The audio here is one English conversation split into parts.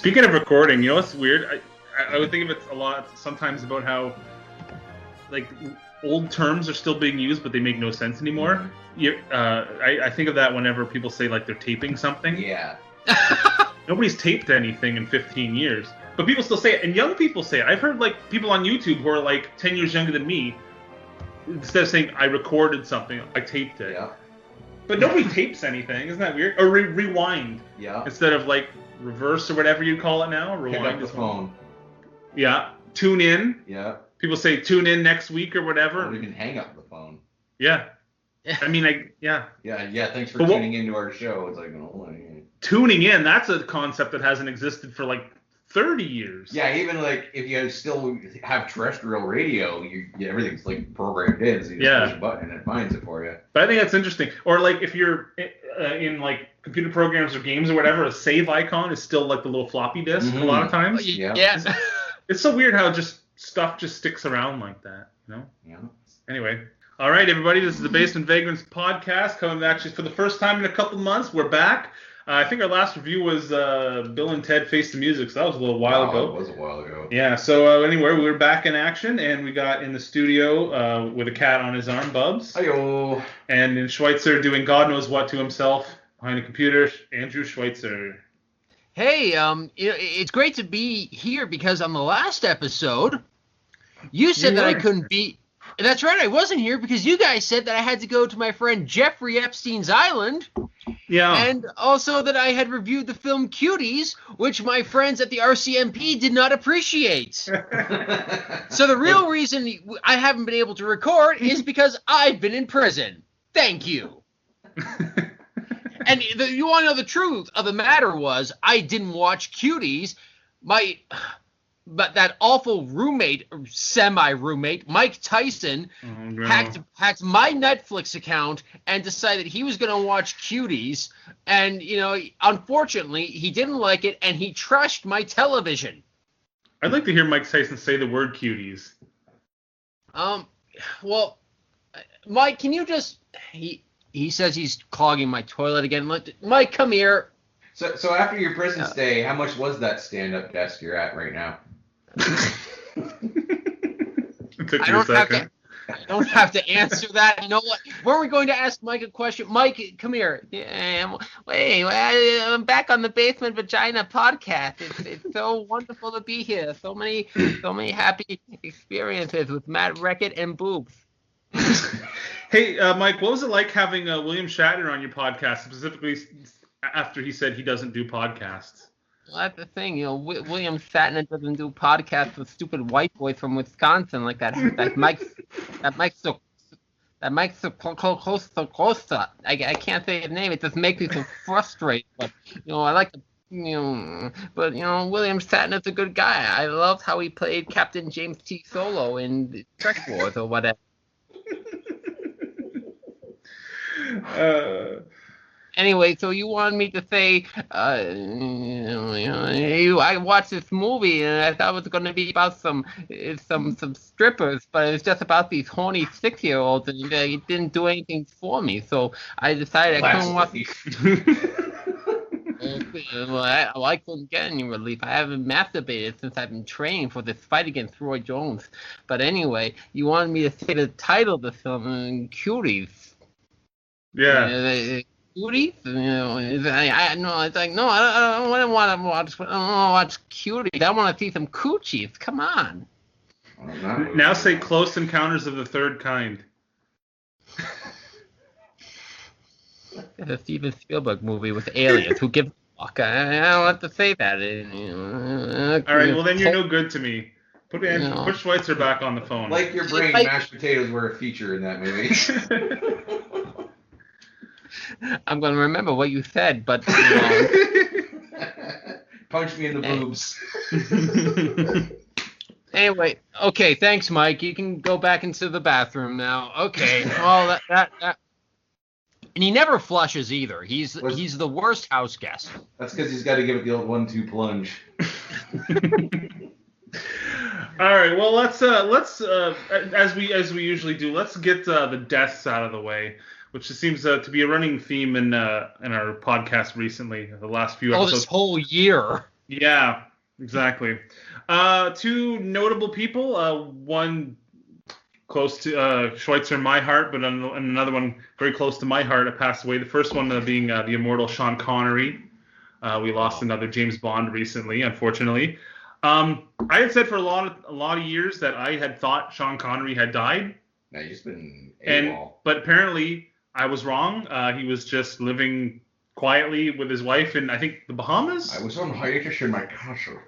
Speaking of recording, you know what's weird? I would think of it a lot sometimes about how like old terms are still being used, but they make no sense anymore. I think of that whenever people say like they're taping something. Yeah. Nobody's taped anything in 15 years, but people still say it, and young people say it. I've heard like people on YouTube who are like 10 years younger than me, instead of saying I recorded something, I taped it. Yeah. But nobody tapes anything, isn't that weird? Or rewind. Yeah. Instead of like reverse or whatever you call it now. Rewind. Pick up the phone. Yeah. Tune in. Yeah. People say tune in next week or whatever. Or even hang up the phone. Yeah. I mean, yeah. Yeah, thanks for tuning into our show. It's like, oh, tuning in, that's a concept that hasn't existed for like 30 years. Yeah, even like if you still have terrestrial radio, everything's like programmed in, so you just push a button and it finds it for you. But I think that's interesting. Or like if you're in like computer programs or games or whatever, a save icon is still like the little floppy disk a lot of times. Yeah. It's so weird how stuff just sticks around like that, you know? Yeah. Anyway. All right, everybody, this is the Basement Vagrants podcast, coming actually for the first time in a couple months. We're back. I think our last review was Bill and Ted Face the Music, so that was a little while ago. It was a while ago. Yeah, so anyway, we're back in action, and we got in the studio with a cat on his arm, Bubs. Hi-yo. And in Schweitzer doing God knows what to himself behind a computer, Andrew Schweitzer. Hey, it's great to be here because on the last episode, you said that I couldn't be... That's right, I wasn't here because you guys said that I had to go to my friend Jeffrey Epstein's island. Yeah. And also that I had reviewed the film Cuties, which my friends at the RCMP did not appreciate. So the real reason I haven't been able to record is because I've been in prison. Thank you. And you want to know the truth of the matter was I didn't watch Cuties. But that awful semi-roommate, Mike Tyson, hacked my Netflix account and decided he was going to watch Cuties. And, unfortunately, he didn't like it, and he trashed my television. I'd like to hear Mike Tyson say the word Cuties. Well, Mike, can you just... He says he's clogging my toilet again. Mike, come here. So after your prison stay, how much was that stand-up desk you're at right now? It took you a second. I don't have to answer that. You know what? Weren't we going to ask Mike a question? Mike, come here. Wait, I'm back on the Basement Vagina podcast. It's so wonderful to be here. So many happy experiences with Matt Reckitt and boobs. Hey, Mike, what was it like having William Shatner on your podcast, specifically after he said he doesn't do podcasts? Well, that's the thing, William Shatner doesn't do podcasts with stupid white boys from Wisconsin like that. That Mike's so close. I can't say his name. It just makes me so frustrated. But I like to. But William Shatner's a good guy. I loved how he played Captain James T. Solo in Trek Wars or whatever. Anyway, so you wanted me to say, I watched this movie and I thought it was going to be about some strippers, but it was just about these horny 6-year-olds, and it didn't do anything for me. So I decided I couldn't watch. I couldn't get any relief. I haven't masturbated since I've been training for this fight against Roy Jones. But anyway, you wanted me to say the title of the film, Cuties. Yeah. Cuties? I don't want to watch Cuties. I want to see some coochies. Come on. Now say Close Encounters of the Third Kind. It's a Steven Spielberg movie with aliens. Who gives a fuck? I don't have to say that. All right, well then you're no good to me. Put Schweitzer back on the phone. Like your brain, mashed potatoes were a feature in that movie. I'm going to remember what you said, but... Punch me in the boobs. Anyway, okay, thanks, Mike. You can go back into the bathroom now. Okay, well, that... And he never flushes either. He's the worst house guest. That's because he's got to give it the old 1-2 plunge. All right, well, let's as we usually do, let's get the deaths out of the way, which seems to be a running theme in our podcast recently, the last few episodes. This whole year. Yeah, exactly. Two notable people. One close to Schweitzer in my heart, but another one very close to my heart passed away. The first one being the immortal Sean Connery. We lost another James Bond recently, unfortunately. I had said for a lot of years that I had thought Sean Connery had died. Now he's been AWOL. But apparently I was wrong. He was just living quietly with his wife in, I think, the Bahamas. I was on hiatus in my castle.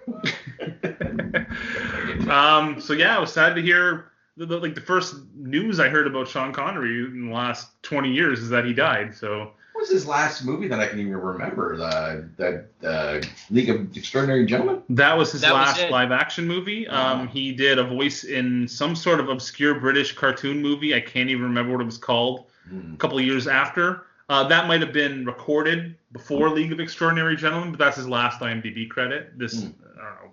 So yeah, I was sad to hear the first news I heard about Sean Connery in the last 20 years is that he died. So what was his last movie that I can even remember? The League of Extraordinary Gentlemen? That was his last live action movie. He did a voice in some sort of obscure British cartoon movie. I can't even remember what it was called. A couple of years after. That might have been recorded before League of Extraordinary Gentlemen, but that's his last IMDb credit. This, I don't know,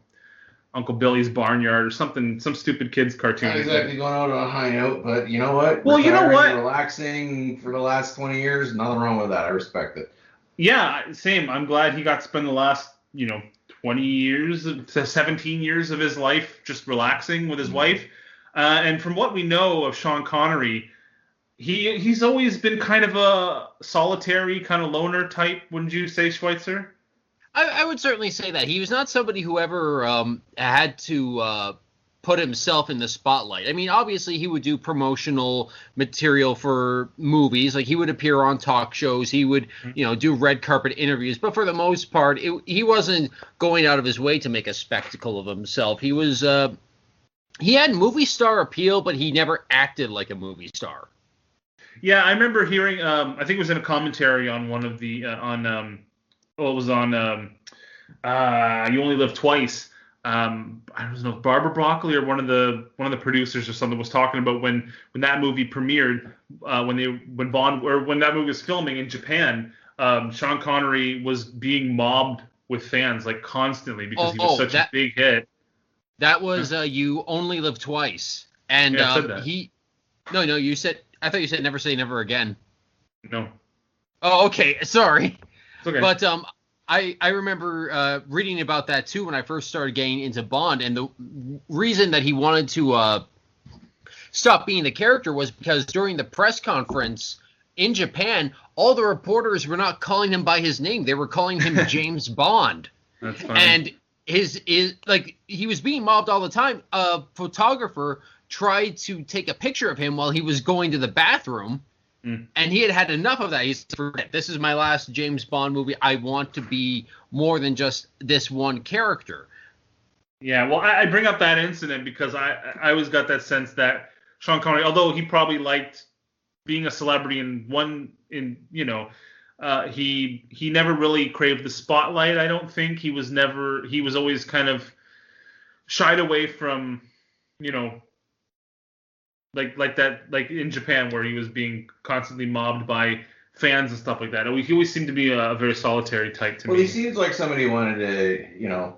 Uncle Billy's Barnyard or something, some stupid kids cartoon. Not exactly going out on a high note, but you know what? Well, you know what? Relaxing for the last 20 years, nothing wrong with that. I respect it. Yeah, same. I'm glad he got to spend the last, 20 years, 17 years of his life just relaxing with his wife. And from what we know of Sean Connery, he's always been kind of a solitary, kind of loner type, wouldn't you say, Schweitzer? I would certainly say that. He was not somebody who ever had to put himself in the spotlight. I mean, obviously, he would do promotional material for movies. Like, he would appear on talk shows. He would, do red carpet interviews. But for the most part, he wasn't going out of his way to make a spectacle of himself. He was he had movie star appeal, but he never acted like a movie star. Yeah, I remember hearing, I think it was in a commentary on one of the, it was on You Only Live Twice. I don't know if Barbara Broccoli or one of the producers or something was talking about when that movie premiered, when that movie was filming in Japan, Sean Connery was being mobbed with fans like constantly because he was such a big hit. That was You Only Live Twice, and I said that. No, you said. I thought you said Never Say Never Again. No. Oh, okay. Sorry. It's okay. But I remember reading about that too when I first started getting into Bond, and the reason that he wanted to stop being the character was because during the press conference in Japan, all the reporters were not calling him by his name; they were calling him James Bond. That's funny. And he was being mobbed all the time. A photographer tried to take a picture of him while he was going to the bathroom, and he had enough of that. He said, this is my last James Bond movie. I want to be more than just this one character. Yeah, well, I bring up that incident because I always got that sense that Sean Connery, although he probably liked being a celebrity he never really craved the spotlight. I don't think he was always kind of shied away from, like in Japan where he was being constantly mobbed by fans and stuff like that. He always seemed to be a very solitary type to me. Well, he seems like somebody who wanted to,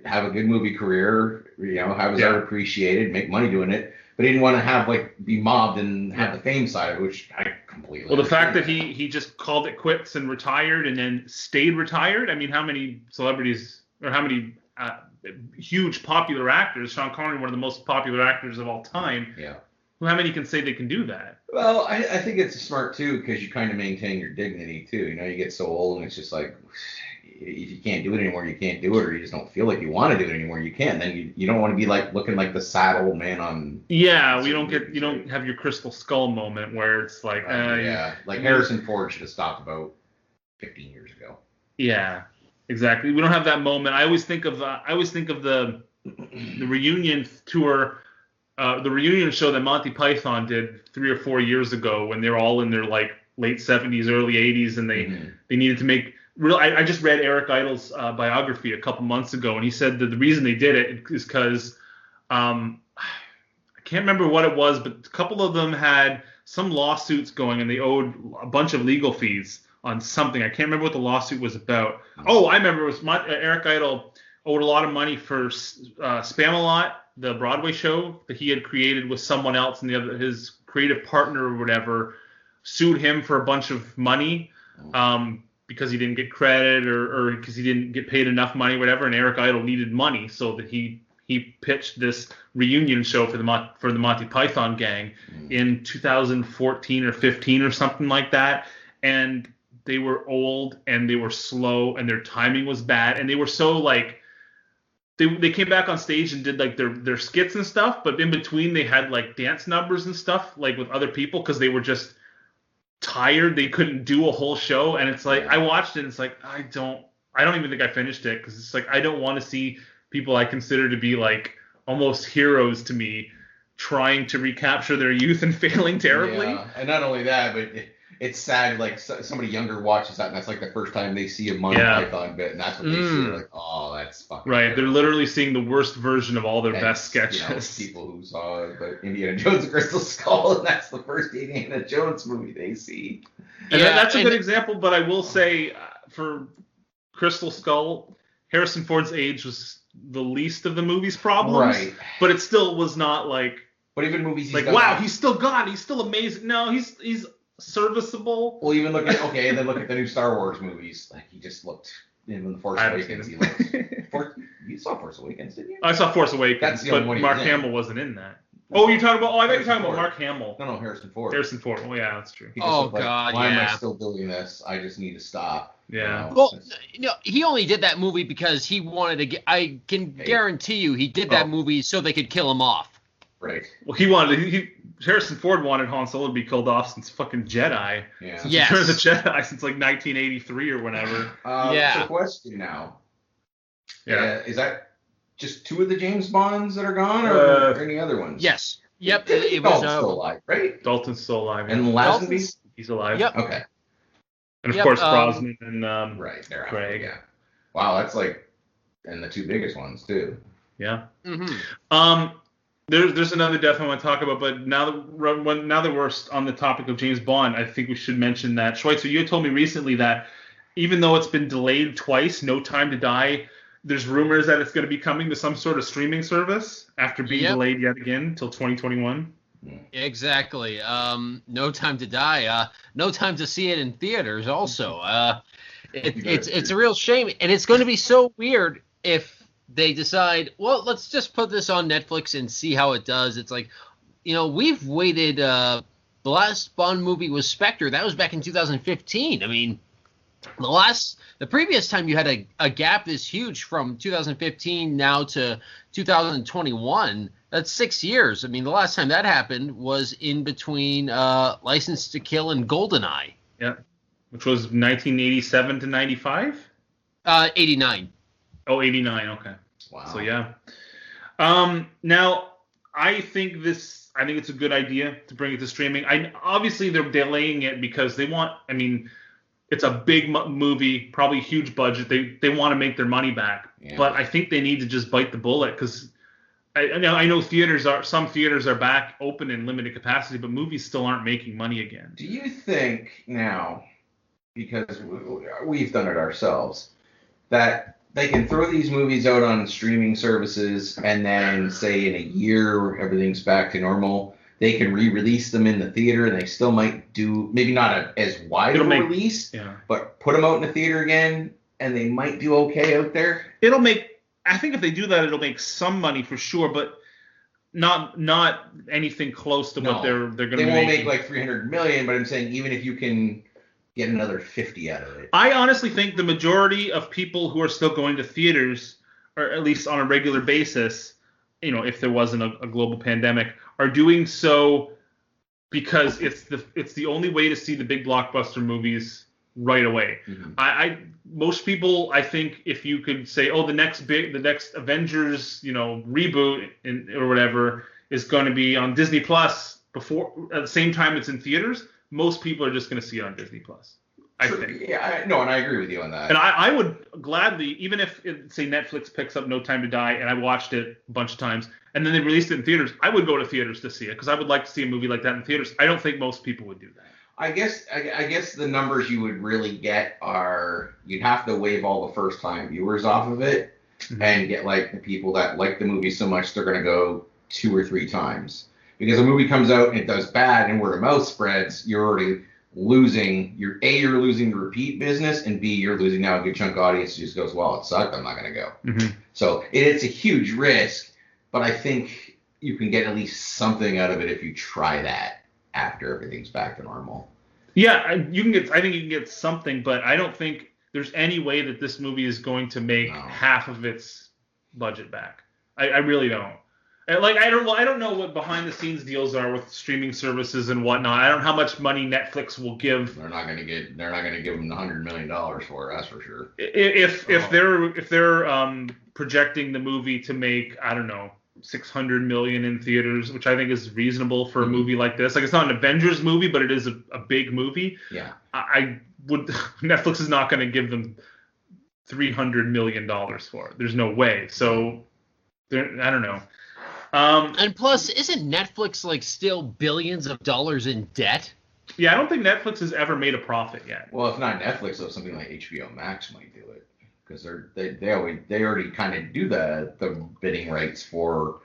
have a good movie career, have his art appreciated, make money doing it, but he didn't want to be mobbed and have the fame side of it, which I completely Well, the fact that he just called it quits and retired and then stayed retired. I mean, how many celebrities or how many huge popular actors, Sean Connery, one of the most popular actors of all time. Yeah. How many can say they can do that? Well, I think it's smart too because you kind of maintain your dignity too. You get so old and it's just like if you can't do it anymore, you can't do it, or you just don't feel like you want to do it anymore, you can't. Then you don't want to be looking like the sad old man on. Yeah, you don't have your crystal skull moment where it's like. Harrison Ford should have stopped about 15 years ago. Yeah. Exactly. We don't have that moment. I always think of the reunion tour, the reunion show that Monty Python did 3 or 4 years ago when they were all in their late 70s, early 80s, and they needed to make real. I just read Eric Idle's biography a couple months ago, and he said that the reason they did it is because I can't remember what it was, but a couple of them had some lawsuits going, and they owed a bunch of legal fees on something. I can't remember what the lawsuit was about. Oh, I remember it was Eric Idle owed a lot of money for Spamalot, the Broadway show that he had created with someone else, and his creative partner or whatever sued him for a bunch of money. because he didn't get credit or because he didn't get paid enough money, whatever. And Eric Idle needed money, so that he pitched this reunion show for the Monty Python gang in 2014 or 15 or something like that. And they were old and they were slow and their timing was bad and they were so like they came back on stage and did like their skits and stuff, but in between they had like dance numbers and stuff like with other people because they were just tired. They couldn't do a whole show, and it's like I watched it and it's like I don't even think I finished it because it's like I don't want to see people I consider to be like almost heroes to me trying to recapture their youth and failing terribly. Yeah, and not only that, but it's sad, like somebody younger watches that and that's like the first time they see a Monty Python bit, and that's what they see. They're like, oh, that's fucking right. terrible. They're literally seeing the worst version of all their best sketches. People who saw the Indiana Jones and Crystal Skull, and that's the first Indiana Jones movie they see. And that's a good example, but I will say for Crystal Skull, Harrison Ford's age was the least of the movie's problems. Right. But it still was not like. But even movies like, wow, he's still gone. He's still amazing. No, he's serviceable. Well, even look at the new Star Wars movies. Like he just looked in the Force Awakens. He looked. You saw Force Awakens, didn't you? I saw Force Awakens, but Mark Hamill wasn't in that. Oh, you're talking about? Oh, I thought you were talking about Mark Hamill. No, Harrison Ford. Harrison Ford. Oh, yeah, that's true. Oh God, why am I still doing this? I just need to stop. Yeah. Well, he only did that movie because he wanted to get. I can guarantee you, he did that movie so they could kill him off. Right. Well, Harrison Ford wanted Han Solo to be killed off since fucking Jedi. Yeah. Since Return of the Jedi since like 1983 or whenever. It's a question now. Yeah. Is that just two of the James Bonds that are gone, or any other ones? Yes. Yep. It was still alive, right? Dalton's still alive. And Lazenby? He's alive. Yep. Okay. And of course Brosnan and Craig. Yeah. Wow, that's like, and the two biggest ones too. Yeah. Mm-hmm. There's another death I want to talk about, but now that we're on the topic of James Bond, I think we should mention that Schweitzer, you had told me recently that even though it's been delayed twice, No Time to Die, there's rumors that it's going to be coming to some sort of streaming service after being delayed yet again until 2021. Exactly. No Time to Die. No time to see it in theaters. Also, it's a real shame, and it's going to be so weird if they decide, well, let's just put this on Netflix and see how it does. It's like, we've waited. The last Bond movie was Spectre. That was back in 2015. I mean, the previous time you had a gap this huge from 2015 now to 2021, that's 6 years. I mean, the last time that happened was in between License to Kill and GoldenEye. Yeah, which was 1987 to 95? 89. Oh, 89, okay. Wow. So, yeah. Now, I think it's a good idea to bring it to streaming. Obviously, they're delaying it because they want, it's a big movie, probably a huge budget. They want to make their money back. Yeah. But I think they need to just bite the bullet because I know some theaters are back open in limited capacity, but movies still aren't making money again. Do you think now, because we've done it ourselves, that they can throw these movies out on streaming services and then say in a year everything's back to normal, they can re-release them in the theater and they still might do maybe not as wide a release, but put them out in the theater again and they might do okay out there? I think if they do that, it'll make some money for sure, but not anything close to what they're going to make. They won't make like $300 million, but I'm saying even if you can get another 50 out of it. I honestly think the majority of people who are still going to theaters, or at least on a regular basis, if there wasn't a global pandemic, are doing so because it's the only way to see the big blockbuster movies right away. Mm-hmm. Most people, I think, if you could say, the next Avengers, reboot or whatever is going to be on Disney Plus before at the same time it's in theaters, most people are just going to see it on Disney Plus. I think. Yeah, and I agree with you on that. And I would gladly, even if say Netflix picks up No Time to Die, and I watched it a bunch of times, and then they released it in theaters, I would go to theaters to see it because I would like to see a movie like that in theaters. I don't think most people would do that. I guess the numbers you would really get are you'd have to waive all the first time viewers off of it and get like the people that like the movie so much they're going to go 2 or 3 times. Because a movie comes out and it does bad and word of mouth spreads, you're already losing you're losing the repeat business, and B, you're losing now a good chunk of audience who just goes, well, it sucked, I'm not going to go. Mm-hmm. So it's a huge risk, but I think you can get at least something out of it if you try that after everything's back to normal. Yeah, I think you can get something, but I don't think there's any way that this movie is going to make half of its budget back. I really don't. Like I don't know what behind the scenes deals are with streaming services and whatnot. I don't know how much money Netflix will give. They're not going to give them $100 million for it, that's for sure. If they're projecting the movie to make, I don't know, $600 million in theaters, which I think is reasonable for a movie like this. Like, it's not an Avengers movie, but it is a big movie. Yeah. Netflix is not going to give them $300 million for it. There's no way. So I don't know. And plus, isn't Netflix like still billions of dollars in debt? Yeah, I don't think Netflix has ever made a profit yet. Well, if not Netflix, though, something like HBO Max might do it, because they already kind of do the bidding rights for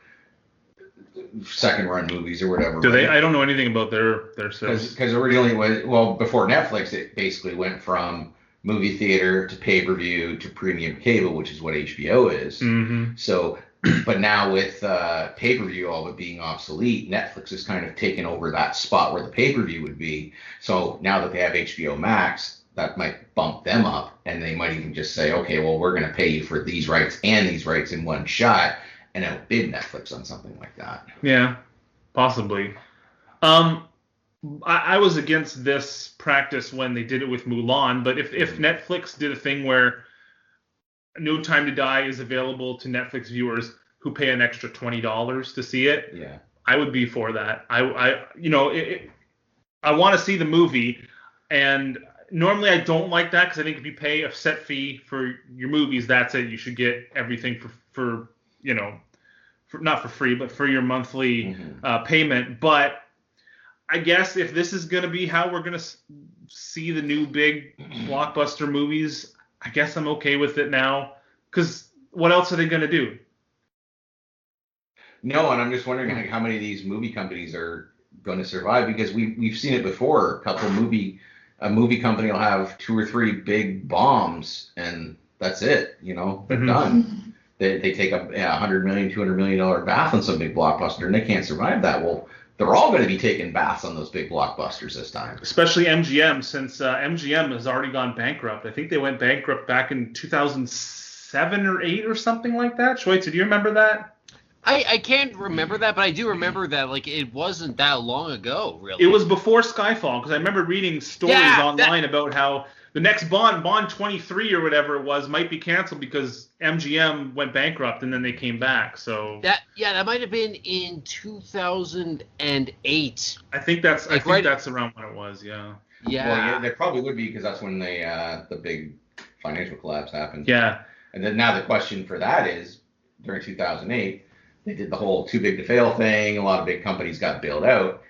second run movies or whatever. Do they? I don't know anything about their service. Because originally before Netflix, it basically went from movie theater to pay-per-view to premium cable, which is what HBO is. Mm-hmm. So, but now with pay-per-view all but being obsolete, Netflix has kind of taken over that spot where the pay-per-view would be. So now that they have HBO Max, that might bump them up, and they might even just say, okay, well, we're going to pay you for these rights and these rights in one shot, and outbid Netflix on something like that. Yeah, possibly. I was against this practice when they did it with Mulan, but if Netflix did a thing where No Time to Die is available to Netflix viewers who pay an extra $20 to see it, yeah, I would be for that. I want to see the movie, and normally I don't like that, because I think if you pay a set fee for your movies, that's it. You should get everything for not for free, but for your monthly payment. But I guess if this is going to be how we're going to see the new big blockbuster movies, I guess I'm okay with it now, because what else are they going to do? No, and I'm just wondering how many of these movie companies are going to survive, because we've seen it before. A movie company will have 2 or 3 big bombs, and that's it. They're done. They take a $100 million, $200 million bath on some big blockbuster, and they can't survive that. Well, they're all going to be taking baths on those big blockbusters this time. Especially MGM, since MGM has already gone bankrupt. I think they went bankrupt back in 2007 or 8 or something like that. Schweitzer, do you remember that? I can't remember that, but I do remember that it wasn't that long ago, really. It was before Skyfall, because I remember reading stories online about how the next Bond 23 or whatever it was, might be canceled because MGM went bankrupt and then they came back. So that might have been in 2008. I think that's around when it was. Yeah. Yeah. Well, yeah, they probably would be, because that's when the big financial collapse happened. Yeah. And then now the question for that is, during 2008, they did the whole too big to fail thing. A lot of big companies got bailed out.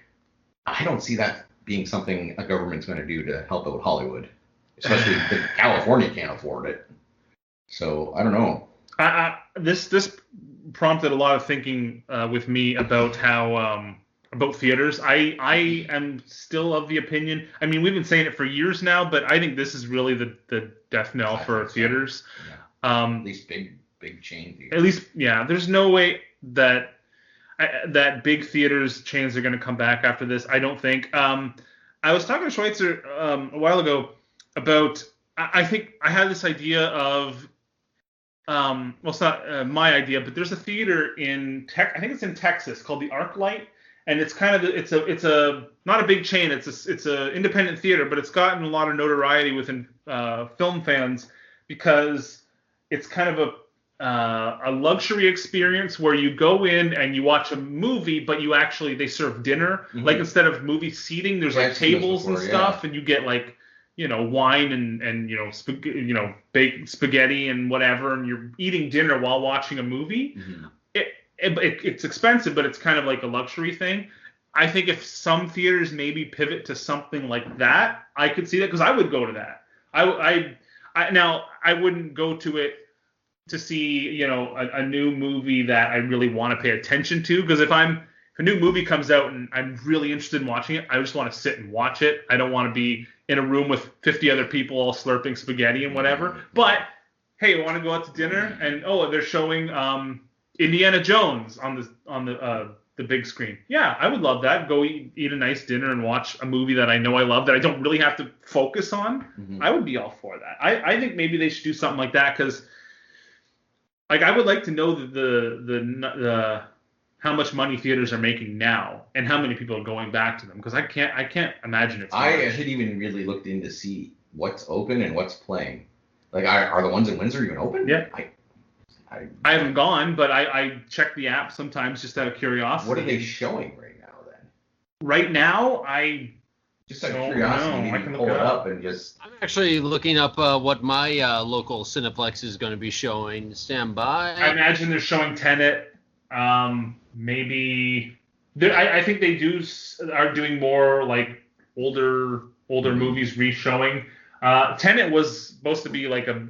I don't see that being something a government's going to do to help out Hollywood. Especially California can't afford it. So I don't know. This prompted a lot of thinking with me about how about theaters. I am still of the opinion. I mean, we've been saying it for years now, but I think this is really the death knell for theaters. Yeah. At least big chain theaters. At least, yeah. There's no way that big theaters chains are going to come back after this. I don't think. I was talking to Schweitzer a while ago about, I think I had this idea of, well, it's not my idea, but there's a theater I think it's in Texas, called the ArcLight, and it's kind of it's a not a big chain, it's a independent theater, but it's gotten a lot of notoriety within film fans, because it's kind of a luxury experience where you go in and you watch a movie, but they serve dinner. Mm-hmm. Like, instead of movie seating, there's like tables and stuff, and you get like, wine and baked spaghetti and whatever, and you're eating dinner while watching a movie. Mm-hmm. It's expensive, but it's kind of like a luxury thing. I think if some theaters maybe pivot to something like that, I could see that, because I would go to that. Now I wouldn't go to it to see a new movie that I really want to pay attention to, because if an a new movie comes out and I'm really interested in watching it, I just want to sit and watch it. I don't want to be in a room with 50 other people all slurping spaghetti and whatever. But hey, I want to go out to dinner and they're showing Indiana Jones on the big screen. Yeah, I would love that. Go eat a nice dinner and watch a movie that I know I love that I don't really have to focus on. I would be all for that. I think maybe they should do something like that because, like, I would like to know the how much money theaters are making now and how many people are going back to them because I can't imagine it's. I hadn't even really looked in to see what's open and what's playing. Like, are the ones in Windsor even open? Yeah. I haven't gone, but I check the app sometimes just out of curiosity. What are they showing right now then? Right now, just out of curiosity, I can pull it up and just. I'm actually looking up what my local Cineplex is going to be showing. Stand by. I imagine they're showing Tenet. Maybe I think they are doing more like older movies re-showing. Tenet was supposed to be like a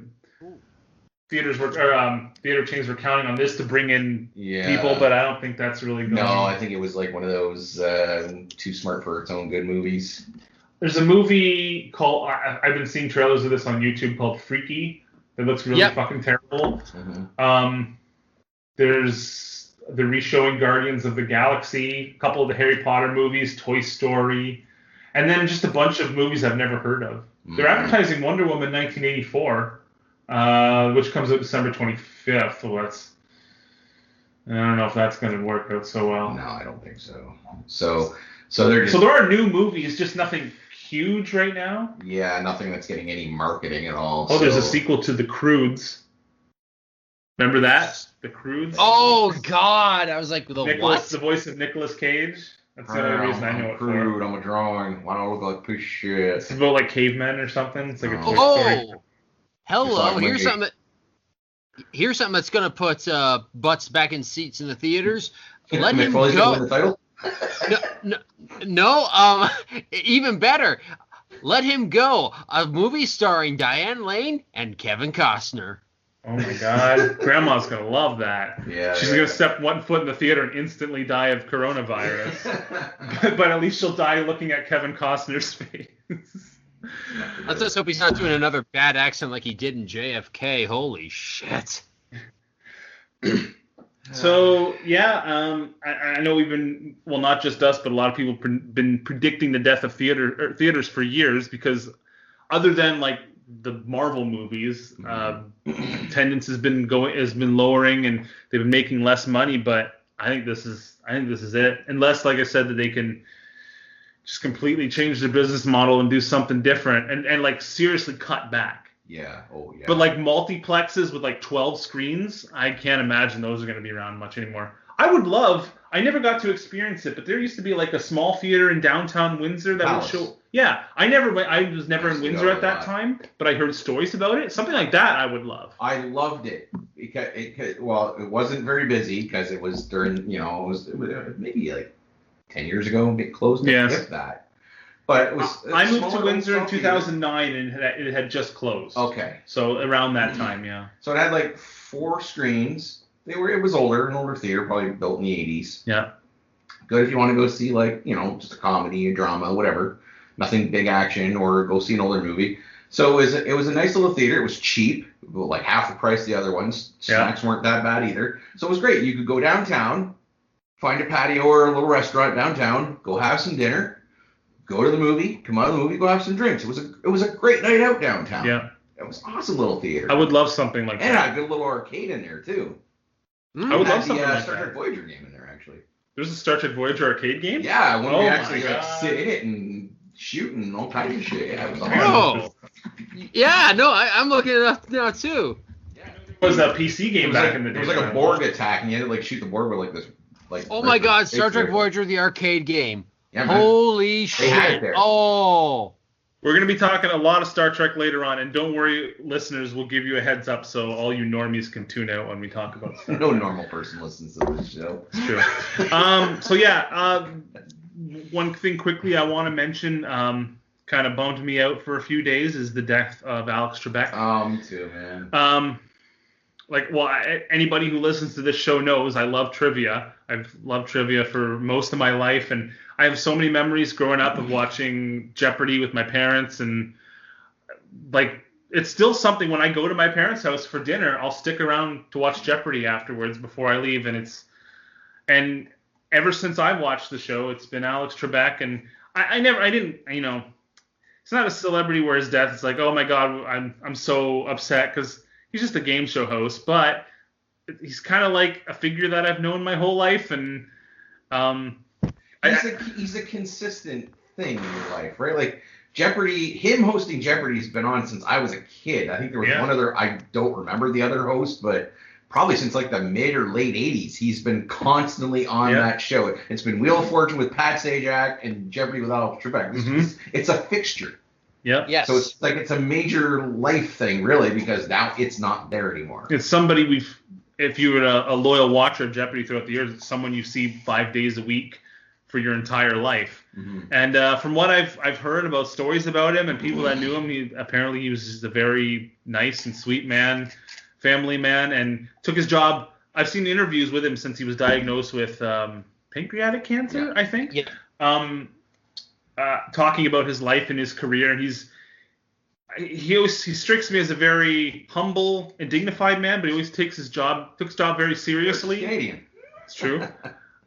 theater chains were counting on this to bring in people, but I don't think that's really going. No, I think it was like one of those too smart for its own good movies. There's a movie called I've been seeing trailers of this on YouTube called Freaky. It looks really fucking terrible. There's the re-showing Guardians of the Galaxy, a couple of the Harry Potter movies, Toy Story, and then just a bunch of movies I've never heard of. They're advertising Wonder Woman 1984. Which comes out December 25th. I don't know if that's going to work out so well. No, I don't think so. So there are new movies, just nothing huge right now. Yeah, nothing that's getting any marketing at all. Oh, there's a sequel to The Croods. Remember that? The Croods? Oh, God. I was like, what? The voice of Nicolas Cage. That's the only reason I know it crude, for. I'm a drawing. Why don't I look like piece of shit? It's about like cavemen or something. It's like a Toy Story. Hello. Here's something that's going to put butts back in seats in the theaters. Let him go. The title? No, even better. Let Him Go, a movie starring Diane Lane and Kevin Costner. Oh my God, Grandma's gonna love that. Yeah, she's gonna step one foot in the theater and instantly die of coronavirus. but at least she'll die looking at Kevin Costner's face. Let's just hope he's not doing another bad accent like he did in JFK. Holy shit. So yeah, I know we've been, well, not just us, but a lot of people been predicting the death of theaters for years because other than like the Marvel movies, attendance has been lowering and they've been making less money. But I think this is it. Unless, like I said, that they can just completely change their business model and do something different and like seriously cut back. Yeah. Oh, yeah. But like multiplexes with like 12 screens, I can't imagine those are going to be around much anymore. I never got to experience it, but there used to be like a small theater in downtown Windsor that would show. Yeah, I was never in Windsor at that time, but I heard stories about it. Something like that I would love. I loved it. It wasn't very busy because it was during, it was maybe like 10 years ago, it closed. Yes. That. But it was. I moved to Windsor in 2009, and it had just closed. Okay. So around that time, yeah. So it had like 4 screens. It was an older theater, probably built in the 80s. Yeah. Good if you want to go see like, just a comedy, a drama, whatever. Nothing big action, or go see an older movie. So it was a nice little theater. It was cheap, like half the price of the other ones. Snacks weren't that bad either. So it was great. You could go downtown, find a patio or a little restaurant downtown, go have some dinner. Go to the movie, come out of the movie, go have some drinks. It was a great night out downtown. Yeah. It was an awesome little theater. I would love something like that. And a good little arcade in there, too. I would love something like Star Trek that. Voyager game in there, actually. There's a Star Trek Voyager arcade game? Yeah, when we actually sit in it and shoot and all kinds of shit. Yeah, it was awesome. Oh. Yeah, no, I'm looking it up now, too. It was a PC game back in the day. It was like a Borg attack, and you had to like shoot the Borg with like this. Like, oh my God, Star Trek Voyager, the arcade game. Yeah, man. Holy shit. They had it there. Oh. We're going to be talking a lot of Star Trek later on, and don't worry, listeners, we'll give you a heads up so all you normies can tune out when we talk about Star Trek. No normal person listens to this show. It's true. So yeah, one thing quickly I want to mention, kind of bummed me out for a few days, is the death of Alex Trebek. Me too, man. Anybody who listens to this show knows I love trivia. I've loved trivia for most of my life, and I have so many memories growing up of watching Jeopardy with my parents, and like it's still something when I go to my parents' house for dinner, I'll stick around to watch Jeopardy afterwards before I leave, and ever since I watched the show, it's been Alex Trebek, and I didn't, it's not a celebrity where his death, it's like, oh my God, I'm so upset because he's just a game show host, but he's kind of like a figure that I've known my whole life, and he's a consistent thing in your life, right? Like Jeopardy, him hosting Jeopardy has been on since I was a kid. I think there was one other, I don't remember the other host, but probably since like the mid or late 80s, he's been constantly on that show. It's been Wheel of Fortune with Pat Sajak and Jeopardy with Alex Trebek. It's a fixture. Yep. Yes. So it's like it's a major life thing, really, because now it's not there anymore. It's somebody if you were a loyal watcher of Jeopardy throughout the years, it's someone you see 5 days a week for your entire life. And from what I've heard about stories about him and people that knew him, he was just a very nice and sweet man, family man, and took his job. I've seen interviews with him since he was diagnosed with pancreatic cancer, I think. Yeah. Talking about his life and his career, and he strikes me as a very humble and dignified man, but he always took his job very seriously. He's Canadian. It's true.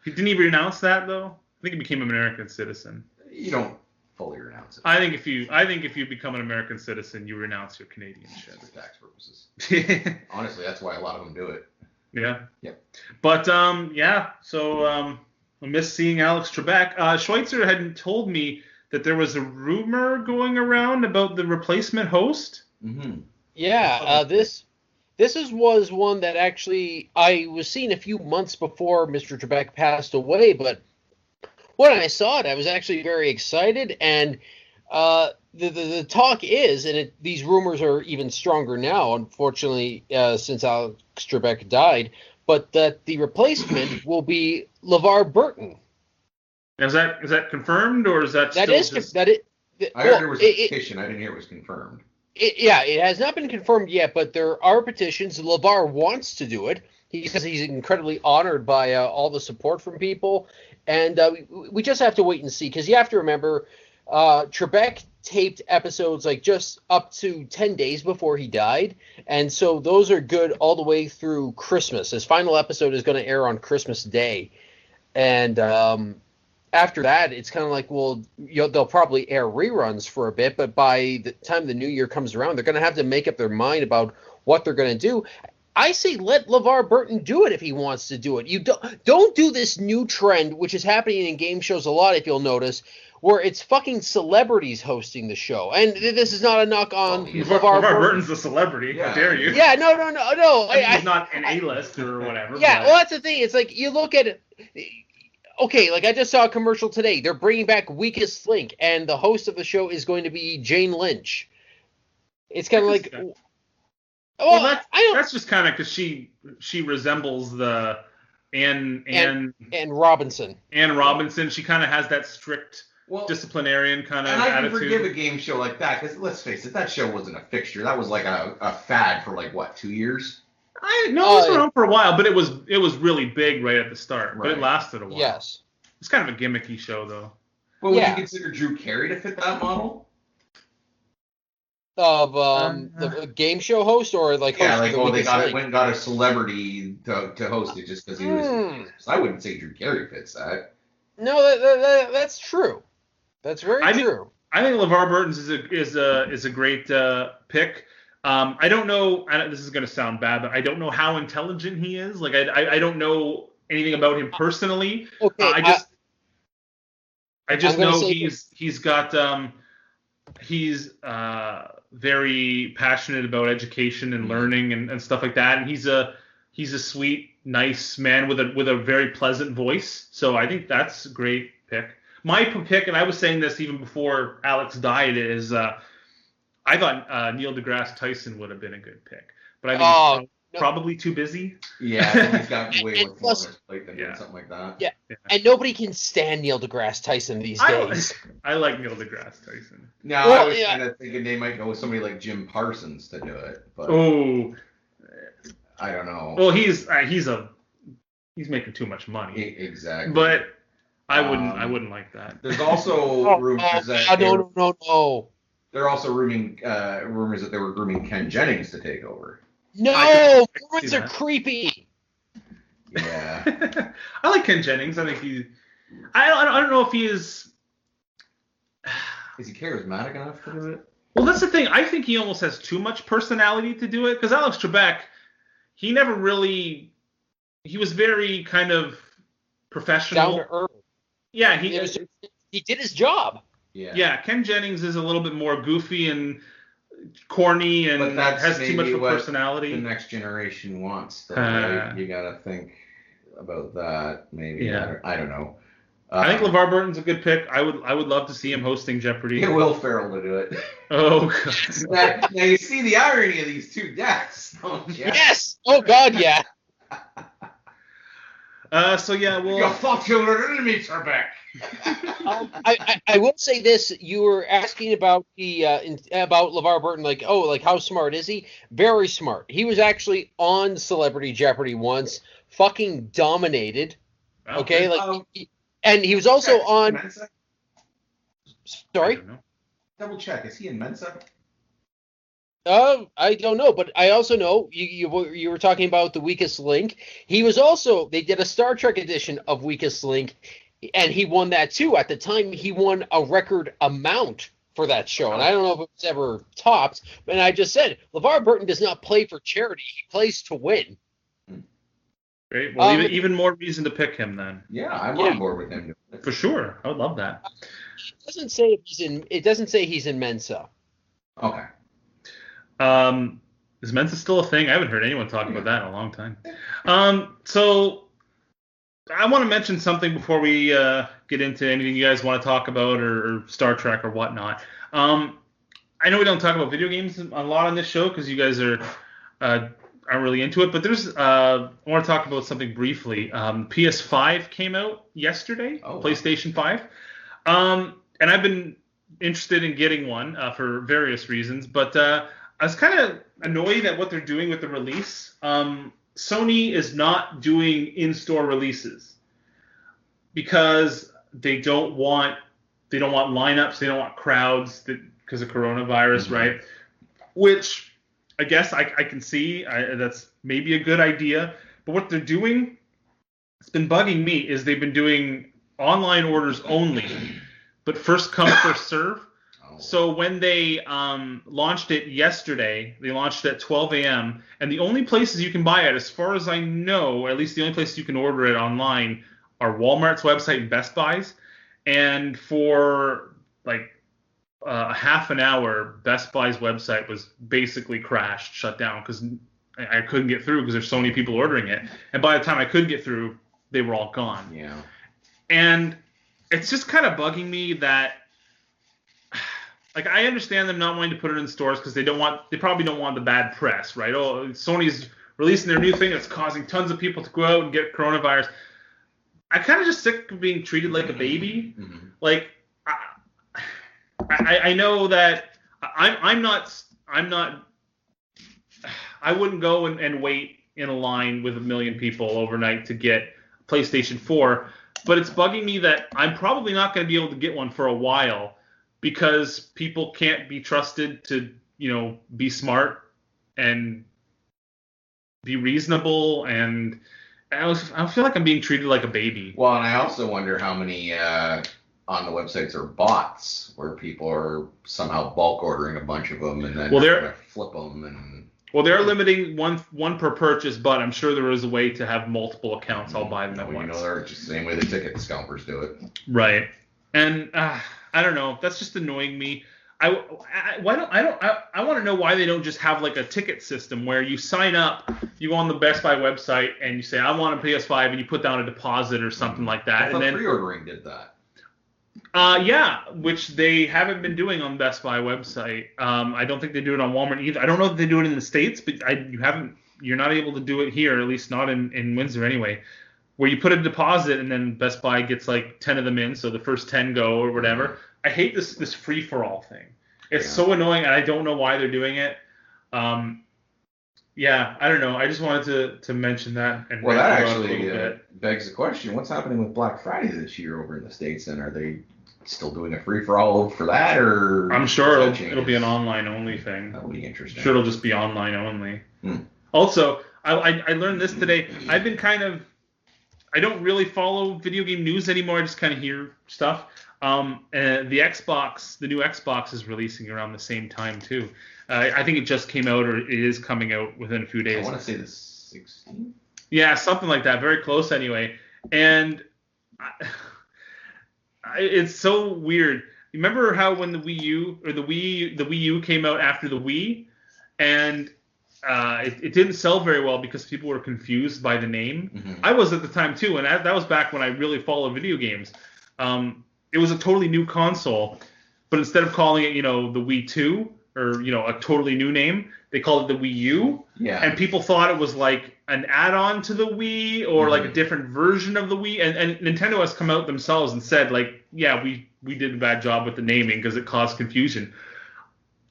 Didn't he renounce that though? I think he became an American citizen. You don't fully renounce it. I think if you become an American citizen, you renounce your Canadian shit for tax purposes. Honestly, that's why a lot of them do it. Yeah. Yep. But so I miss seeing Alex Trebek. Schweitzer had told me that there was a rumor going around about the replacement host. Yeah, this was one that actually I was seeing a few months before Mr. Trebek passed away, but when I saw it, I was actually very excited, and the talk is, and these rumors are even stronger now, unfortunately, since Alex Trebek died, but that the replacement will be LeVar Burton. Is that confirmed, or is that I heard there was a petition. I didn't hear it was confirmed. It has not been confirmed yet, but there are petitions. LeVar wants to do it. He says he's incredibly honored by all the support from people, and we just have to wait and see, because you have to remember, Trebek taped episodes like just up to 10 days before he died, and so those are good all the way through Christmas. His final episode is going to air on Christmas Day, and after that, it's kind of like, well, they'll probably air reruns for a bit, but by the time the new year comes around, they're going to have to make up their mind about what they're going to do. I say let LeVar Burton do it if he wants to do it. You don't do this new trend, which is happening in game shows a lot, if you'll notice, where it's fucking celebrities hosting the show. And this is not a knock on LeVar Burton's a celebrity. Yeah. How dare you? Yeah, no. He's not an A-list or whatever. Yeah, but... well, that's the thing. It's like, you look at it. Okay, like I just saw a commercial today. They're bringing back Weakest Link, and the host of the show is going to be Jane Lynch. It's kind of like... Well, that's just kind of because she resembles the Anne Robinson. Anne Robinson. She kind of has that strict disciplinarian kind of attitude. And I can forgive a game show like that, because let's face it, that show wasn't a fixture. That was like a fad for like, what, 2 years? It was around for a while, but it was really big right at the start. But it lasted a while. Yes. It's kind of a gimmicky show, though. Well, would you consider Drew Carey to fit that model? Of the game show host, or like they went and got a celebrity to host it just because he was. So I wouldn't say Drew Carey fits that. No, that's true. That's very true. I think LeVar Burton's is a great pick. I don't know. This is going to sound bad, but I don't know how intelligent he is. Like I don't know anything about him personally. Okay. I just know he's got he's very passionate about education and learning and stuff like that, and he's a sweet, nice man with a very pleasant voice. So I think that's a great pick. My pick, and I was saying this even before Alex died, is I thought Neil deGrasse Tyson would have been a good pick, but I think he's probably too busy. Yeah, I think he's got way more on his plate than something like that. Yeah, and nobody can stand Neil deGrasse Tyson these days. I like Neil deGrasse Tyson. No, I was kind of thinking they might go with somebody like Jim Parsons to do it, but I don't know. Well, he's a he's making too much money. Exactly. But I wouldn't like that. There's also rumors that no. There are also rumors that they were grooming Ken Jennings to take over. No, rumors are creepy. Yeah. I like Ken Jennings. I think I don't know if he is. Is he charismatic enough to do it? Well, that's the thing. I think he almost has too much personality to do it. Because Alex Trebek, he never really. He was very kind of professional. Down to earth. Yeah, he did his job. Yeah, Ken Jennings is a little bit more goofy and corny and has too much of a personality. The next generation wants. You gotta think about that. Maybe. Yeah. I don't know. I think LeVar Burton's a good pick. I would love to see him hosting Jeopardy. Get Will Ferrell to do it. Oh God. Now you see the irony of these two deaths, don't you? Yes. Oh God, yeah. So yeah, well. Your popular enemies are back. I will say this: you were asking about about LeVar Burton, like how smart is he? Very smart. He was actually on Celebrity Jeopardy once, fucking dominated. Okay, and he was also on. Mensa? Sorry. Double check. Is he in Mensa? I don't know, but I also know you were talking about The Weakest Link. He was also, they did a Star Trek edition of Weakest Link, and he won that too. At the time, he won a record amount for that show, and I don't know if it was ever topped. And I just said, LeVar Burton does not play for charity; he plays to win. Great. Well, even more reason to pick him then. Yeah, I'm on board with him. For sure, I would love that. It doesn't say he's in Mensa. Okay. Is Mensa still a thing? I haven't heard anyone talk about that in a long time. So I want to mention something before we get into anything you guys want to talk about or Star Trek or whatnot. I know we don't talk about video games a lot on this show because you guys aren't really into it, but I want to talk about something briefly. PS5 came out yesterday, PlayStation 5, and I've been interested in getting one for various reasons, but I was kind of annoyed at what they're doing with the release. Sony is not doing in-store releases because they don't want lineups, they don't want crowds because of coronavirus, right? Which I guess I can see that's maybe a good idea. But what they're doing, it's been bugging me, is they've been doing online orders only, but first come, first serve. So when they launched it yesterday, they launched it at 12 a.m. And the only places you can buy it, as far as I know, at least the only places you can order it online are Walmart's website and Best Buy's. And for like a half an hour, Best Buy's website was basically crashed, shut down, because I couldn't get through because there's so many people ordering it. And by the time I could get through, they were all gone. Yeah. And it's just kind of bugging me that, like, I understand them not wanting to put it in stores because they probably don't want the bad press, right? Oh, Sony's releasing their new thing that's causing tons of people to go out and get coronavirus. I'm kind of just sick of being treated like a baby. Mm-hmm. Like, I know that I'm not. I wouldn't go and wait in a line with 1 million people overnight to get PlayStation 4, but it's bugging me that I'm probably not going to be able to get one for a while because people can't be trusted to, be smart and be reasonable, and I feel like I'm being treated like a baby. Well, and I also wonder how many on the websites are bots where people are somehow bulk ordering a bunch of them and then they're flip them and. Well, they're limiting one per purchase, but I'm sure there is a way to have multiple accounts. I'll buy them at once. They're just the same way the ticket scalpers do it. Right, and I don't know. That's just annoying me. I want to know why they don't just have like a ticket system where you sign up, you go on the Best Buy website, and you say I want a PS5, and you put down a deposit or something like that. I thought pre-ordering did that. Yeah, which they haven't been doing on the Best Buy website. I don't think they do it on Walmart either. I don't know if they do it in the States, but you're not able to do it here, at least not in Windsor anyway, where you put a deposit and then Best Buy gets like 10 of them in, so the first 10 go or whatever. I hate this free-for-all thing. It's so annoying, and I don't know why they're doing it. yeah, I don't know. I just wanted to mention that and Well, that rant about it a actually little bit. begs the question: what's happening with Black Friday this year over in the States? And are they still doing a free for all for that, or I'm has sure that it'll be an changed? online only thing. That would be I'm interesting. sure it'll just be online only. Hmm. Also, I learned this today. I've been I don't really follow video game news anymore. I just kind of hear stuff. And the new Xbox is releasing around the same time too. I think it just came out, or it is coming out within a few I days. want to say the 16th. Yeah, something like that. Very close anyway. And it's so weird. Remember how when the Wii U or the Wii U came out after the Wii, and it didn't sell very well because people were confused by the name. Mm-hmm. I was at the time too, and that was back when I really followed video games. It was a totally new console, but instead of calling it, the Wii 2 or a totally new name, they called it the Wii U. Yeah. And people thought it was like an add-on to the Wii or like a different version of the Wii. And Nintendo has come out themselves and said, like, yeah, we did a bad job with the naming because it caused confusion.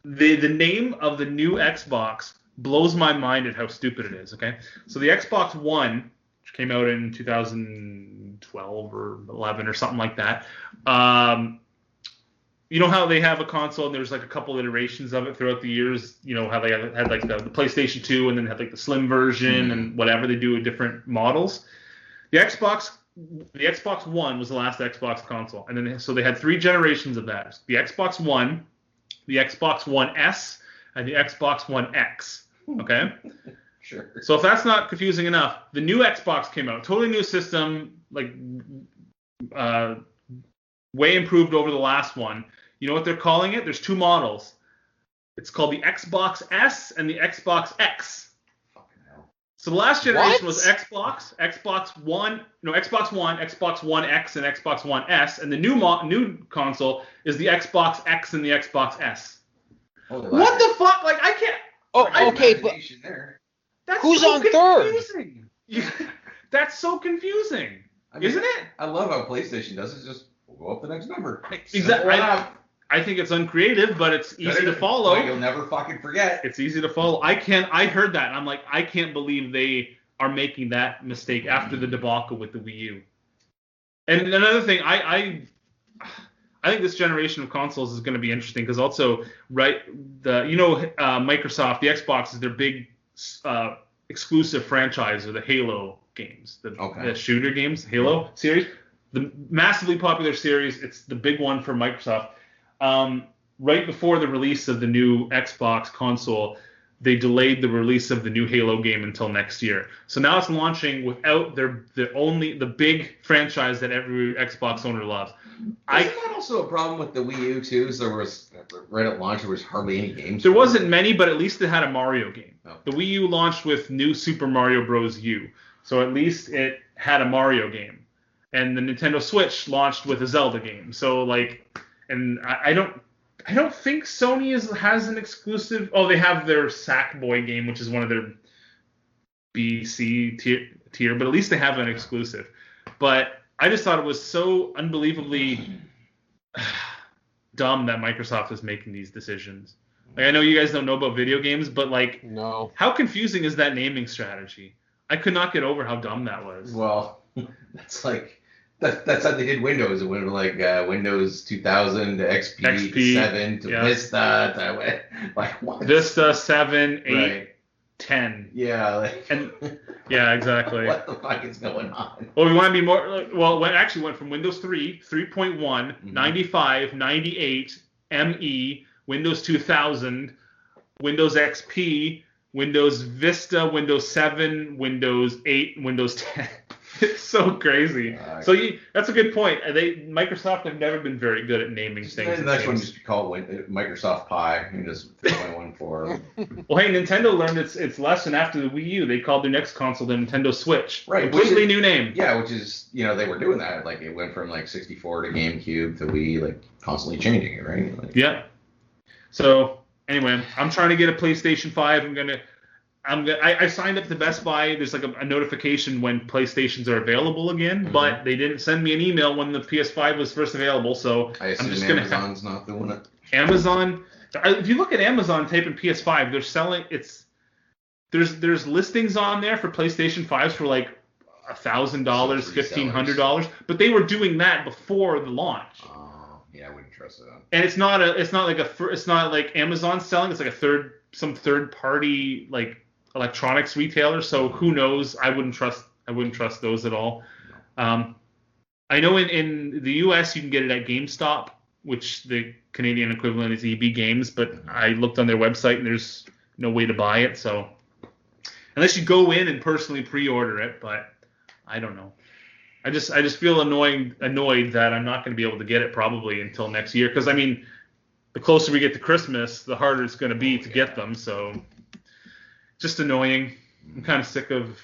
The name of the new Xbox blows my mind at how stupid it is, okay? So the Xbox One, which came out in 2012 or 11 or something like that, you know how they have a console and there's like a couple iterations of it throughout the years, how they had like the PlayStation 2 and then had like the slim version and whatever, they do with different models. The Xbox One was the last Xbox console, and then so they had 3 generations of that. The Xbox One, the Xbox One S, and the Xbox One X. Okay? Sure. So if that's not confusing enough, the new Xbox came out, totally new system, like way improved over the last one. You know what they're calling it? There's 2 models. It's called the Xbox S and the Xbox X. Fucking hell. So the last generation was What? Xbox One, Xbox One X, and Xbox One S, and the new console is the Xbox X and the Xbox S. What the fuck? Like, I can't. Oh, okay, but there. That's Who's so on third? confusing. That's so confusing, I mean, isn't it? I love how PlayStation does it. Just go up the next number. Exactly. I think it's uncreative, but it's easy to follow. You'll never fucking forget. It's easy to follow. I heard that, and I'm like, I can't believe they are making that mistake after the debacle with the Wii U. And another thing, I think this generation of consoles is going to be interesting because also, right, Microsoft, the Xbox is their big exclusive franchise, or the Halo games, the shooter games, Halo series, the massively popular series. It's the big one for Microsoft. Right before the release of the new Xbox console, they delayed the release of the new Halo game until next year. So now it's launching without the big franchise that every Xbox owner loves. Isn't that also a problem with the Wii U too? So there was right at launch there was hardly any games. There wasn't many, but at least it had a Mario game. Oh. The Wii U launched with New Super Mario Bros. U, so at least it had a Mario game. And the Nintendo Switch launched with a Zelda game. So like, and I don't think Sony has an exclusive. Oh, they have their Sackboy game, which is one of their BC tier, but at least they have an exclusive. But I just thought it was so unbelievably dumb that Microsoft is making these decisions. Like, I know you guys don't know about video games, but like, no. How confusing is that naming strategy? I could not get over how dumb that was. Well, that's like that's how they did Windows. It went like Windows 2000 to XP 7 to Vista to like what? Vista 7, 8, right. 10. Yeah. Yeah, exactly. What the fuck is going on? Well, we want to be more. Well, it actually went from Windows 3, 3.1, 95, 98, ME, Windows 2000, Windows XP, Windows Vista, Windows 7, Windows 8, Windows 10. It's so crazy. So that's a good point. Microsoft have never been very good at naming things. The next one just call it Microsoft Pi and just 3.14. Well, hey, Nintendo learned its lesson after the Wii U. They called their next console the Nintendo Switch. Right. Completely new name. Yeah, which is, they were doing that. Like, it went from, like, 64 to GameCube to Wii, like, constantly changing it, right? Like, yeah. So, anyway, I'm trying to get a PlayStation 5. I signed up to Best Buy. There's like a notification when PlayStations are available again, but they didn't send me an email when the PS5 was first available. So I assume I'm just gonna Amazon's not doing it. Amazon. If you look at Amazon, type in PS5, they're selling. It's there's listings on there for PlayStation 5s for like $1,000, $1,500, but they were doing that before the launch. Oh, yeah, I wouldn't trust that. And it's not like Amazon selling. It's like some third party like electronics retailer. So who knows? I wouldn't trust those at all. I know in the US you can get it at GameStop, which the Canadian equivalent is EB Games, but I looked on their website and there's no way to buy it. So unless you go in and personally pre-order it, but I don't know. I just feel annoyed that I'm not going to be able to get it probably until next year, because I mean, the closer we get to Christmas, the harder it's going to be to get them. So just annoying. I'm kind of sick of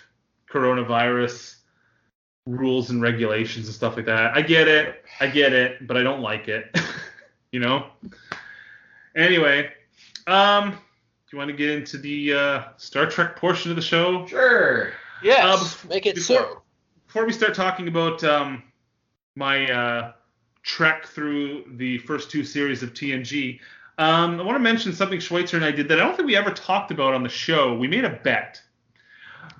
coronavirus rules and regulations and stuff like that. I get it, but I don't like it. You know? Anyway, do you want to get into the Star Trek portion of the show? Sure. Yes, make it so. Before we start talking about my trek through the first two series of TNG, I want to mention something Schweitzer and I did that I don't think we ever talked about on the show. We made a bet.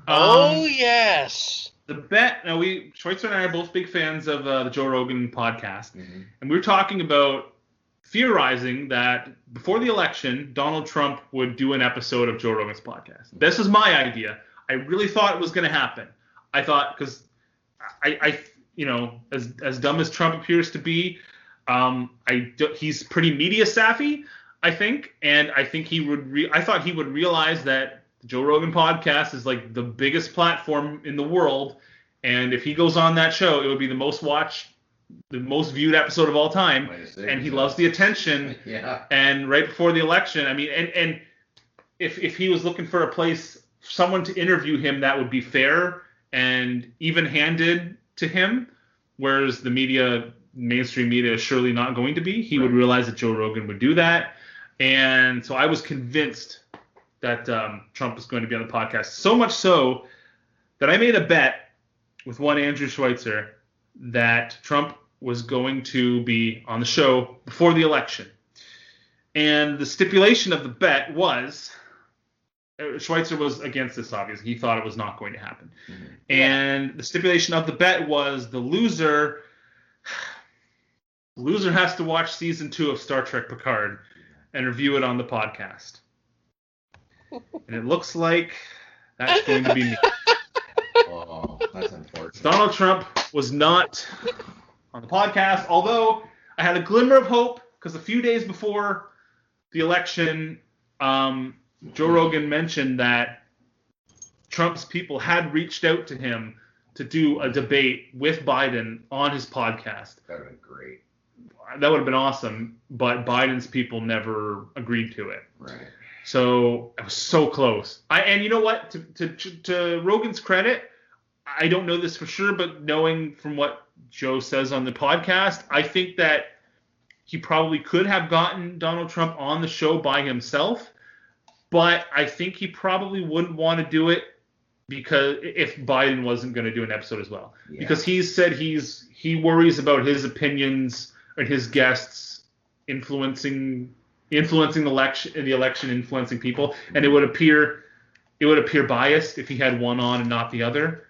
Oh, yes. The bet. Now, Schweitzer and I are both big fans of the Joe Rogan podcast, and we were talking about theorizing that before the election, Donald Trump would do an episode of Joe Rogan's podcast. This is my idea. I really thought it was going to happen. I thought, because I as dumb as Trump appears to be, he's pretty media savvy, I think, and I think I thought he would realize that the Joe Rogan podcast is like the biggest platform in the world, and if he goes on that show, it would be the most watched, the most viewed episode of all time, and he loves the attention. Yeah. And right before the election, I mean, and if he was looking for a place, someone to interview him that would be fair and even-handed to him, whereas the mainstream media is surely not going to be, he would realize that Joe Rogan would do that. And so I was convinced that Trump was going to be on the podcast. So much so that I made a bet with one Andrew Schweitzer that Trump was going to be on the show before the election. And the stipulation of the bet was, Schweitzer was against this, obviously. He thought it was not going to happen. Mm-hmm. And the stipulation of the bet was the loser has to watch season 2 of Star Trek Picard and review it on the podcast. And it looks like that's going to be me. Oh, that's unfortunate. Donald Trump was not on the podcast, although I had a glimmer of hope, because a few days before the election, Joe Rogan mentioned that Trump's people had reached out to him to do a debate with Biden on his podcast. That would have been great. That would have been awesome, but Biden's people never agreed to it. Right. So it was so close. And you know what? To Rogan's credit, I don't know this for sure, but knowing from what Joe says on the podcast, I think that he probably could have gotten Donald Trump on the show by himself, but I think he probably wouldn't want to do it because if Biden wasn't going to do an episode as well. Yeah. Because he said he worries about his opinions and his guests influencing the election, influencing people, and it would appear biased if he had one on and not the other,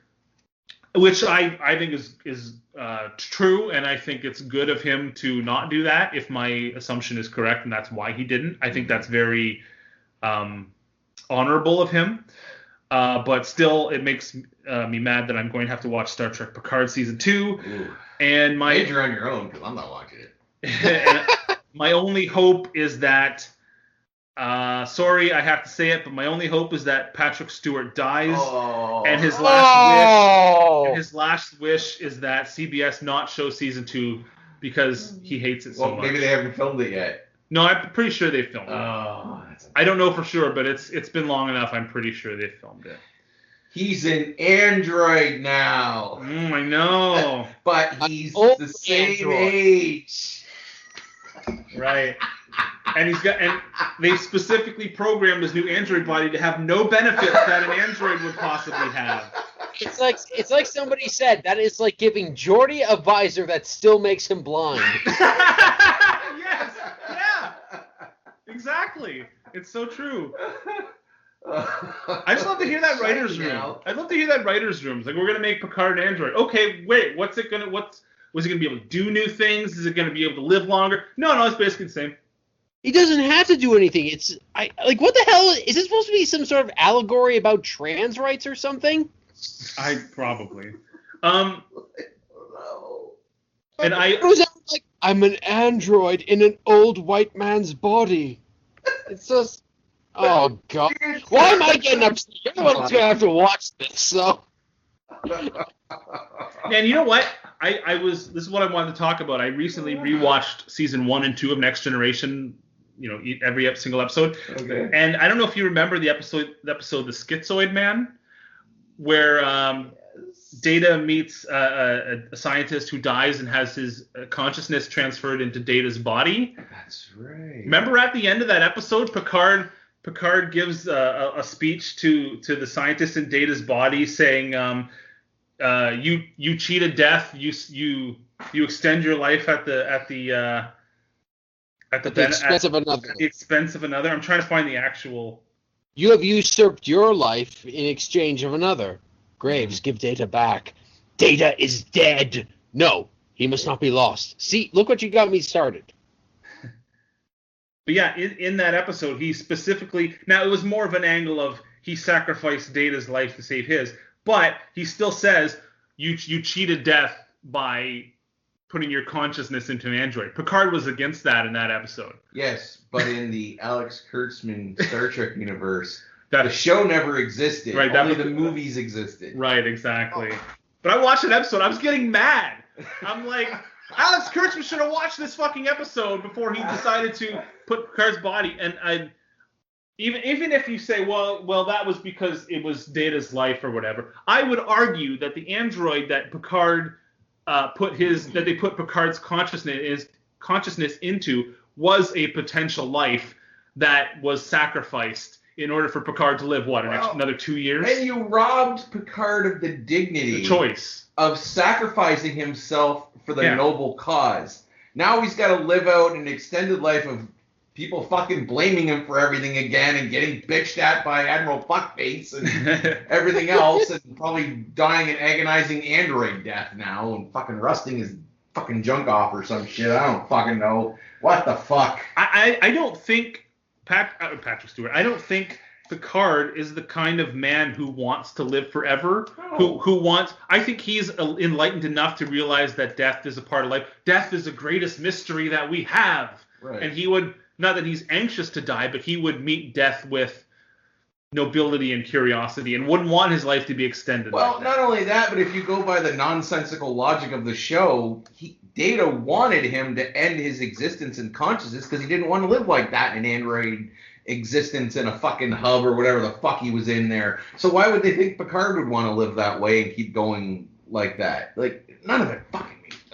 which I think is true, and I think it's good of him to not do that if my assumption is correct, and that's why he didn't. I think that's very honorable of him, but still it makes me mad that I'm going to have to watch Star Trek Picard season 2. Ooh. And you're on your own, because I'm not watching it. My only hope is that, sorry, I have to say it, but my only hope is that Patrick Stewart dies, and his last wish is that CBS not show season 2 because he hates it so much. Maybe they haven't filmed it yet. No, I'm pretty sure they filmed it. Oh, I don't know for sure, but it's been long enough. I'm pretty sure they filmed it. He's an android now. I know. But he's the same age. Right. And they specifically programmed his new android body to have no benefits that an android would possibly have. It's like somebody said, that is like giving Geordi a visor that still makes him blind. Yes. Yeah. Exactly. It's so true. I just love to hear that writer's room. I'd love to hear that writer's room. It's like, we're gonna make Picard an android. Okay, wait, was it gonna be able to do new things? Is it gonna be able to live longer? No, it's basically the same. He doesn't have to do anything. What the hell is this supposed to be? Some sort of allegory about trans rights or something? Probably. No. And it was like, I'm an android in an old white man's body. It's just, oh god. Why am I getting upset? Everyone's gonna have to watch this. So. And you know what? This is what I wanted to talk about. I recently rewatched season 1 and 2 of Next Generation. Every single episode. Okay. And I don't know if you remember the episode The Schizoid Man, where Data meets a scientist who dies and has his consciousness transferred into Data's body. That's right. Remember at the end of that episode, Picard gives a speech to the scientist in Data's body saying, you cheated death, you extend your life at the expense of another. At the expense of another. I'm trying to find the actual. You have usurped your life in exchange of another. Graves, give Data back. Data is dead. No, he must not be lost. See, look what you got me started. But yeah, in that episode, he specifically. Now, it was more of an angle of he sacrificed Data's life to save his, but he still says you cheated death by putting your consciousness into an android. Picard was against that in that episode. Yes, but in the Alex Kurtzman Star Trek universe, the show never existed. Right, only the movies existed. Right, exactly. But I watched that episode. I was getting mad. I'm like, Alex Kurtzman should have watched this fucking episode before he decided to put Picard's body. And even if you say, well, that was because it was Data's life or whatever, I would argue that the android that Picard that they put Picard's consciousness into was a potential life that was sacrificed in order for Picard to live another 2 years. And you robbed Picard of the dignity, the choice of sacrificing himself for the noble cause. Now he's got to live out an extended life of people fucking blaming him for everything again and getting bitched at by Admiral Fuckface and everything else, and probably dying an agonizing android death now and fucking rusting his fucking junk off or some shit. I don't fucking know. What the fuck? I don't think Patrick Stewart. I don't think Picard is the kind of man who wants to live forever. No. Who wants? I think he's enlightened enough to realize that death is a part of life. Death is the greatest mystery that we have. Right. And he would. Not that he's anxious to die, but he would meet death with nobility and curiosity and wouldn't want his life to be extended. Well, like not only that, but if you go by the nonsensical logic of the show, Data wanted him to end his existence in consciousness because he didn't want to live like that in an android existence in a fucking hub or whatever the fuck he was in there. So why would they think Picard would want to live that way and keep going like that? Like, none of it fucking makes sense.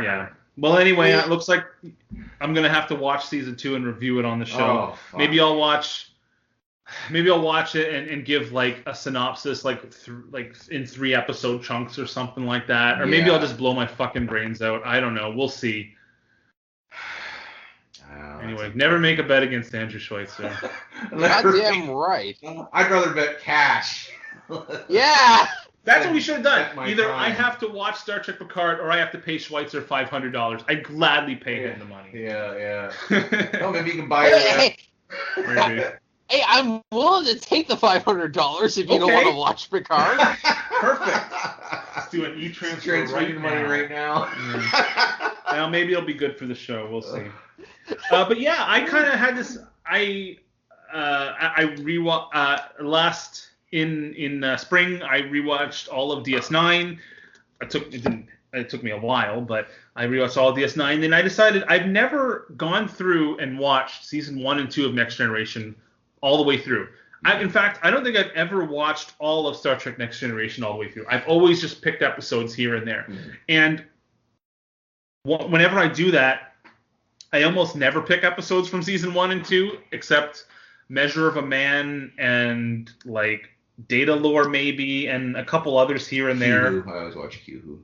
Yeah. Well, anyway, it looks like I'm gonna have to watch season 2 and review it on the show. Oh, maybe I'll watch it and give like a synopsis, like in 3 episode chunks or something like that. Or maybe I'll just blow my fucking brains out. I don't know. We'll see. Anyway, never make a bet against Andrew Schweitzer. Goddamn right. I'd rather bet cash. Yeah. That's what we should have done. Either I have to watch Star Trek Picard or I have to pay Schweitzer $500. I'd gladly pay him the money. Yeah. Oh, maybe you can buy it. Maybe. Hey, I'm willing to take the $500 if you don't want to watch Picard. Perfect. Let's do an e-transfer right now. Now maybe it'll be good for the show. We'll see. But yeah, I kind of had this. I rewatched in spring. I rewatched all of DS9. It took me a while, but I rewatched all of DS9. Then I decided I've never gone through and watched season 1 and 2 of Next Generation all the way through. In fact, I don't think I've ever watched all of Star Trek Next Generation all the way through. I've always just picked episodes here and there. Mm-hmm. And whenever I do that, I almost never pick episodes from season 1 and 2, except Measure of a Man and like Data Lore maybe, and a couple others here and there. I always watch Q-Who.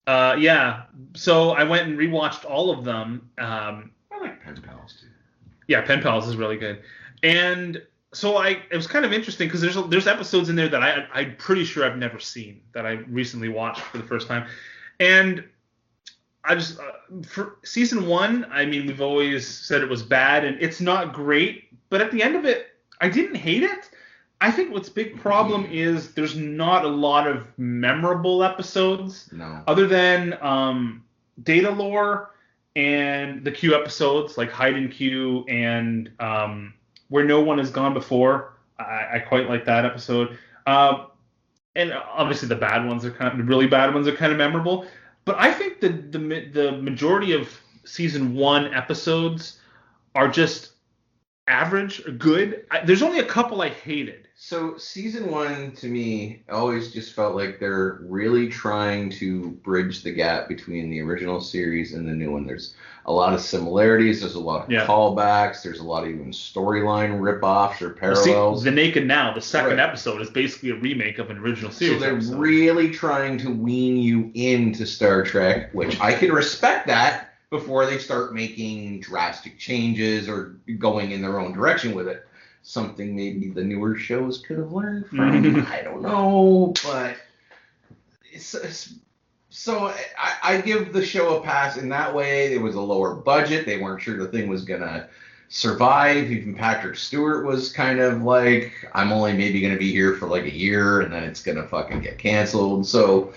Yeah. So I went and rewatched all of them. I like Pen Pals too. Yeah, Pen Pals is really good. And So it was kind of interesting because there's episodes in there that I'm pretty sure I've never seen that I recently watched for the first time, and I just for season 1, I mean, we've always said it was bad and it's not great, but at the end of it, I didn't hate it. I think what's big problem is there's not a lot of memorable episodes, other than Data Lore and the Q episodes like Hide and Q and Where No One Has Gone Before. I quite like that episode. And obviously the really bad ones are kind of memorable. But I think the majority of season 1 episodes are just average or good. There's only a couple I hated. So season 1 to me always just felt like they're really trying to bridge the gap between the original series and the new one. There's a lot of similarities. There's a lot of callbacks. There's a lot of even storyline ripoffs or parallels. The Naked Now, the second episode, is basically a remake of an original series. So they're really trying to wean you into Star Trek, which I can respect that before they start making drastic changes or going in their own direction with it. Something maybe the newer shows could have learned from. I don't know, but so I give the show a pass in that way. It was a lower budget. They weren't sure the thing was gonna survive. Even Patrick Stewart was kind of like, I'm only maybe gonna be here for like a year, and then it's gonna fucking get canceled. So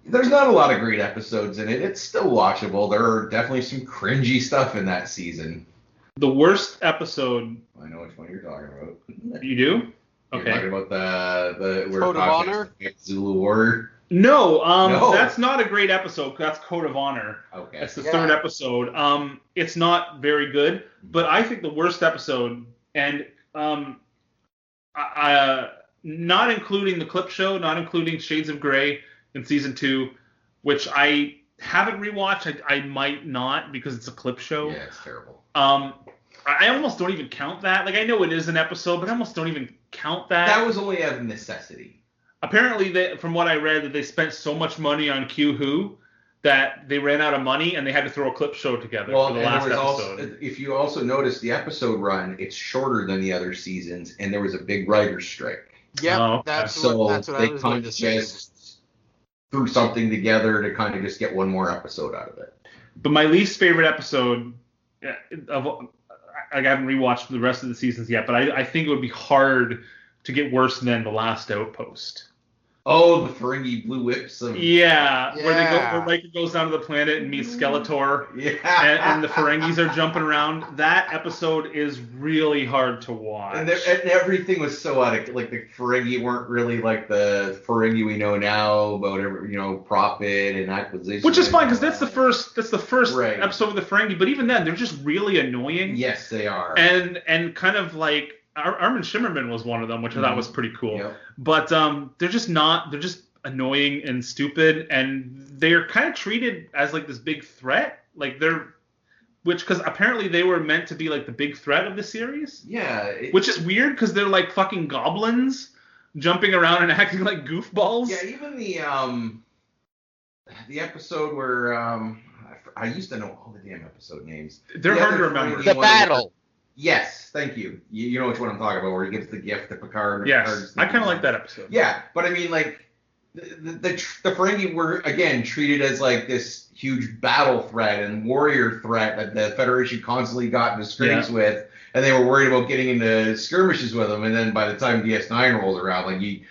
there's not a lot of great episodes in it. It's still watchable. There are definitely some cringy stuff in that season. The worst episode. I know which one you're talking about. You do? Okay. You're talking about the Code of Honor? Zulu Warrior? No, that's not a great episode. That's Code of Honor. Okay. That's the third episode. It's not very good, but I think the worst episode, and not including the clip show, not including Shades of Grey in season 2, which I haven't rewatched. I might not because it's a clip show. Yeah, it's terrible. I almost don't even count that. Like, I know it is an episode, but I almost don't even count that. That was only out of necessity. Apparently, from what I read, that they spent so much money on Q Who that they ran out of money and they had to throw a clip show together for the last episode. Also, if you also notice the episode run, it's shorter than the other seasons, and there was a big writer's strike. Yeah, that's what I was going to say. Just threw something together to kind of just get one more episode out of it. But my least favorite episode I haven't rewatched the rest of the seasons yet, but I think it would be hard to get worse than The Last Outpost. Oh, the Ferengi blue whips. Where Riker goes down to the planet and meets Skeletor. Yeah. And the Ferengis are jumping around. That episode is really hard to watch. And everything was so out of, like, the Ferengi weren't really like the Ferengi we know now about profit and acquisition. Which is fine because that's the first episode of the Ferengi. But even then, they're just really annoying. Yes, they are. And kind of like Armin Shimmerman was one of them, which I thought was pretty cool. Yep. But they're just annoying and stupid, and they're kind of treated as like this big threat. Like because apparently they were meant to be like the big threat of the series. Yeah. Which is weird because they're like fucking goblins jumping around and acting like goofballs. Yeah, even the episode where I used to know all the damn episode names. They're hard to remember. The battle. Yes, thank you. You know which one I'm talking about, where he gives the gift to Picard. Yes, I kind of like that episode. Yeah, but I mean, like, the Ferengi were, again, treated as, like, this huge battle threat and warrior threat that the Federation constantly got into scrapes with, and they were worried about getting into skirmishes with them, and then by the time DS9 rolls around, like,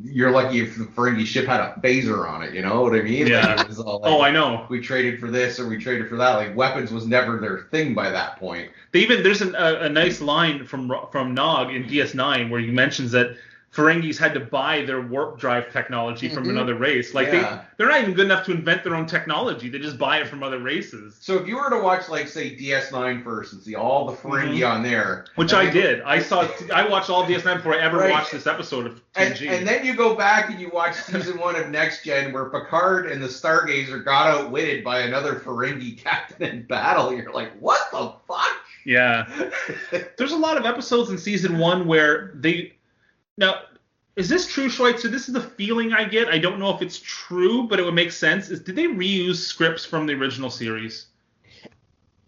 you're lucky if the Ferengi ship had a phaser on it, you know what I mean? Yeah. Like, it was all like, I know. We traded for this or we traded for that. Like, weapons was never their thing by that point. There's a nice line from Nog in DS9 where he mentions that Ferengis had to buy their warp drive technology from another race. Like, they're not even good enough to invent their own technology. They just buy it from other races. So if you were to watch, like, say, DS9 first and see all the Ferengi on there. Which I did. I watched all DS9 before I ever watched this episode of TNG. And then you go back and you watch season 1 of Next Gen where Picard and the Stargazer got outwitted by another Ferengi captain in battle. You're like, what the fuck? Yeah. There's a lot of episodes in season 1 where Now, is this true, Schweitzer? This is the feeling I get. I don't know if it's true, but it would make sense. Did they reuse scripts from the original series?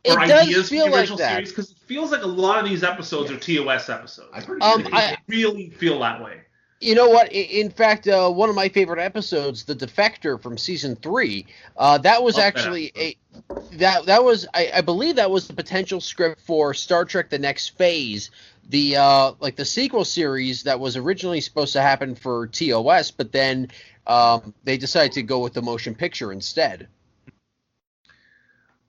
or It ideas does for feel the like original that. series? Because it feels like a lot of these episodes are TOS episodes. I'm pretty sure I really feel that way. You know what? In fact, one of my favorite episodes, The Defector from season 3, that was actually that was I believe that was the potential script for Star Trek: The Next Phase, the like the sequel series that was originally supposed to happen for TOS, but then they decided to go with the motion picture instead.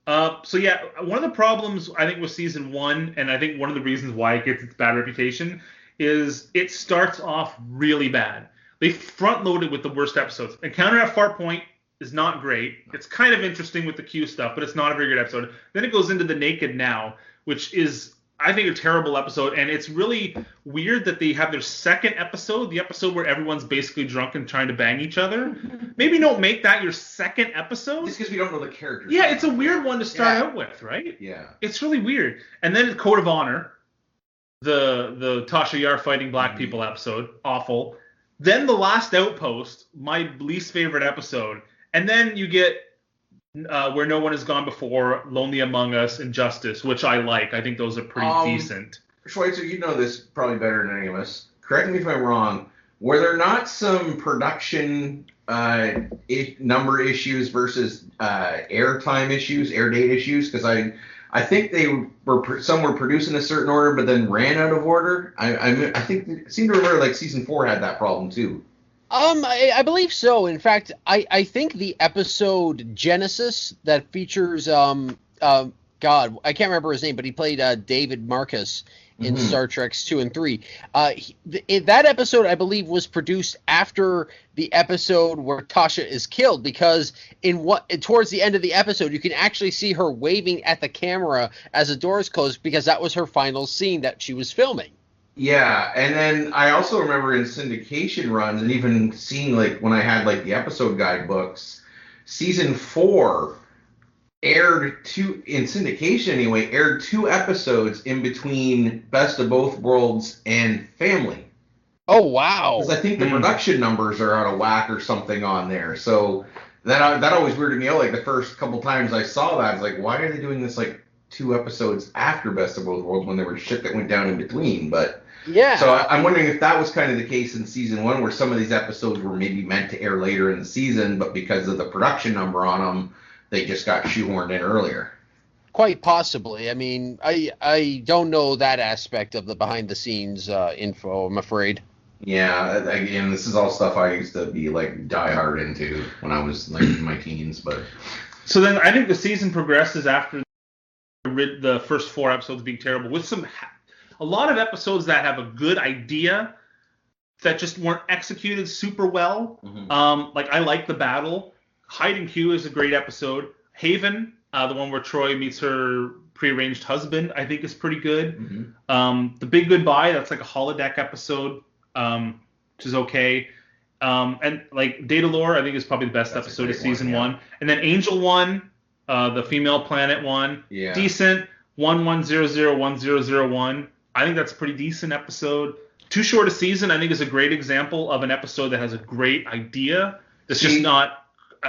So yeah, one of the problems I think with season 1, and I think one of the reasons why it gets its bad reputation, is it starts off really bad. They front loaded with the worst episodes. Encounter at Farpoint is not great. It's kind of interesting with the Q stuff, but it's not a very good episode. Then it goes into The Naked Now, which is, I think, a terrible episode, and it's really weird that they have their second episode, the episode where everyone's basically drunk and trying to bang each other. Maybe don't make that your second episode. Just because we don't know the characters. Yeah, it's a weird one to start out with, right? Yeah. It's really weird. And then Code of Honor, the Tasha Yar fighting black people episode, awful. Then The Last Outpost, my least favorite episode. And then you get Where No One Has Gone Before, Lonely Among Us, and Justice, which I like. I think those are pretty decent. Schweitzer, you know this probably better than any of us. Correct me if I'm wrong. Were there not some production number issues versus airtime issues, air date issues? Because I think some were produced in a certain order, but then ran out of order. I seem to remember like season 4 had that problem too. I believe so. In fact, I think the episode Genesis that features God, I can't remember his name, but he played David Marcus in Star Treks 2 and 3. That episode, I believe, was produced after the episode where Tasha is killed, because towards the end of the episode, you can actually see her waving at the camera as the doors close, because that was her final scene that she was filming. Yeah, and then I also remember in syndication runs, and even seeing like when I had like the episode guidebooks, season 4 aired in syndication anyway, aired 2 episodes in between Best of Both Worlds and Family. Oh, wow. Because I think the production numbers are out of whack or something on there. So that always weirded me out. Like the first couple times I saw that, I was like, why are they doing this like 2 episodes after Best of Both Worlds when there was shit that went down in between? But yeah. So I'm wondering if that was kind of the case in season 1, where some of these episodes were maybe meant to air later in the season, but because of the production number on them, they just got shoehorned in earlier. Quite possibly. I mean, I don't know that aspect of the behind-the-scenes info, I'm afraid. Yeah, again, this is all stuff I used to be like diehard into when I was like in my teens. But so then I think the season progresses after the first 4 episodes being terrible, with a lot of episodes that have a good idea that just weren't executed super well. Like I like The Battle. Hide and Q is a great episode. Haven, the one where Troy meets her prearranged husband, I think is pretty good. The Big Goodbye, that's like a holodeck episode, which is okay. And like Datalore, I think is probably the best episode of season 1. And then Angel 1, the female planet one, decent. 11001001. I think that's a pretty decent episode. Too Short a Season, I think, is a great example of an episode that has a great idea that's just not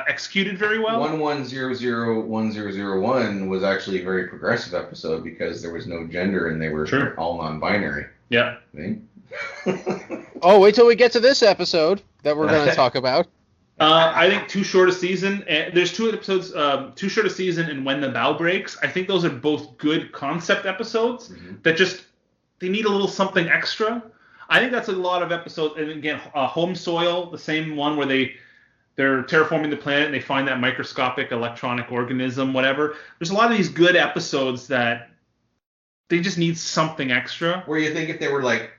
executed very well. 11001001 was actually a very progressive episode because there was no gender and they were all non-binary. Yeah. Oh, wait till we get to this episode that we're going to talk about. I think Too Short a Season. There's 2 episodes, Too Short a Season and When the Bow Breaks. I think those are both good concept episodes that just they need a little something extra. I think that's a lot of episodes. And again, Home Soil, the same one where they're terraforming the planet and they find that microscopic electronic organism, whatever. There's a lot of these good episodes that they just need something extra. Where you think if they were like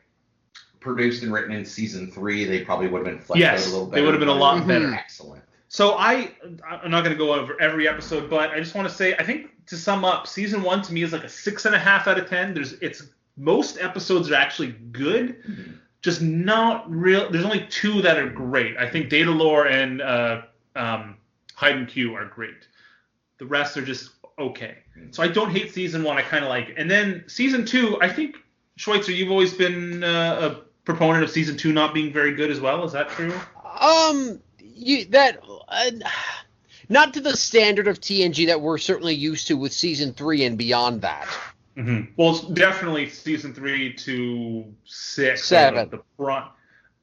produced and written in season 3, they probably would have been fleshed out a little better. They would have been a lot better. Excellent. So I'm not going to go over every episode, but I just want to say, I think to sum up, season 1 to me is like a 6.5 out of 10. Most episodes are actually good, just not real. There's only 2 that are great. I think Datalore and Hide and Q are great. The rest are just okay. So I don't hate season 1. I kind of like it. And then season 2, I think, Schweitzer, you've always been a proponent of season 2 not being very good as well. Is that true? not to the standard of TNG that we're certainly used to with season 3 and beyond that. Mm-hmm. Well, it's definitely season 3 to 6. 7. The prime.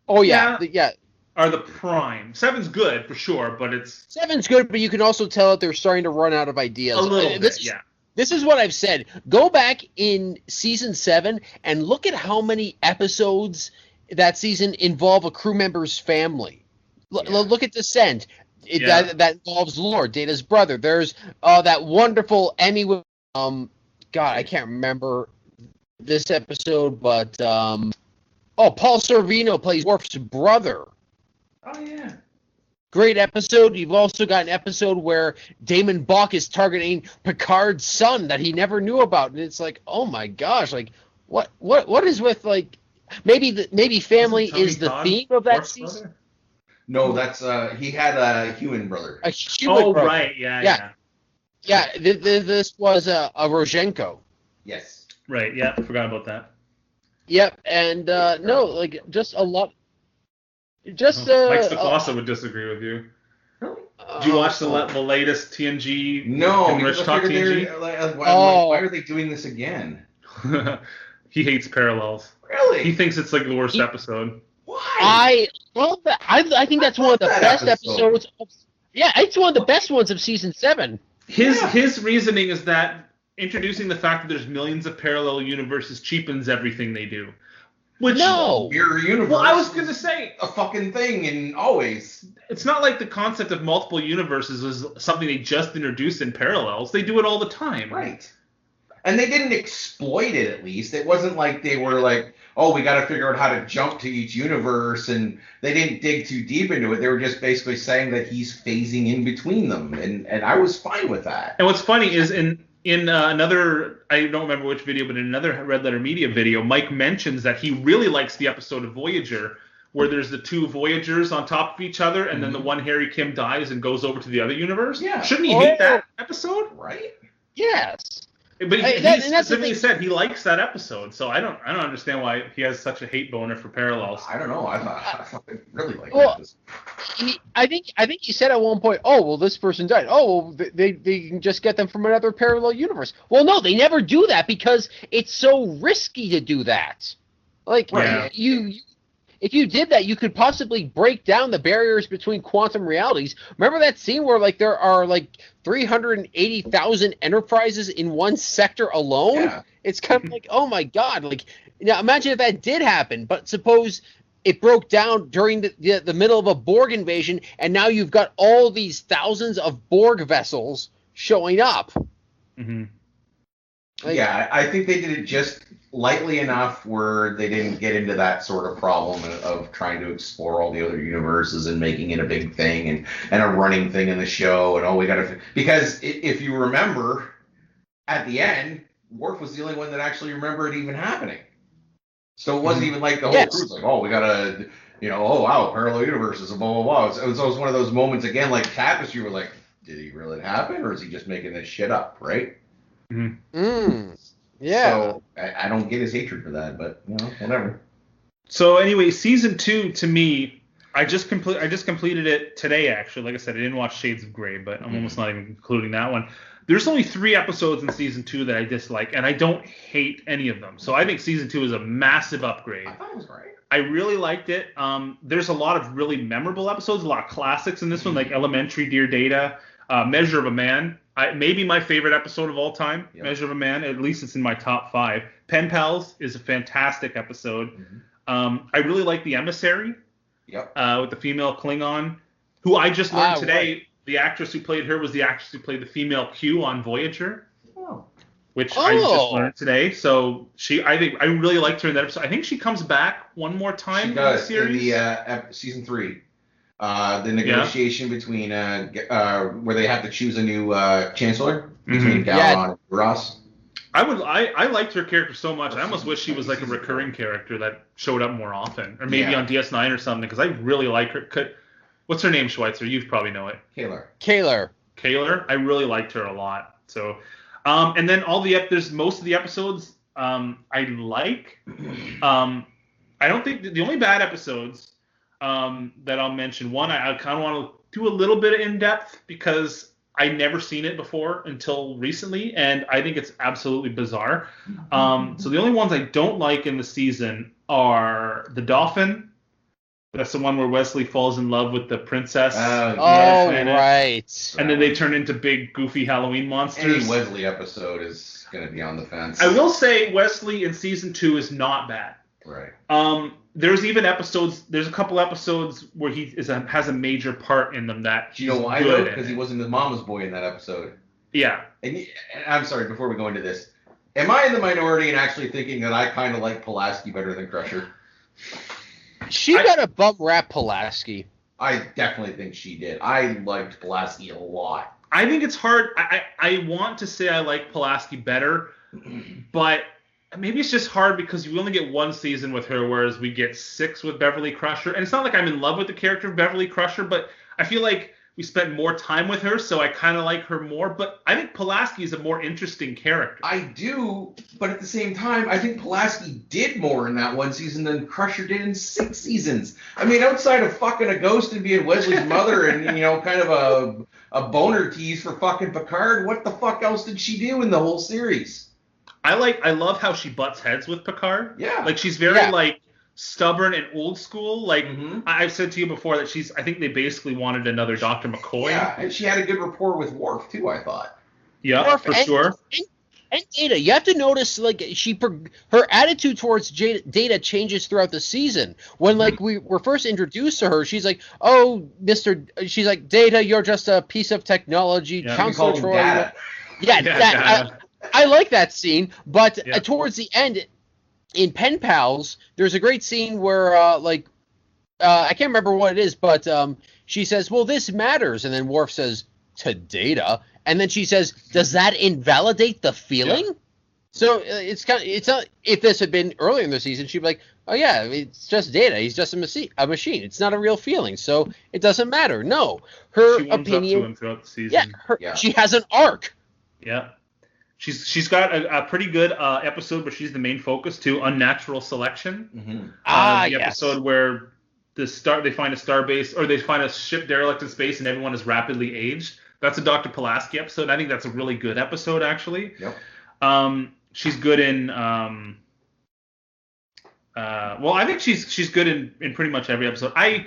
Oh yeah, yeah. Are the prime. 7's good for sure, but it's 7's good, but you can also tell that they're starting to run out of ideas. A little bit, yeah. This is what I've said. Go back in season 7 and look at how many episodes that season involve a crew member's family. Look at Descent. That involves Lord, Data's brother. There's that wonderful Emmy with God, I can't remember this episode, but Paul Sorvino plays Worf's brother. Oh yeah. Great episode. You've also got an episode where Damon Bach is targeting Picard's son that he never knew about, and it's like, oh my gosh, like what is with like maybe family is the theme of that season. Brother? No, that's he had a human brother. A human brother. Right, yeah. This was a Rozhenko. Yes. Right, yeah, forgot about that. Yep, and no, like just a lot. Mike Stoklasa would disagree with you. Did you watch the latest TNG? No, Rich Talk TNG? Why are they doing this again? He hates parallels. Really? He thinks it's like the worst episode. Why? I think that's one of the best episodes. It's one of the best ones of season 7. His reasoning is that introducing the fact that there's millions of parallel universes cheapens everything they do. Mirror universe. Well, I was going to say a fucking thing, and always. It's not like the concept of multiple universes is something they just introduced in parallels. They do it all the time. Right. And they didn't exploit it, at least. It wasn't like they were like, oh, we got to figure out how to jump to each universe, and they didn't dig too deep into it. They were just basically saying that he's phasing in between them, and I was fine with that. And what's funny is in another, I don't remember which video, but in another Red Letter Media video, Mike mentions that he really likes the episode of Voyager where there's the two Voyagers on top of each other, and then the one Harry Kim dies and goes over to the other universe. Yeah. Shouldn't he hate that episode? Right? Yes. But he specifically said he likes that episode, so I don't understand why he has such a hate boner for parallels. I don't know. I thought I really liked this. I think he said at one point, oh, well, this person died. Oh, well, they can just get them from another parallel universe. Well, no, they never do that because it's so risky to do that. Like, if you did that, you could possibly break down the barriers between quantum realities. Remember that scene where like there are like 380,000 enterprises in one sector alone? Yeah. It's kind of like, oh my God! Like, imagine if that did happen. But suppose it broke down during the middle of a Borg invasion, and now you've got all these thousands of Borg vessels showing up. Mm-hmm. Like, yeah, I think they did it just lightly enough where they didn't get into that sort of problem of trying to explore all the other universes and making it a big thing and a running thing in the show. And because if you remember, at the end, Worf was the only one that actually remembered it even happening. So it wasn't even like the whole crew's like, oh, we gotta, oh wow, parallel universes and blah blah blah. It was one of those moments again, like Tapestry, were like, did he really happen, or is he just making this shit up, right? Mm-hmm. Yeah. So I don't get his hatred for that, but whatever. So anyway, season 2 to me, I just completed it today. Actually, like I said, I didn't watch Shades of Grey, but I'm almost not even including that one. There's only 3 episodes in season 2 that I dislike, and I don't hate any of them. So I think season 2 is a massive upgrade. I thought it was great. I really liked it. There's a lot of really memorable episodes, a lot of classics in this one, like Elementary, Dear Data, Measure of a Man. Maybe my favorite episode of all time, Measure of a Man. At least it's in my top 5. Pen Pals is a fantastic episode. Mm-hmm. I really like The Emissary. Yep. With the female Klingon, who I just learned today. Right. The actress who played her was the actress who played the female Q on Voyager. Oh. Which I just learned today. So I really liked her in that episode. I think she comes back one more time in the series. In the season 3. The negotiation between where they have to choose a new chancellor between Gowron and Ross. I liked her character so much. I almost wish she was like a recurring character that showed up more often, or maybe on DS9 or something, because I really like her. What's her name, Schweitzer? You probably know it. Kaylor. I really liked her a lot. So, and then there's most of the episodes I like. I don't think the only bad episodes that I'll mention. One, I kind of want to do a little bit of in-depth because I never seen it before until recently, and I think it's absolutely bizarre. So the only ones I don't like in the season are the Dolphin. That's the one where Wesley falls in love with the princess. Right. And then they turn into big, goofy Halloween monsters. Any Wesley episode is going to be on the fence. I will say Wesley in season 2 is not bad. Right. There's even episodes. There's a couple episodes where he has a major part in them that Do you know why though? Because he wasn't his mama's boy in that episode. Yeah. And I'm sorry. Before we go into this, am I in the minority in actually tithinking that I kind of like Pulaski better than Crusher? She got a bum rap, Pulaski. I definitely think she did. I liked Pulaski a lot. I think it's hard. I want to say I like Pulaski better, but maybe it's just hard because you only get one season with her, whereas we get 6 with Beverly Crusher. And it's not like I'm in love with the character of Beverly Crusher, but I feel like we spent more time with her, so I kind of like her more. But I think Pulaski is a more interesting character. I do, but at the same time, I think Pulaski did more in that one season than Crusher did in 6 seasons. I mean, outside of fucking a ghost and being Wesley's mother and, kind of a boner tease for fucking Picard, what the fuck else did she do in the whole series? I love how she butts heads with Picard. Yeah. Like, she's very, stubborn and old school. Like, I've said to you before that I think they basically wanted another Dr. McCoy. Yeah, and she had a good rapport with Worf, too, I thought. Yeah, Worf for sure. And Data, you have to notice, her attitude towards Data changes throughout the season. When, we were first introduced to her, she's like, oh, she's like, Data, you're just a piece of technology. Counselor Troy. Yeah, I like that scene, but towards the end, in Pen Pals, there's a great scene where, I can't remember what it is, but she says, well, this matters. And then Worf says, to Data. And then she says, does that invalidate the feeling? Yeah. So it's not, if this had been earlier in the season, she'd be like, oh, yeah, it's just Data. He's just a machine. It's not a real feeling. So it doesn't matter. No. Her she warms opinion. up to him throughout the season. She has an arc. Yeah. She's got a pretty good episode where she's the main focus too. Unnatural Selection. The episode where they find a starbase or they find a ship derelict in space and everyone is rapidly aged. That's a Dr. Pulaski episode. I think that's a really good episode actually. Yep. She's good in. I think she's good in pretty much every episode. I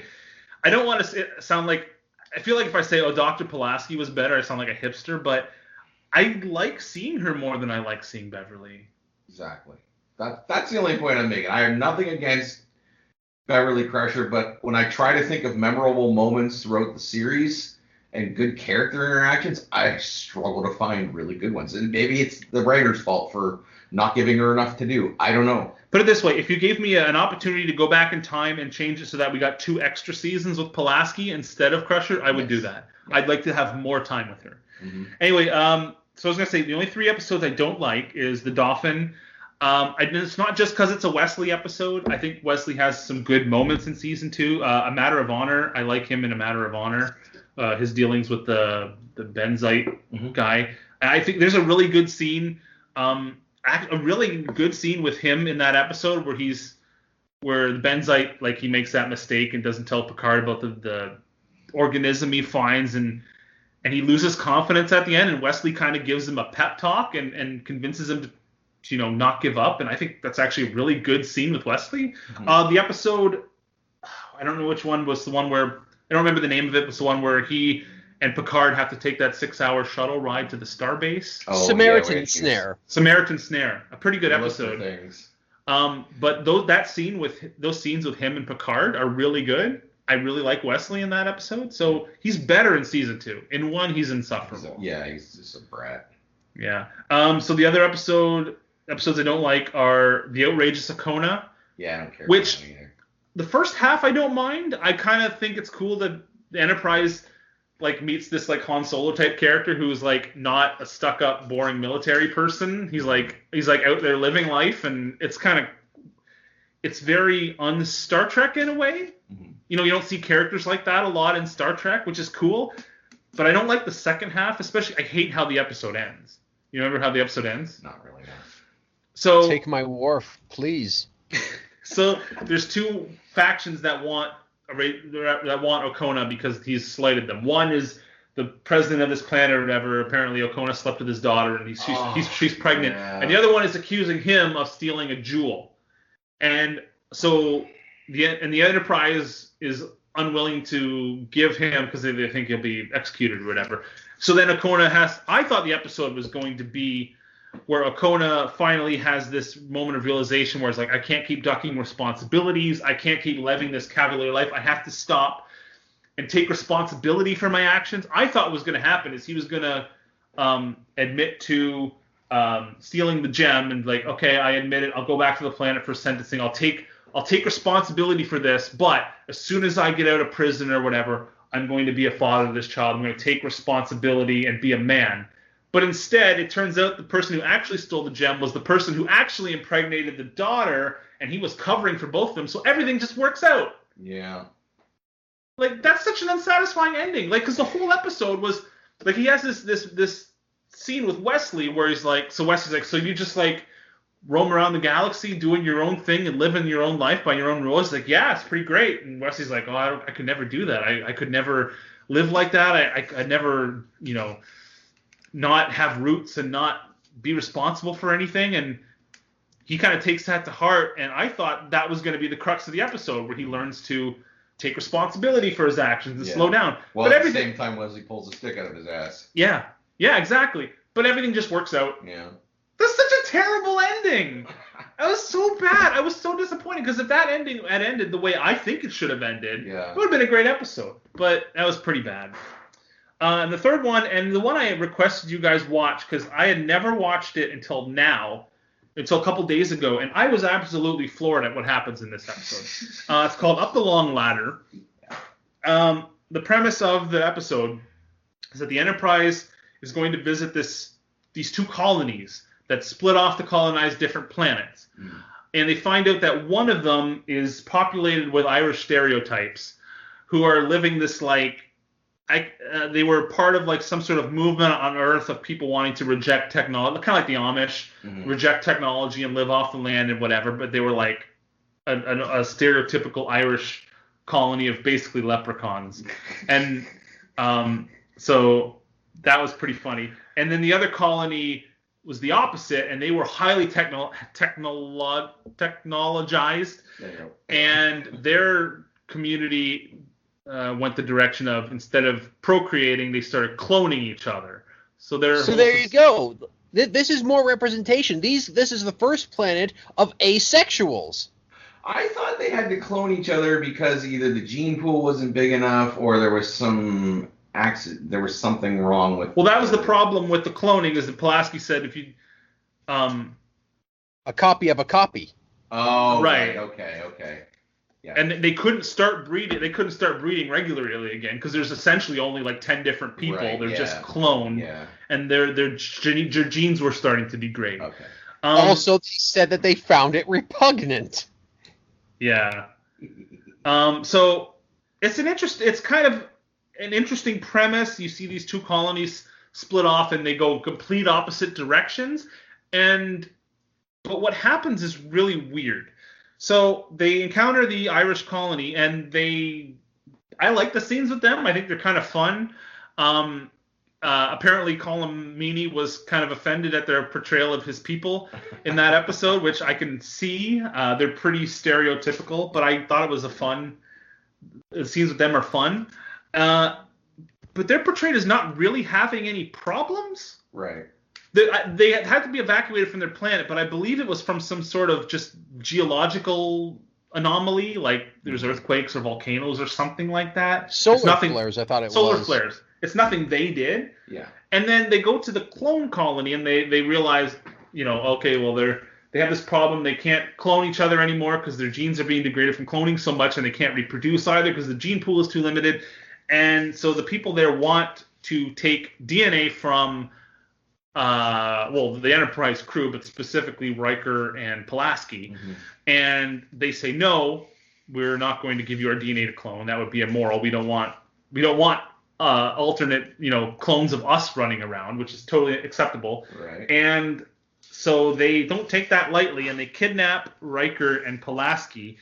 don't want to sound like. I feel like if I say, oh, Dr. Pulaski was better, I sound like a hipster, but I like seeing her more than I like seeing Beverly. Exactly. That's the only point I'm making. I have nothing against Beverly Crusher, but when I try to think of memorable moments throughout the series and good character interactions, I struggle to find really good ones. And maybe it's the writer's fault for not giving her enough to do. I don't know. Put it this way. If you gave me an opportunity to go back in time and change it so that we got 2 extra seasons with Pulaski instead of Crusher, I would do that. Yes. I'd like to have more time with her. Anyway, so I was going to say, the only 3 episodes I don't like is The Dolphin. It's not just because it's a Wesley episode. I think Wesley has some good moments in season 2. A Matter of Honor. I like him in A Matter of Honor. His dealings with the Benzite guy. And I think there's a really good scene, a really good scene with him in that episode where the Benzite, he makes that mistake and doesn't tell Picard about the organism he finds and he loses confidence at the end, and Wesley kind of gives him a pep talk and convinces him to, not give up. And I think that's actually a really good scene with Wesley. The episode, I don't know which one was the one where, I don't remember the name of it, was the one where he and Picard have to take that 6-hour shuttle ride to the starbase. Samaritan Snare. Samaritan Snare, a pretty good episode. But those scenes with him and Picard are really good. I really like Wesley in that episode. So he's better in season 2. In 1, he's insufferable. He's just a brat. Yeah. So the other episodes I don't like are The Outrageous Akona. Yeah, I don't care which, about that either. The first half I don't mind. I kind of think it's cool that the Enterprise meets this Han Solo type character who's not a stuck-up, boring military person. He's out there living life, and it's very un-Star Trek in a way. You don't see characters like that a lot in Star Trek, which is cool. But I don't like the second half, especially. I hate how the episode ends. You remember how the episode ends? Not really, no. So take my Worf, please. So there's 2 factions that want that want Okona because he's slighted them. One is the president of this planet or whatever. Apparently, Okona slept with his daughter, and she's pregnant. Yeah. And the other one is accusing him of stealing a jewel. And so the Enterprise is unwilling to give him because they think he'll be executed or whatever. So then Okona I thought the episode was going to be where Okona finally has this moment of realization where it's like, I can't keep ducking responsibilities. I can't keep living this cavalier life. I have to stop and take responsibility for my actions. I thought what was going to happen is he was going to admit to stealing the gem and like, okay, I admit it. I'll go back to the planet for sentencing. I'll take responsibility for this. But as soon as I get out of prison or whatever, I'm going to be a father to this child. I'm going to take responsibility and be a man. But instead, it turns out the person who actually stole the gem was the person who actually impregnated the daughter, and he was covering for both of them. So everything just works out. Yeah. Like, that's such an unsatisfying ending. Like, because the whole episode was like, he has this scene with Wesley where he's like, so Wesley's like, so you just like roam around the galaxy doing your own thing and living your own life by your own rules? He's like, yeah, it's pretty great. And Wesley's like, oh, I could never do that. I could never live like that. I'd never, not have roots and not be responsible for anything. And he kind of takes that to heart. And I thought that was going to be the crux of the episode where he learns to take responsibility for his actions and slow down. Well, at the same time, Wesley pulls a stick out of his ass. Yeah, exactly. But everything just works out. Yeah. That's such a terrible ending. That was so bad. I was so disappointed because if that ending had ended the way I think it should have ended, it would have been a great episode. But that was pretty bad. And the third one, and the one I requested you guys watch because I had never watched it until a couple days ago, and I was absolutely floored at what happens in this episode. It's called Up the Long Ladder. The premise of the episode is that the Enterprise is going to visit these two colonies that split off to colonize different planets. And they find out that one of them is populated with Irish stereotypes who are living this like, they were part of like some sort of movement on Earth of people wanting to reject technology, kind of like the Amish, reject technology and live off the land and whatever. But they were like a stereotypical Irish colony of basically leprechauns, and so that was pretty funny. And then the other colony was the opposite, and they were highly technologized, and their community went the direction of, instead of procreating, they started cloning each other. So there you go. This is more representation. This is the first planet of asexuals. I thought they had to clone each other because either the gene pool wasn't big enough or there was some accident. There was something wrong with. Well, that was the problem with the cloning, is that Pulaski said if you a copy of a copy. Oh, right. Okay. Yeah. And they couldn't start breeding. They couldn't start breeding regularly again because there's essentially only like 10 different people. Right, They're just cloned, and their genes were starting to degrade. Okay. Also, they said that they found it repugnant. Yeah. So it's kind of an interesting premise. You see these two colonies split off and they go complete opposite directions. But what happens is really weird. So they encounter the Irish colony, and I like the scenes with them. I think they're kind of fun. Apparently, Colm Meaney was kind of offended at their portrayal of his people in that episode, which I can see. They're pretty stereotypical, but I thought it was the scenes with them are fun. But they're portrayed as not really having any problems. Right. They had to be evacuated from their planet, but I believe it was from some sort of just geological anomaly, like there's earthquakes or volcanoes or something like that. Solar flares, I thought it was. Solar flares. It's nothing they did. Yeah. And then they go to the clone colony and they realize, okay, well, they have this problem. They can't clone each other anymore because their genes are being degraded from cloning so much, and they can't reproduce either because the gene pool is too limited. And so the people there want to take DNA from the Enterprise crew, but specifically Riker and Pulaski, and they say, no, we're not going to give you our DNA to clone. That would be immoral. We don't want alternate, clones of us running around, which is totally acceptable. Right. And so they don't take that lightly, and they kidnap Riker and Pulaski,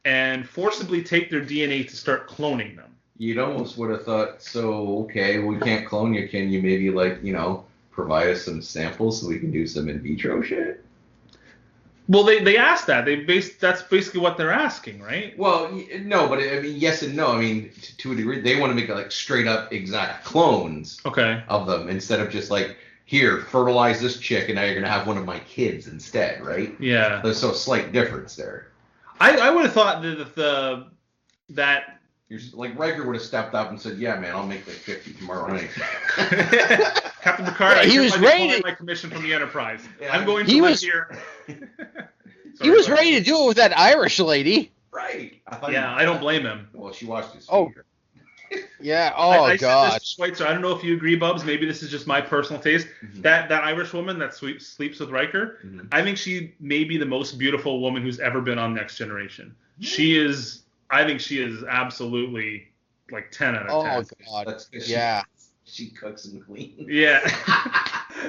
and forcibly take their DNA to start cloning them. You'd almost would have thought, so, okay, we can't clone you. Can you maybe, provide us some samples so we can do some in vitro shit? Well, they asked that. That's basically what they're asking, right? Well, no, but I mean, yes and no. I mean, to a degree, they want to make it like straight up exact clones of them instead of just like, here, fertilize this chick, and now you're gonna have one of my kids instead, right? Yeah. There's so a slight difference there. I would have thought that You're like Riker would have stepped up and said, "Yeah, man, I'll make like 50 tomorrow night." Captain Picard, he was ready. My commission from the Enterprise. Yeah, I'm going to live here. He was ready to do it with that Irish lady. Right. I don't blame him. Well, she watched his Oh. figure. Yeah. I God. said this to Schweitzer. I don't know if you agree, Bubs. Maybe this is just my personal taste. Mm-hmm. That Irish woman that sleeps with Riker, Mm-hmm. I think she may be the most beautiful woman who's ever been on Next Generation. She is. I think she is absolutely like 10 out of 10. Oh God. That's 'cause she cooks and cleans. Yeah.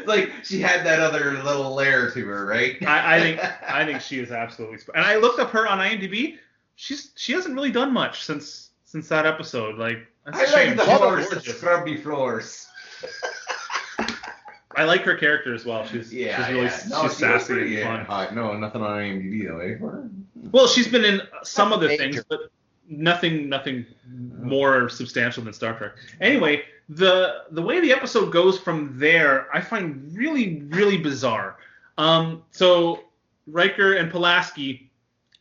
Like she had that other little layer to her, right? I think she is absolutely. And I looked up her on IMDb. She hasn't really done much since that episode. Like that's a I shame. like the She's floors, the gorgeous. scrubby floors. I like her character as well. She's really she's sassy and fun. No, nothing on IMDb though, eh? Well, she's been in some other Major. things, but nothing more substantial than Star Trek. Anyway, the way the episode goes from there, I find really, really bizarre. So Riker and Pulaski,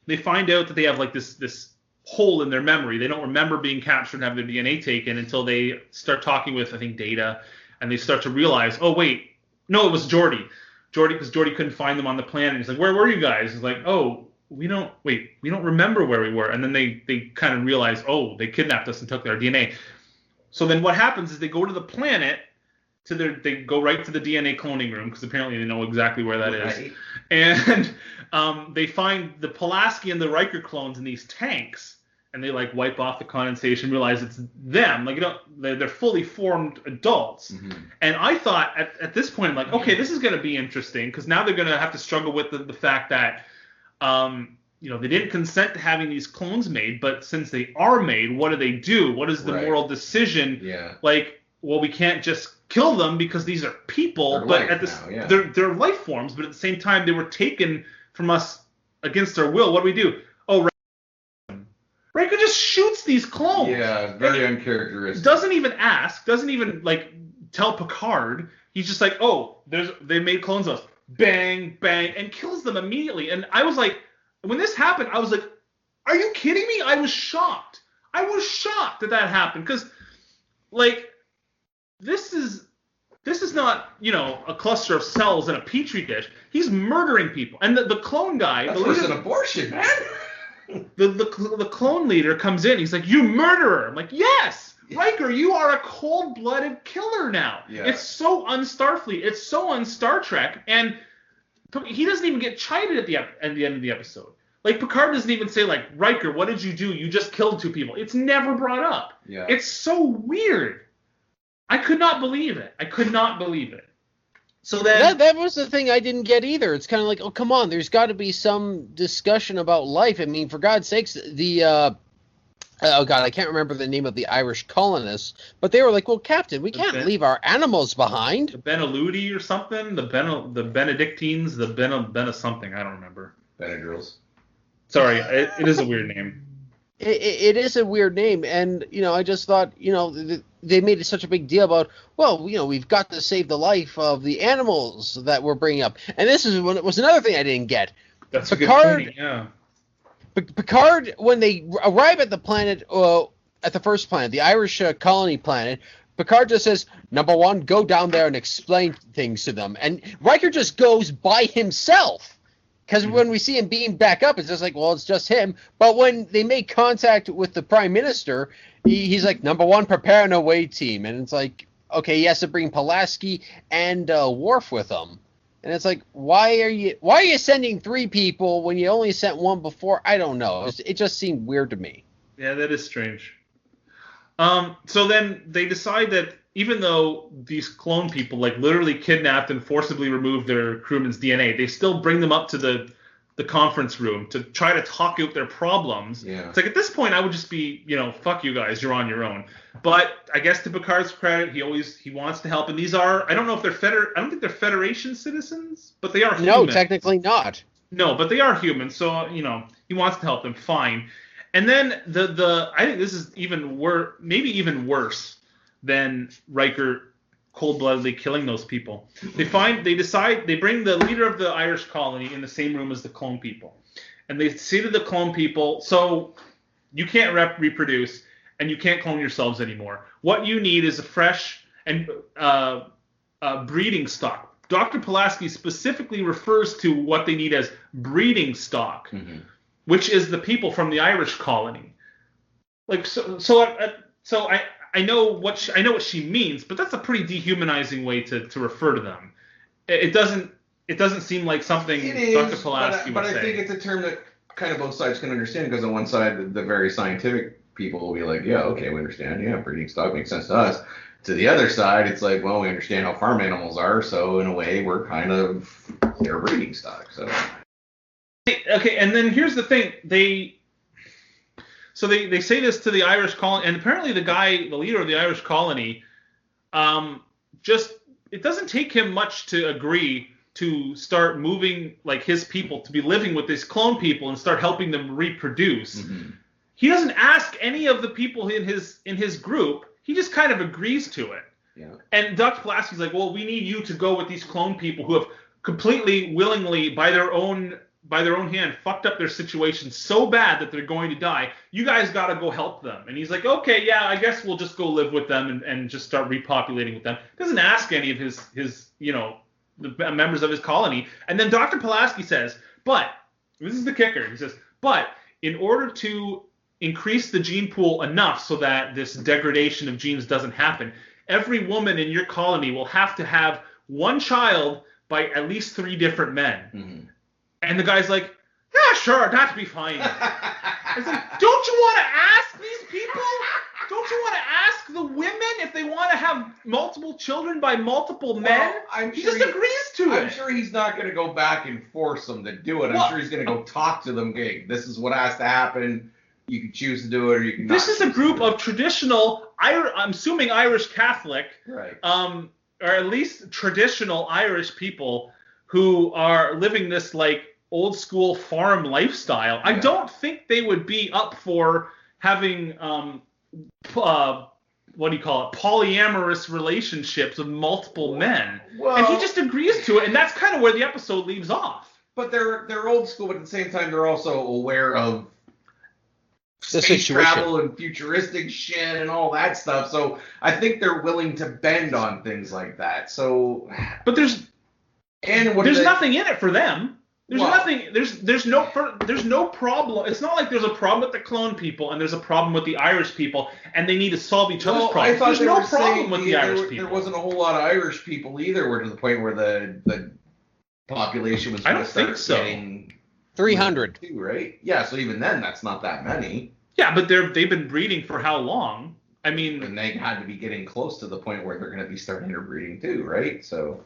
they find out that they have like this hole in their memory. They don't remember being captured and have their DNA taken until they start talking with, I think, Data, and they start to realize, oh wait, no, it was Geordi, because Geordi couldn't find them on the planet. He's like, where were you guys? He's like, oh, we don't remember where we were. And then they kind of realize, oh, they kidnapped us and took our DNA. So then what happens is they go to the planet, they go right to the DNA cloning room, because apparently they know exactly where that is. And they find the Pulaski and the Riker clones in these tanks, and they like wipe off the condensation, realize it's them. Like, they're fully formed adults. Mm-hmm. And I thought at this point, I'm like, okay, this is going to be interesting, because now they're going to have to struggle with the fact that they didn't consent to having these clones made, but since they are made, what do? What is the moral decision? Yeah. Like, well, we can't just kill them because these are people, they're life forms, but at the same time, they were taken from us against our will. What do? Oh, Riker just shoots these clones. Yeah, very uncharacteristic. Doesn't even ask, doesn't even like tell Picard. He's just like, oh, they made clones of us. Bang, bang, and kills them immediately. And I was like, when this happened, I was like, are you kidding me? I was shocked. that happened, because like this is not, a cluster of cells in a petri dish. He's murdering people. And the clone guy, that's worse than abortion, man. The clone leader comes in. He's like, you murderer. I'm like, yes, Riker, you are a cold-blooded killer now. Yeah. It's so un-Starfleet. It's so un-Star Trek. And he doesn't even get chided at the end of the episode. Like, Picard doesn't even say, like, Riker, what did you do? You just killed 2 people. It's never brought up. Yeah. It's so weird. I could not believe it. So then that was the thing I didn't get either. It's kind of like, oh, come on, there's got to be some discussion about life. I mean, for God's sakes, I can't remember the name of the Irish colonists, but they were like, well, Captain, we can't leave our animals behind. The Beneludi or something, the Benedictines, the Bena something, I don't remember. Benadryls. Sorry, it is a weird name. It is a weird name, and I just thought, they made such a big deal about, well, we've got to save the life of the animals that we're bringing up, and this was another thing I didn't get. That's Picard, a good point, yeah. Picard, when they arrive at the planet, at the first planet, the Irish colony planet, Picard just says, number 1, go down there and explain things to them, and Riker just goes by himself. Because when we see him beam back up, it's just like, well, it's just him. But when they make contact with the Prime Minister, he's like, number 1, prepare an away team. And it's like, okay, he has to bring Pulaski and Worf with him. And it's like, why are you sending 3 people when you only sent 1 before? I don't know. It just seemed weird to me. Yeah, that is strange. So then they decide that even though these clone people like literally kidnapped and forcibly removed their crewman's DNA, they still bring them up to the the conference room to try to talk out their problems. Yeah. It's like at this point I would just be, fuck you guys, you're on your own. But I guess to Picard's credit, he wants to help. And these are, I don't know if they're I don't think they're Federation citizens, but they are human. No, technically not. No, but they are human, so he wants to help them. Fine. And then I think this is maybe even worse than Riker cold-bloodedly killing those people. They bring the leader of the Irish colony in the same room as the clone people, and they say to the clone people, so you can't reproduce and you can't clone yourselves anymore. What you need is a fresh and breeding stock. Dr. Pulaski specifically refers to what they need as breeding stock, which is the people from the Irish colony. Like so I know what she means, but that's a pretty dehumanizing way to refer to them. It doesn't seem like something Dr. Pulaski would say. But I think it's a term that kind of both sides can understand, because on one side the very scientific people will be like, yeah, okay, we understand, yeah, breeding stock makes sense to us. To the other side, it's like, well, we understand how farm animals are, so in a way, we're kind of their breeding stock. So okay, and then here's the thing: they say this to the Irish colony, and apparently the leader of the Irish colony, it doesn't take him much to agree to start moving like his people to be living with these clone people and start helping them reproduce. Mm-hmm. He doesn't ask any of the people in his group. He just kind of agrees to it. Yeah. And Dr. Pulaski's like, well, we need you to go with these clone people who have completely willingly, by their own hand, fucked up their situation so bad that they're going to die. You guys got to go help them. And he's like, okay, yeah, I guess we'll just go live with them and just start repopulating with them. Doesn't ask any of his the members of his colony. And then Dr. Pulaski says, but, this is the kicker, he says, but in order to increase the gene pool enough so that this degradation of genes doesn't happen, every woman in your colony will have to have one child by at least 3 different men. Mm-hmm. And the guy's like, yeah, sure, that'd be fine. It's like, don't you want to ask these people? Don't you want to ask the women if they want to have multiple children by multiple men? He just agrees to it. I'm sure he's not going to go back and force them to do it. I'm sure he's going to go talk to them. Okay, this is what has to happen. You can choose to do it, or you can not. This is a group of traditional, I'm assuming Irish Catholic, right? Or at least traditional Irish people who are living this like old school farm lifestyle. Yeah. I don't think they would be up for having polyamorous relationships with multiple men. Well, and he just agrees to it, and that's kind of where the episode leaves off. But they're old school, but at the same time they're also aware of the space travel and futuristic shit and all that stuff. So I think they're willing to bend on things like that. So, but there's nothing in it for them. There's nothing. There's no problem. It's not like there's a problem with the clone people and there's a problem with the Irish people and they need to solve each other's problems. There's no problem with the Irish people. There wasn't a whole lot of Irish people either. We're to the point where the population was. I don't think so. 300. Right? Yeah. So even then, that's not that many. Yeah, but they've been breeding for how long? I mean, and they had to be getting close to the point where they're going to be starting interbreeding too, right? So.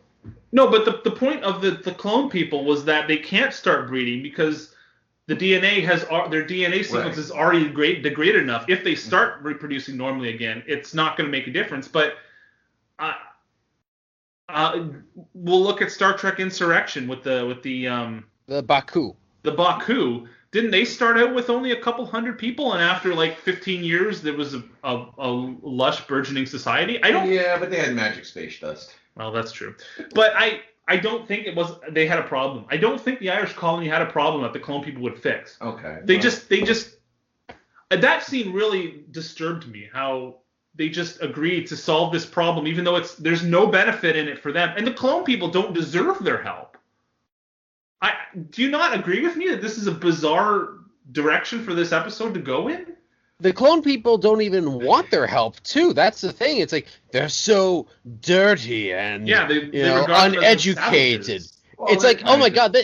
No, but the point of the clone people was that they can't start breeding because the DNA their DNA sequence is already degraded enough. If they start reproducing normally again, it's not going to make a difference. But we'll look at Star Trek Insurrection with the Baku. The Baku. Didn't they start out with only a couple hundred people, and after like 15 years, there was a lush burgeoning society? Yeah, but they had magic space dust. Well, that's true. But I don't think they had a problem. I don't think the Irish colony had a problem that the clone people would fix. Okay. They just that scene really disturbed me, how they just agreed to solve this problem even though there's no benefit in it for them. And the clone people don't deserve their help. Do you not agree with me that this is a bizarre direction for this episode to go in? The clone people don't even want their help, too. That's the thing. It's like they're so dirty and uneducated. Well, it's like, oh my God,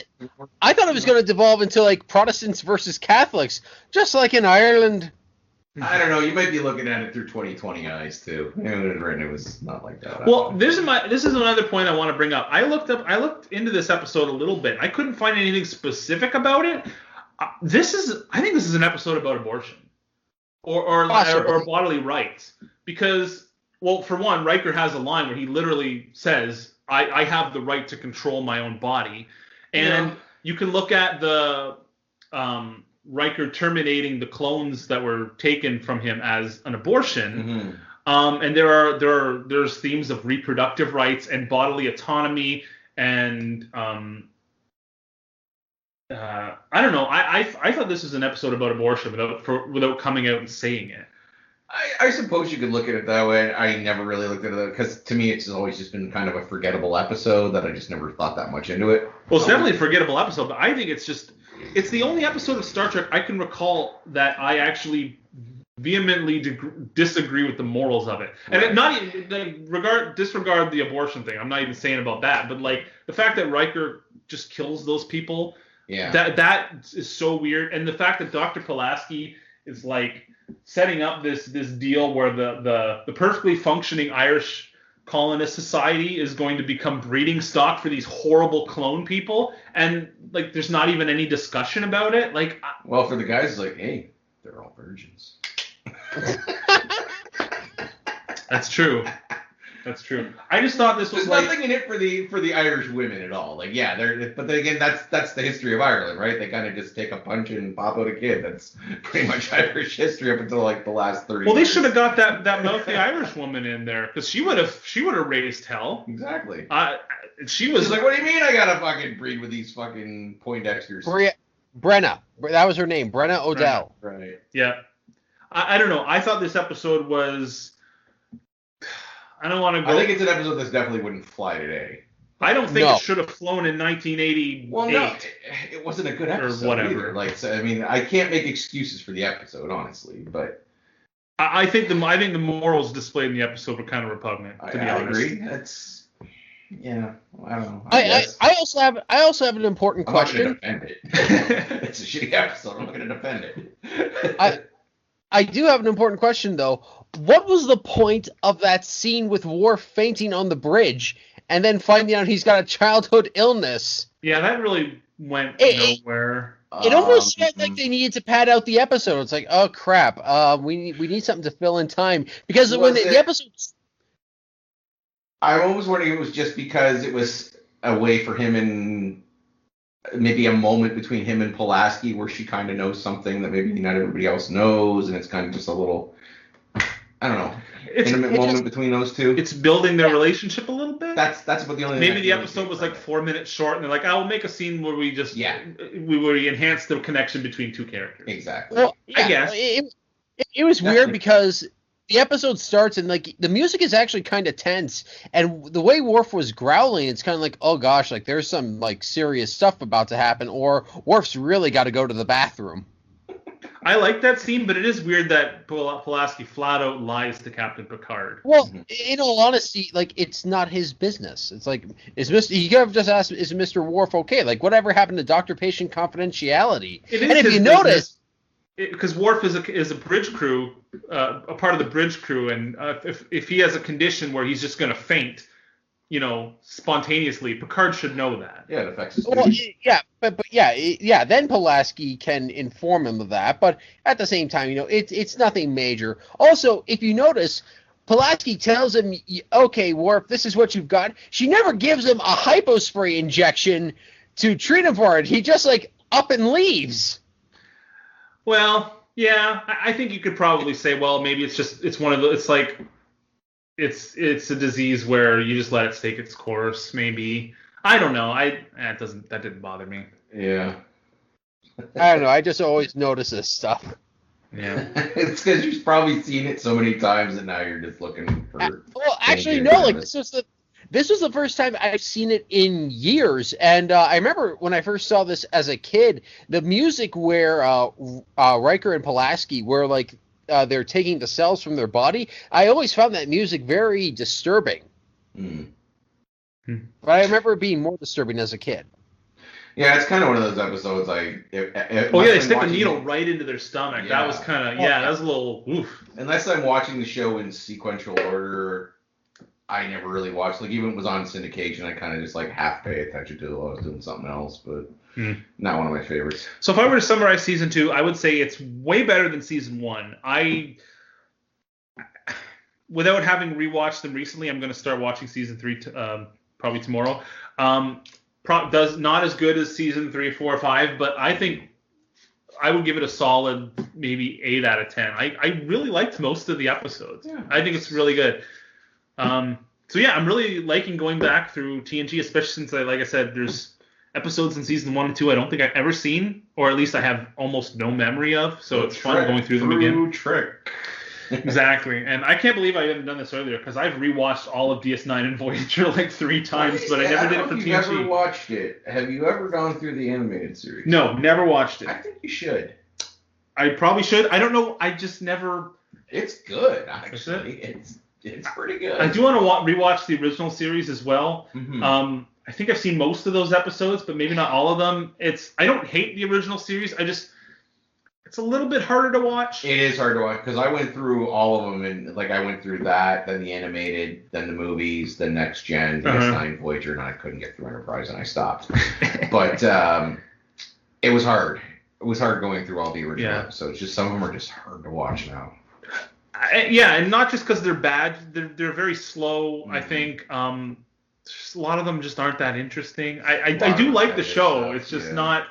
I thought it was going to devolve into like Protestants versus Catholics, just like in Ireland. I don't know. You might be looking at it through 2020 eyes too. It was not like that. Well, this is another point I want to bring up. I looked into this episode a little bit. I couldn't find anything specific about it. I think this is an episode about abortion or bodily rights because, well, for one, Riker has a line where he literally says, "I have the right to control my own body," and you can look at the Riker terminating the clones that were taken from him as an abortion, and there's themes of reproductive rights and bodily autonomy, and I don't know. I thought this was an episode about abortion without coming out and saying it. I suppose you could look at it that way. I never really looked at it because to me it's always just been kind of a forgettable episode that I just never thought that much into it. Well, it's definitely a forgettable episode, but I think it's the only episode of Star Trek I can recall that I actually vehemently disagree with the morals of it. And disregard the abortion thing. I'm not even saying about that, but like the fact that Riker just kills those people, that is so weird. And the fact that Dr. Pulaski is like setting up this deal where the perfectly functioning Irish colonist society is going to become breeding stock for these horrible clone people, and like there's not even any discussion about it. Like, well, for the guys, it's like, hey, they're all virgins. That's true. That's true. I just thought this was There's nothing in it for the Irish women at all. Like, yeah, but then again, that's the history of Ireland, right? They kind of just take a punch and pop out a kid. That's pretty much Irish history up until like the last 30 Well, years. they should have got that mouthy Irish woman in there because she would have raised hell. Exactly. She's like, what do you mean I gotta fucking breed with these fucking Poindexters? Brenna. That was her name. Brenna Odell. Brenna. Right. Yeah. I don't know. I thought this episode was. I don't want to go. I think it's an episode that definitely wouldn't fly today. I don't think it should have flown in 1988. Well, no, it wasn't a good episode or whatever. Either. Like, so, I mean, I can't make excuses for the episode, honestly, but I think the morals displayed in the episode were kind of repugnant. To be honest, I agree. That's I don't know. I also have an important question. I'm not going to defend it. It's a shitty episode. I'm not going to defend it. I do have an important question, though. What was the point of that scene with Worf fainting on the bridge and then finding out he's got a childhood illness? Yeah, that really went nowhere. It almost felt like they needed to pad out the episode. It's like, oh crap, we need something to fill in time because when the episode. I was wondering if it was just because it was a way for him and maybe a moment between him and Pulaski where she kind of knows something that maybe not everybody else knows, and it's kind of just a little, I don't know, intimate moment between those two. It's building their relationship a little bit. That's about the only. Maybe the episode was like 4 minutes short, and they're like, "We'll make a scene where we just we enhance the connection between two characters." Exactly. Well, I guess it was weird because the episode starts and like the music is actually kind of tense, and the way Worf was growling, it's kind of like, oh gosh, like there's some like serious stuff about to happen, or Worf's really got to go to the bathroom. I like that scene, but it is weird that Pulaski flat out lies to Captain Picard. Well, in all honesty, like it's not his business. It's like you could have just asked, is Mr. Worf okay? Like whatever happened to doctor-patient confidentiality? It is and if you notice, because Worf is a bridge crew, a part of the bridge crew, and if he has a condition where he's just going to faint, spontaneously, Picard should know that. Yeah, it affects his then Pulaski can inform him of that, but at the same time, it's nothing major. Also, if you notice, Pulaski tells him, okay, Worf, this is what you've got. She never gives him a hypospray injection to treat him for it. He just up and leaves. Well, yeah, I think you could probably say, well, maybe it's one of the, it's like, it's a disease where you just let it take its course. Maybe, I don't know. That didn't bother me. Yeah. I don't know. I just always notice this stuff. Yeah. It's because you've probably seen it so many times, and now you're just looking for. Well, actually, no. This was the first time I've seen it in years, and I remember when I first saw this as a kid, the music where Riker and Pulaski were they're taking the cells from their body. I always found that music very disturbing. But I remember it being more disturbing as a kid. Yeah, it's kind of one of those episodes like. They stick the needle right into their stomach. Yeah. That was kind of that was a little oof. Unless I'm watching the show in sequential order, I never really watched. Like even if it was on syndication, I kind of just like half pay attention to it while I was doing something else. But not one of my favorites. So if I were to summarize season 2, I would say it's way better than season 1. Without having rewatched them recently, I'm going to start watching season 3 probably tomorrow. Does not as good as season 3, 4, 5, but I think I would give it a solid maybe 8 out of 10. I really liked most of the episodes. Yeah. I think it's really good. So yeah, I'm really liking going back through TNG, especially since, like I said, there's episodes in season 1 and 2 I don't think I've ever seen, or at least I have almost no memory of. So it's fun going through them again. Trick. Exactly, and I can't believe I haven't done this earlier because I've rewatched all of DS9 and Voyager like 3 times, but I never did it for TNG. Have you ever watched it? Have you ever gone through the animated series? No, never watched it. I think you should. I probably should. I don't know. I just never. It's good, actually. It's pretty good. I do want to rewatch the original series as well. Mm-hmm. I think I've seen most of those episodes, but maybe not all of them. I don't hate the original series. It's a little bit harder to watch. It is hard to watch because I went through all of them, and like I went through that, then the animated, then the movies, then Next Gen, DS9, Voyager, and I couldn't get through Enterprise, and I stopped. But it was hard. It was hard going through all the original episodes. Just some of them are just hard to watch now. And not just because they're bad. They're very slow. I think a lot of them just aren't that interesting. I do like the show. It's just not.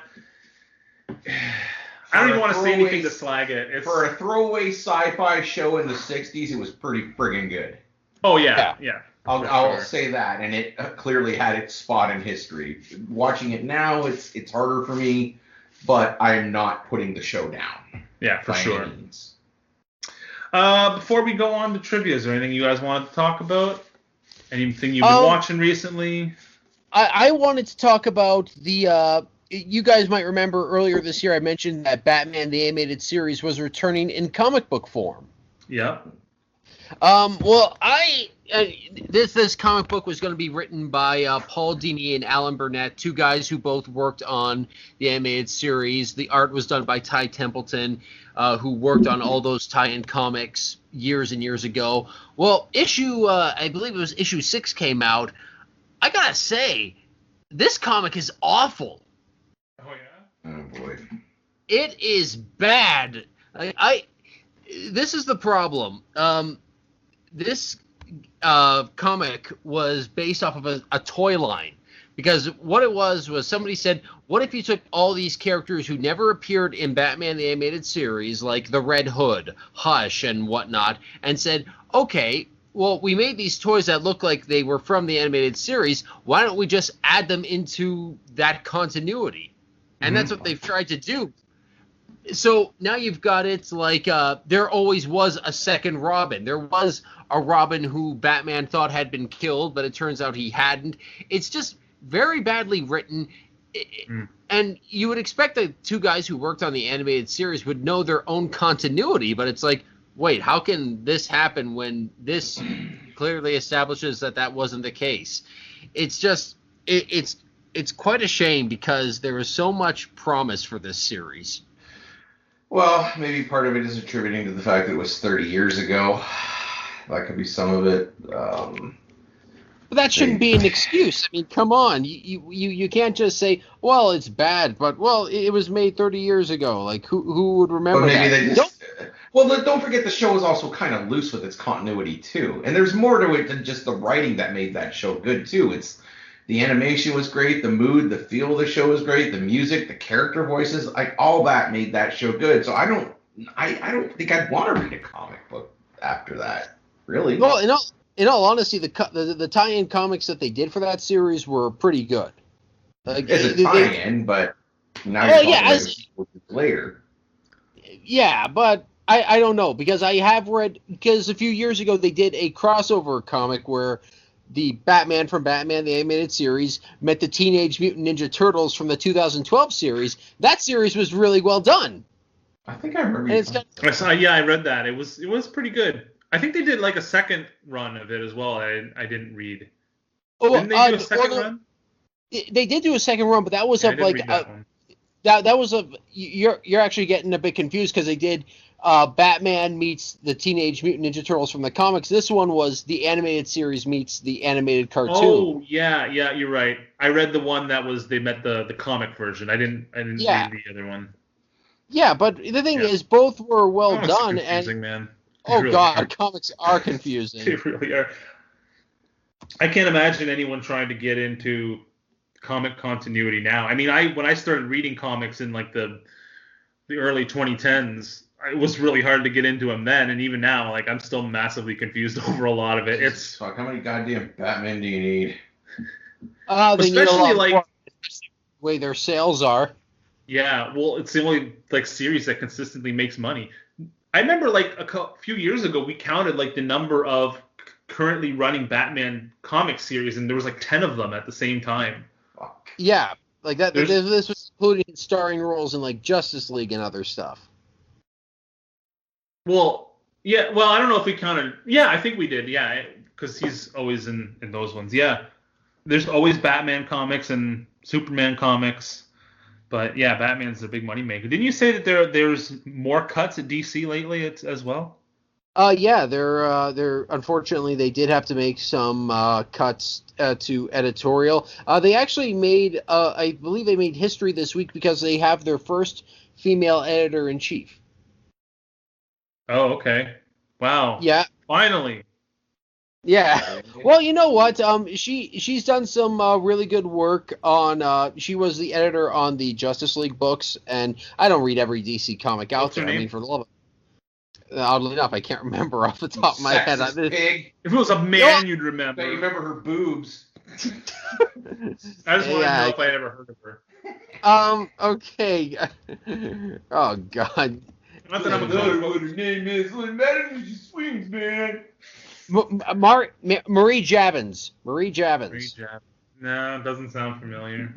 I don't even want to say anything to slag it. For a throwaway sci-fi show in the 60s, it was pretty friggin' good. Oh, yeah. I'll say that, and it clearly had its spot in history. Watching it now, it's harder for me, but I'm not putting the show down. Yeah, for sure. Before we go on to trivia, is there anything you guys wanted to talk about? Anything you've been watching recently? I wanted to talk about the... you guys might remember earlier this year I mentioned that Batman the Animated Series was returning in comic book form. Yeah. Well, this comic book was going to be written by Paul Dini and Alan Burnett, 2 guys who both worked on the animated series. The art was done by Ty Templeton, who worked on all those tie-in comics years and years ago. Well, I believe it was issue 6 came out. I gotta say, this comic is awful. Oh yeah. Oh boy. It is bad. This is the problem. This comic was based off of a toy line, because what it was somebody said, what if you took all these characters who never appeared in Batman the Animated Series, like the Red Hood, Hush, and whatnot, and said, okay, well, we made these toys that look like they were from the animated series. Why don't we just add them into that continuity? And that's what they've tried to do. So now you've got it like there always was a second Robin. There was a Robin who Batman thought had been killed, but it turns out he hadn't. It's just very badly written. And you would expect the 2 guys who worked on the animated series would know their own continuity, but it's like, wait, how can this happen when this clearly establishes that wasn't the case? It's just, it's quite a shame because there was so much promise for this series. Well, maybe part of it is attributing to the fact that it was 30 years ago. That could be some of it. But that shouldn't be an excuse. I mean, come on. You can't just say, well, it's bad, but, well, it was made 30 years ago. Like, who would remember but maybe that? They just, well, don't forget the show is also kind of loose with its continuity, too. And there's more to it than just the writing that made that show good, too. The animation was great, the mood, the feel of the show was great, the music, the character voices, like all that made that show good. So I don't think I'd want to read a comic book after that, really. Well, in all honesty, the tie-in comics that they did for that series were pretty good. It's a tie-in, but now you're talking about later. Yeah, but I don't know, because I have read, because a few years ago they did a crossover comic where the Batman from Batman the Animated Series met the Teenage Mutant Ninja Turtles from the 2012 series. That series was really well done. I think I remember. I read that. It was pretty good. I think they did like a second run of it as well. I didn't read. Didn't they do a second run? They did do a second run, but that was Yeah, I of didn't like read that one. that was a you're actually getting a bit confused because they did Batman meets the Teenage Mutant Ninja Turtles from the comics. This one was the animated series meets the animated cartoon. Oh yeah, you're right. I read the one that was they met the comic version. I didn't read the other one. Yeah, but the thing is, both were well Comics are done. confusing, And man. oh really god, are. comics are confusing. They really are. I can't imagine anyone trying to get into comic continuity now. I mean, when I started reading comics in like the early 2010s, it was really hard to get into them then, and even now, like I'm still massively confused over a lot of it. It's fuck. How many goddamn Batman do you need? They need a especially lot like more, especially the way their sales are. yeah, well, it's the only like series that consistently makes money. I remember like a few years ago we counted like the number of currently running Batman comic series, and there was like 10 of them at the same time. Fuck. Yeah, like that. This was including starring roles in like Justice League and other stuff. Well, yeah. Well, I don't know if we counted. Yeah, I think we did. Yeah, because he's always in those ones. Yeah, there's always Batman comics and Superman comics, but yeah, Batman's a big money maker. Didn't you say that there's more cuts at DC lately as well? Yeah, they're unfortunately they did have to make some cuts to editorial. They actually made I believe they made history this week because they have their first female editor in chief. Oh, okay. Wow. Yeah. Finally. Yeah. Well, you know what? She's done some really good work on. She was the editor on the Justice League books, and I don't read every DC comic out What's her there. name? I mean, for the love of oddly enough, I can't remember off the top of my head. Sexist pig. If it was a man, you'd remember. Bet you remember her boobs. I just want to know if I ever heard of her. Okay. Oh God. Not that I'm a what her name is. Doesn't matter if she swings, man. Marie Javins. Marie Javins. No, it doesn't sound familiar.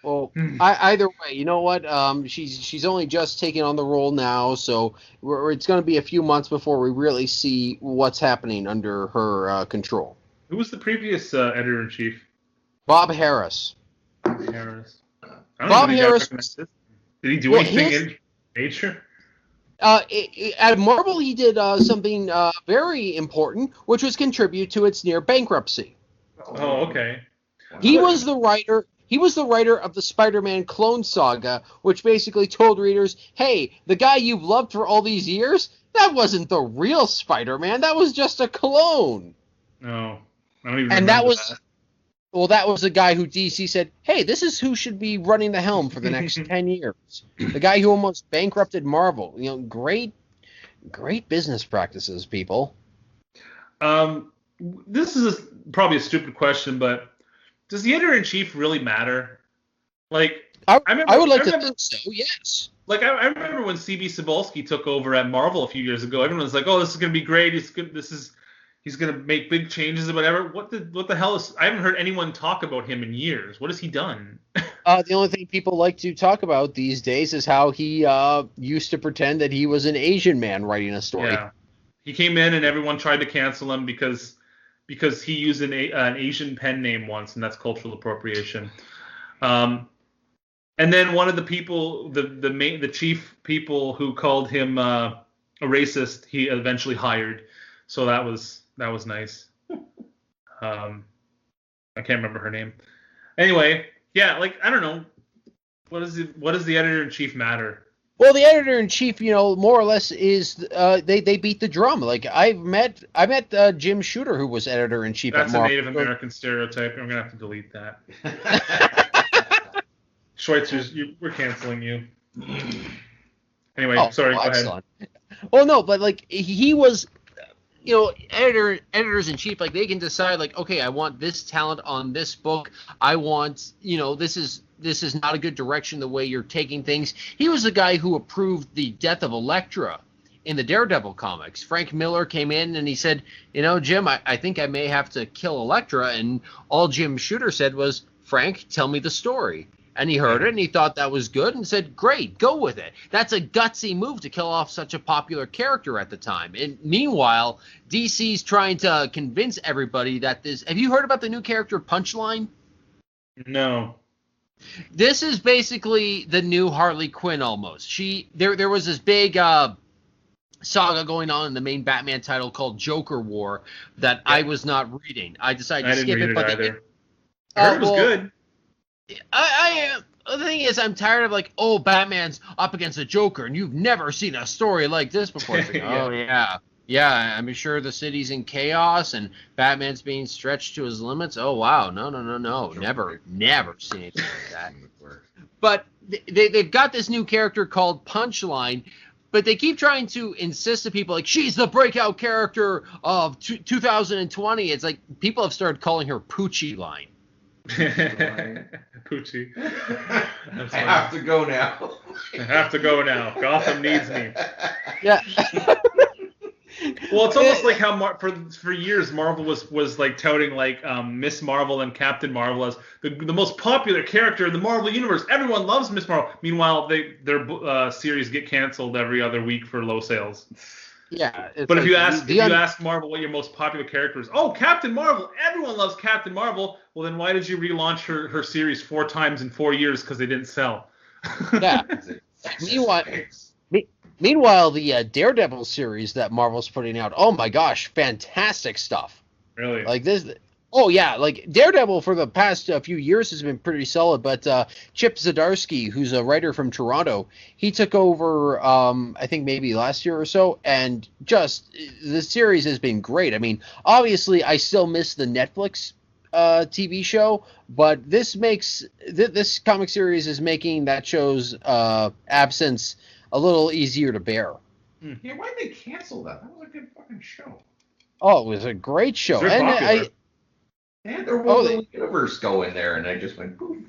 Well, either way, you know what? She's only just taking on the role now, so it's going to be a few months before we really see what's happening under her control. Who was the previous editor in chief? Bob Harris. Harris. Bob Harris. Did he do anything in nature? At Marvel, he did something very important, which was contribute to its near bankruptcy. Oh, okay. He was the writer. He was the writer of the Spider-Man clone saga, which basically told readers, "Hey, the guy you've loved for all these years, that wasn't the real Spider-Man. That was just a clone." No, I don't even. And remember that was. Well, that was the guy who DC said, "Hey, this is who should be running the helm for the next 10 years." The guy who almost bankrupted Marvel. You know, great business practices, people. This is probably a stupid question, but does the editor-in-chief really matter? Like, I would like to think so, yes. Like, I remember when C.B. Cebulski took over at Marvel a few years ago. Everyone was like, "Oh, this is going to be great. He's going to make big changes or whatever." What the hell is? I haven't heard anyone talk about him in years. What has he done? The only thing people like to talk about these days is how he used to pretend that he was an Asian man writing a story. Yeah, he came in and everyone tried to cancel him because he used an Asian pen name once, and that's cultural appropriation. And then one of the people, the chief people who called him a racist, he eventually hired. So that was nice. I can't remember her name. Anyway, yeah, like I don't know. What does the editor-in-chief matter? Well, the editor-in-chief, you know, more or less is they beat the drum. Like I met Jim Shooter, who was editor-in-chief at Marvel. That's a Native American stereotype. I'm gonna have to delete that. Schweitzer's, we're canceling you. Anyway, sorry. Go ahead. Well, no, but like he was, you know, editors-in-chief, like they can decide, like, okay, I want this talent on this book. I want, you know, this is not a good direction the way you're taking things. He was the guy who approved the death of Elektra in the Daredevil comics. Frank Miller came in and he said, you know, Jim, I think I may have to kill Elektra. And all Jim Shooter said was, Frank, tell me the story. And he heard it, and he thought that was good, and said, great, go with it. That's a gutsy move to kill off such a popular character at the time. And meanwhile, DC's trying to convince everybody that this... Have you heard about the new character Punchline? No. This is basically the new Harley Quinn almost. There was this big saga going on in the main Batman title called Joker War that I was not reading. I decided to skip it. I didn't read it either. I heard it was good. The thing is, I'm tired of like, oh, Batman's up against the Joker, and you've never seen a story like this before. It's like, oh yeah, I'm sure the city's in chaos and Batman's being stretched to his limits. Oh wow, no, never seen anything like that. But they've got this new character called Punchline, but they keep trying to insist to people like she's the breakout character of 2020. It's like people have started calling her Poochie Line. Poochie. I have to go now. Gotham needs me. Yeah. Well, it's almost like how for years Marvel was like touting like Miss Marvel and Captain Marvel as the most popular character in the Marvel universe. Everyone loves Miss Marvel. Meanwhile, their series get canceled every other week for low sales. Yeah, but if you ask Marvel what your most popular character is, oh, Captain Marvel. Everyone loves Captain Marvel. Well, then why did you relaunch her series 4 times in 4 years because they didn't sell? Yeah. Meanwhile, the Daredevil series that Marvel's putting out, oh my gosh, fantastic stuff. Really? Like this. Oh yeah, like Daredevil for the past few years has been pretty solid, but Chip Zdarsky, who's a writer from Toronto, he took over I think maybe last year or so, and just the series has been great. I mean, obviously I still miss the Netflix TV show, but this comic series is making that show's absence a little easier to bear. Yeah, why did they cancel that? That was a good fucking show. Oh, it was a great show. They had their whole little universe go in there, and I just went poof.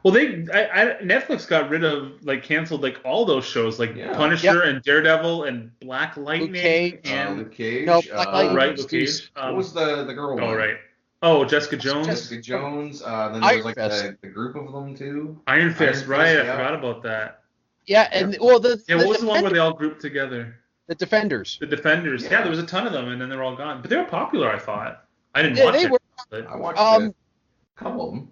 Well, Netflix got rid of, like, canceled, like, all those shows, like Punisher and Daredevil and Black Lightning and Luke Cage. No, Black Lightning. Right, Luke Cage. What was the girl one? Oh, right. Oh, Jessica Jones. Jessica Jones. Then there was like the group of them too. Iron Fist, right? I forgot about that. Yeah, and well, what was the one where they all grouped together? The Defenders. The Defenders. Yeah, there was a ton of them, and then they're all gone. But they were popular, I thought. I didn't watch it. I watched a couple of them.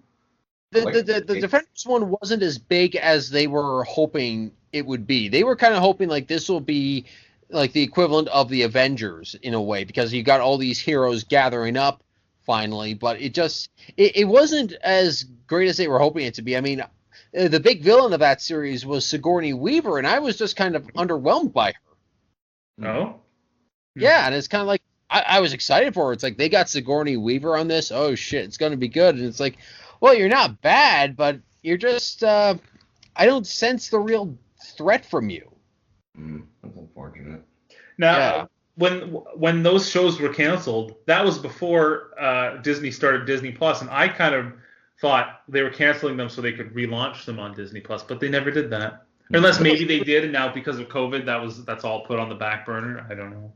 The Defenders one wasn't as big as they were hoping it would be. They were kind of hoping like this will be like the equivalent of the Avengers in a way, because you got all these heroes gathering up finally, but it wasn't as great as they were hoping it to be. I mean, the big villain of that series was Sigourney Weaver, and I was just kind of underwhelmed by her. Oh? Yeah, and it's kind of like, I was excited for her. It's like, they got Sigourney Weaver on this. Oh, shit, it's going to be good. And it's like, well, you're not bad, but you're just, I don't sense the real threat from you. That's unfortunate. Now, when those shows were canceled, that was before Disney started Disney Plus, and I kind of thought they were canceling them so they could relaunch them on Disney Plus, but they never did that. Unless maybe they did, and now because of COVID, that's all put on the back burner. I don't know.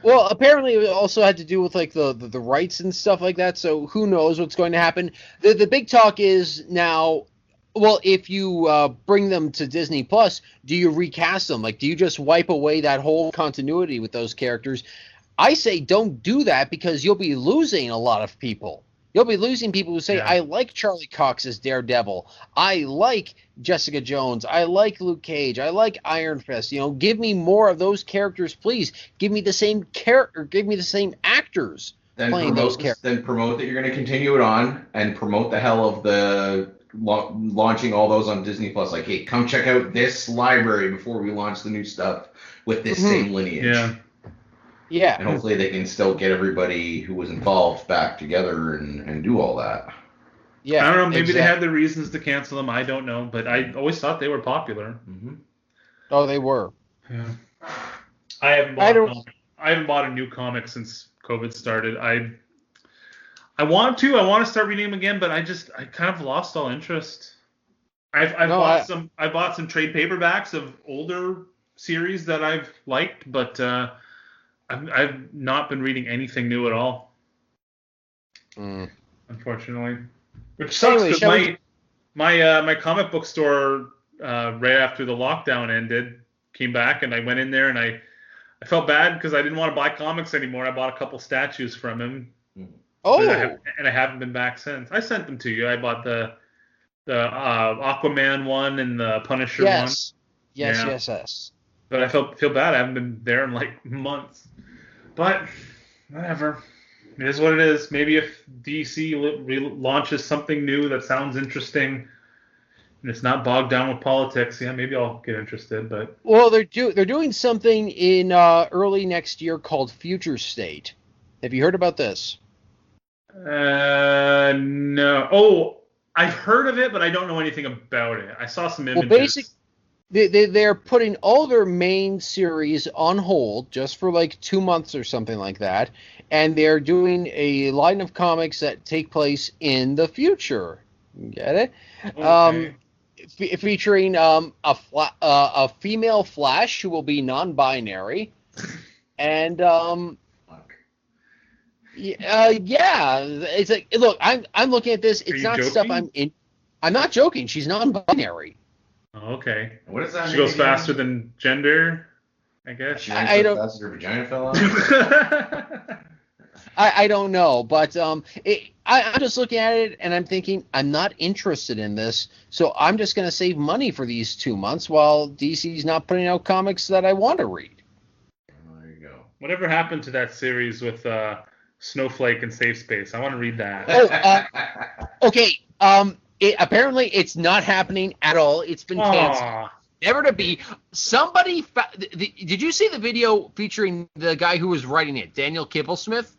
Well, apparently it also had to do with like the rights and stuff like that. So who knows what's going to happen? The big talk is now, well, if you bring them to Disney Plus, do you recast them? Like, do you just wipe away that whole continuity with those characters? I say don't do that, because you'll be losing a lot of people. You'll be losing people who say, I like Charlie Cox as Daredevil. I like Jessica Jones. I like Luke Cage. I like Iron Fist. You know, give me more of those characters, please. Give me the same character. Give me the same actors playing those characters. Then promote that you're going to continue it on, and promote the hell of the launching all those on Disney Plus. Like, hey, come check out this library before we launch the new stuff with this same lineage. Yeah. Yeah. And hopefully they can still get everybody who was involved back together and do all that. Yeah. I don't know. Maybe they had their reasons to cancel them. I don't know. But I always thought they were popular. Mm-hmm. Oh, they were. Yeah. I haven't bought a new comic since COVID started. I want to start reading them again, but I kind of lost all interest. I bought some trade paperbacks of older series that I've liked, but I've not been reading anything new at all. Unfortunately, which sucks because My comic book store right after the lockdown ended came back, and I went in there and I felt bad because I didn't want to buy comics anymore. I bought a couple statues from him. Oh. And I haven't been back since. I sent them to you. I bought the Aquaman one and the Punisher one. Yes. Yeah. Yes. But I feel bad. I haven't been there in like months. But whatever. It is what it is. Maybe if DC launches something new that sounds interesting and it's not bogged down with politics, yeah, maybe I'll get interested. But well, they're doing something in early next year called Future State. Have you heard about this? No. Oh, I've heard of it, but I don't know anything about it. I saw some images. Well, basically, they're putting all their main series on hold just for like 2 months or something like that, and they're doing a line of comics that take place in the future. Get it? Okay. Featuring a female Flash who will be non-binary, and yeah, it's like, look, I'm looking at this. It's not joking? stuff I'm not joking. She's non-binary. Oh, okay. What is that? She goes faster than gender, I guess. She runs so fast that her vagina fell out? I don't know, but I'm just looking at it and I'm thinking I'm not interested in this, so I'm just going to save money for these 2 months while DC's not putting out comics that I want to read. There you go. Whatever happened to that series with Snowflake and Safe Space? I want to read that. Oh, okay. Apparently it's not happening at all. It's been canceled. Aww. Never to be. Somebody did you see the video featuring the guy who was writing it, Daniel Kibblesmith?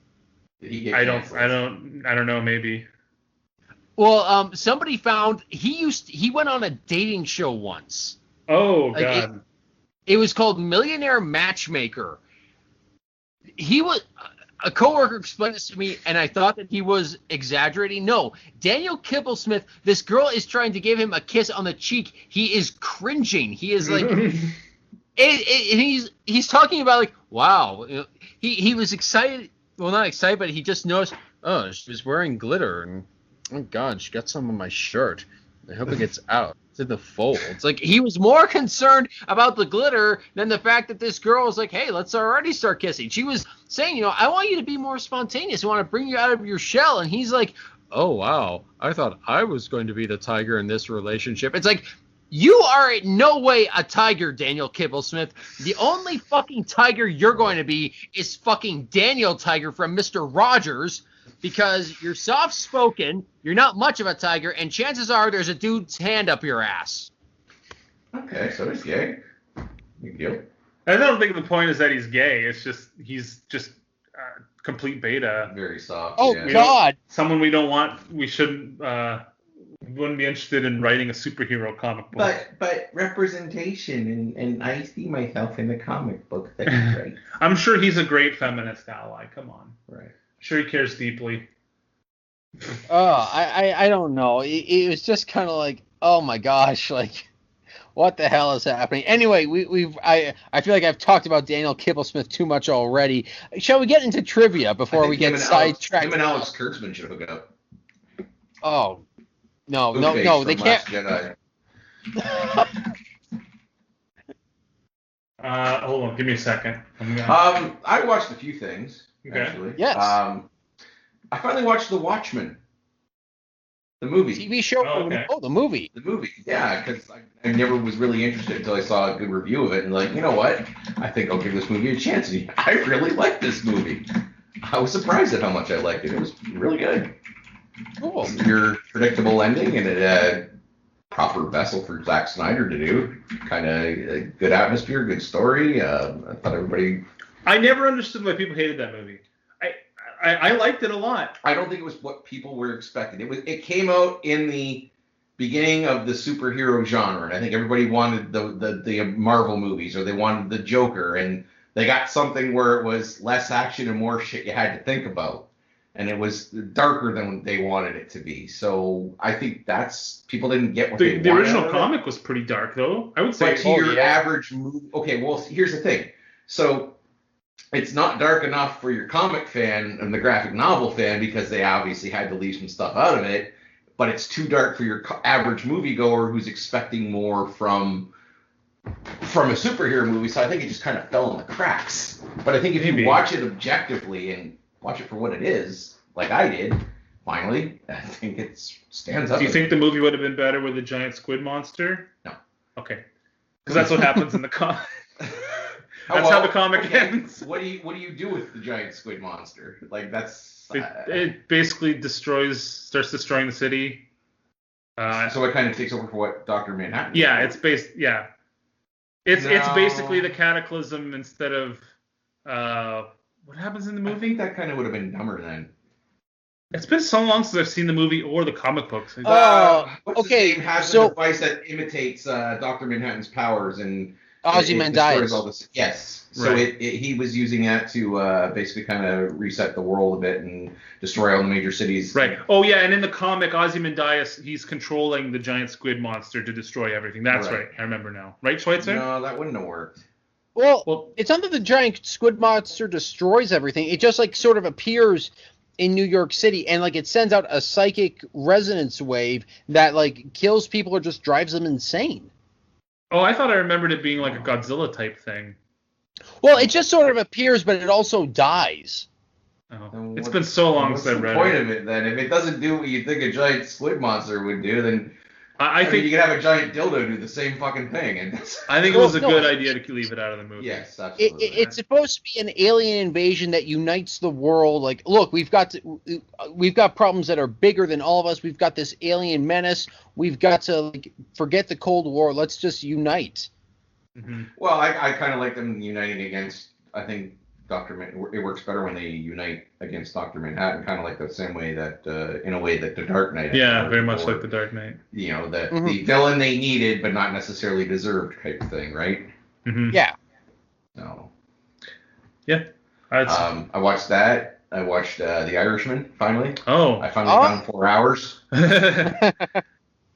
Did he get I canceled? don't know. Maybe. Well, somebody found he went on a dating show once. Oh Like, God. It was called Millionaire Matchmaker. He was a coworker explained this to me, and I thought that he was exaggerating. No, Daniel Kibblesmith, this girl is trying to give him a kiss on the cheek. He is cringing. He is like, he's talking about like, wow. He was excited. Well, not excited, but he just noticed. Oh, she was wearing glitter, and oh God, she got some on my shirt. I hope it gets out. It's in the fold. It's like he was more concerned about the glitter than the fact that this girl was like, hey, let's already start kissing. She was saying, I want you to be more spontaneous. I want to bring you out of your shell. And he's like, oh, wow. I thought I was going to be the tiger in this relationship. It's like, you are in no way a tiger, Daniel Kibblesmith. The only fucking tiger you're going to be is fucking Daniel Tiger from Mr. Rogers. Because you're soft-spoken, you're not much of a tiger, and chances are there's a dude's hand up your ass. Okay, so he's gay. Big deal. I don't think the point is that he's gay. It's just he's just complete beta. Very soft. Oh, yeah. God. Someone we don't want. We shouldn't. Wouldn't be interested in writing a superhero comic book. But representation, and I see myself in the comic book. That's great. I'm sure he's a great feminist ally. Come on. Right. Sure, he cares deeply. I don't know. It was just kind of like, oh my gosh, like, what the hell is happening? Anyway, I feel like I've talked about Daniel Kibblesmith too much already. Shall we get into trivia before we get sidetracked? Him and Alex Kurtzman should hook up. Oh, no, they can't. Hold on, give me a second. I watched a few things. Okay. Actually. Yes. I finally watched The Watchmen, the movie. TV show? Oh, okay. Oh, the movie. The movie, yeah, because I never was really interested until I saw a good review of it, and like, you know what? I think I'll give this movie a chance. And I really liked this movie. I was surprised at how much I liked it. It was really good. Cool. Your predictable ending, and it had proper vessel for Zack Snyder to do. Kind of good atmosphere, good story. I thought everybody. I never understood why people hated that movie. I liked it a lot. I don't think it was what people were expecting. It came out in the beginning of the superhero genre, and I think everybody wanted the Marvel movies, or they wanted the Joker, and they got something where it was less action and more shit you had to think about, and it was darker than they wanted it to be. So I think that's people didn't get what they wanted. The original comic was pretty dark, though. I would say. But to your average movie, okay. Well, here's the thing. So it's not dark enough for your comic fan and the graphic novel fan because they obviously had to leave some stuff out of it. but it's too dark for your average moviegoer who's expecting more from a superhero movie. So I think it just kind of fell in the cracks. But I think if you watch it objectively and watch it for what it is, like I did, finally, I think it stands up. Do you think the movie would have been better with a giant squid monster? No. Okay. Because that's what happens in the comic. That's how the comic ends. What do you do with the giant squid monster? Like that's it basically starts destroying the city. So it kind of takes over for what Dr. Manhattan. Yeah, it's It's basically the Cataclysm instead of what happens in the movie. I think that kind of would have been dumber then. It's been so long since I've seen the movie or the comic books. What's okay, his name has a device that imitates Dr. Manhattan's powers and Ozymandias. All this. Yes. So right. he was using that to basically kind of reset the world a bit and destroy all the major cities. Right. Oh yeah, and in the comic, Ozymandias, he's controlling the giant squid monster to destroy everything. That's right. I remember now. Right, Schweitzer? No, that wouldn't have worked. Well, it's not that the giant squid monster destroys everything. It just like sort of appears in New York City and like it sends out a psychic resonance wave that like kills people or just drives them insane. Oh, I thought I remembered it being like a Godzilla type thing. Well, it just sort of appears, but it also dies. Oh. It's been so long since I read it. What's the point of it then? If it doesn't do what you think a giant squid monster would do, then I think you could have a giant dildo do the same fucking thing. And I think it was a good idea to leave it out of the movie. Yes, absolutely. It's supposed to be an alien invasion that unites the world. Like, look, we've got problems that are bigger than all of us. We've got this alien menace. We've got to forget the Cold War. Let's just unite. Mm-hmm. Well, I kind of like them uniting against. I think it works better when they unite against Dr. Manhattan, kind of like the same way that, in a way that the Dark Knight. Yeah, very much like the Dark Knight. You know, the villain they needed but not necessarily deserved type of thing, right? Mm-hmm. Yeah. No. Yeah. I watched that. I watched The Irishman finally. Oh. I finally done 4 hours. I had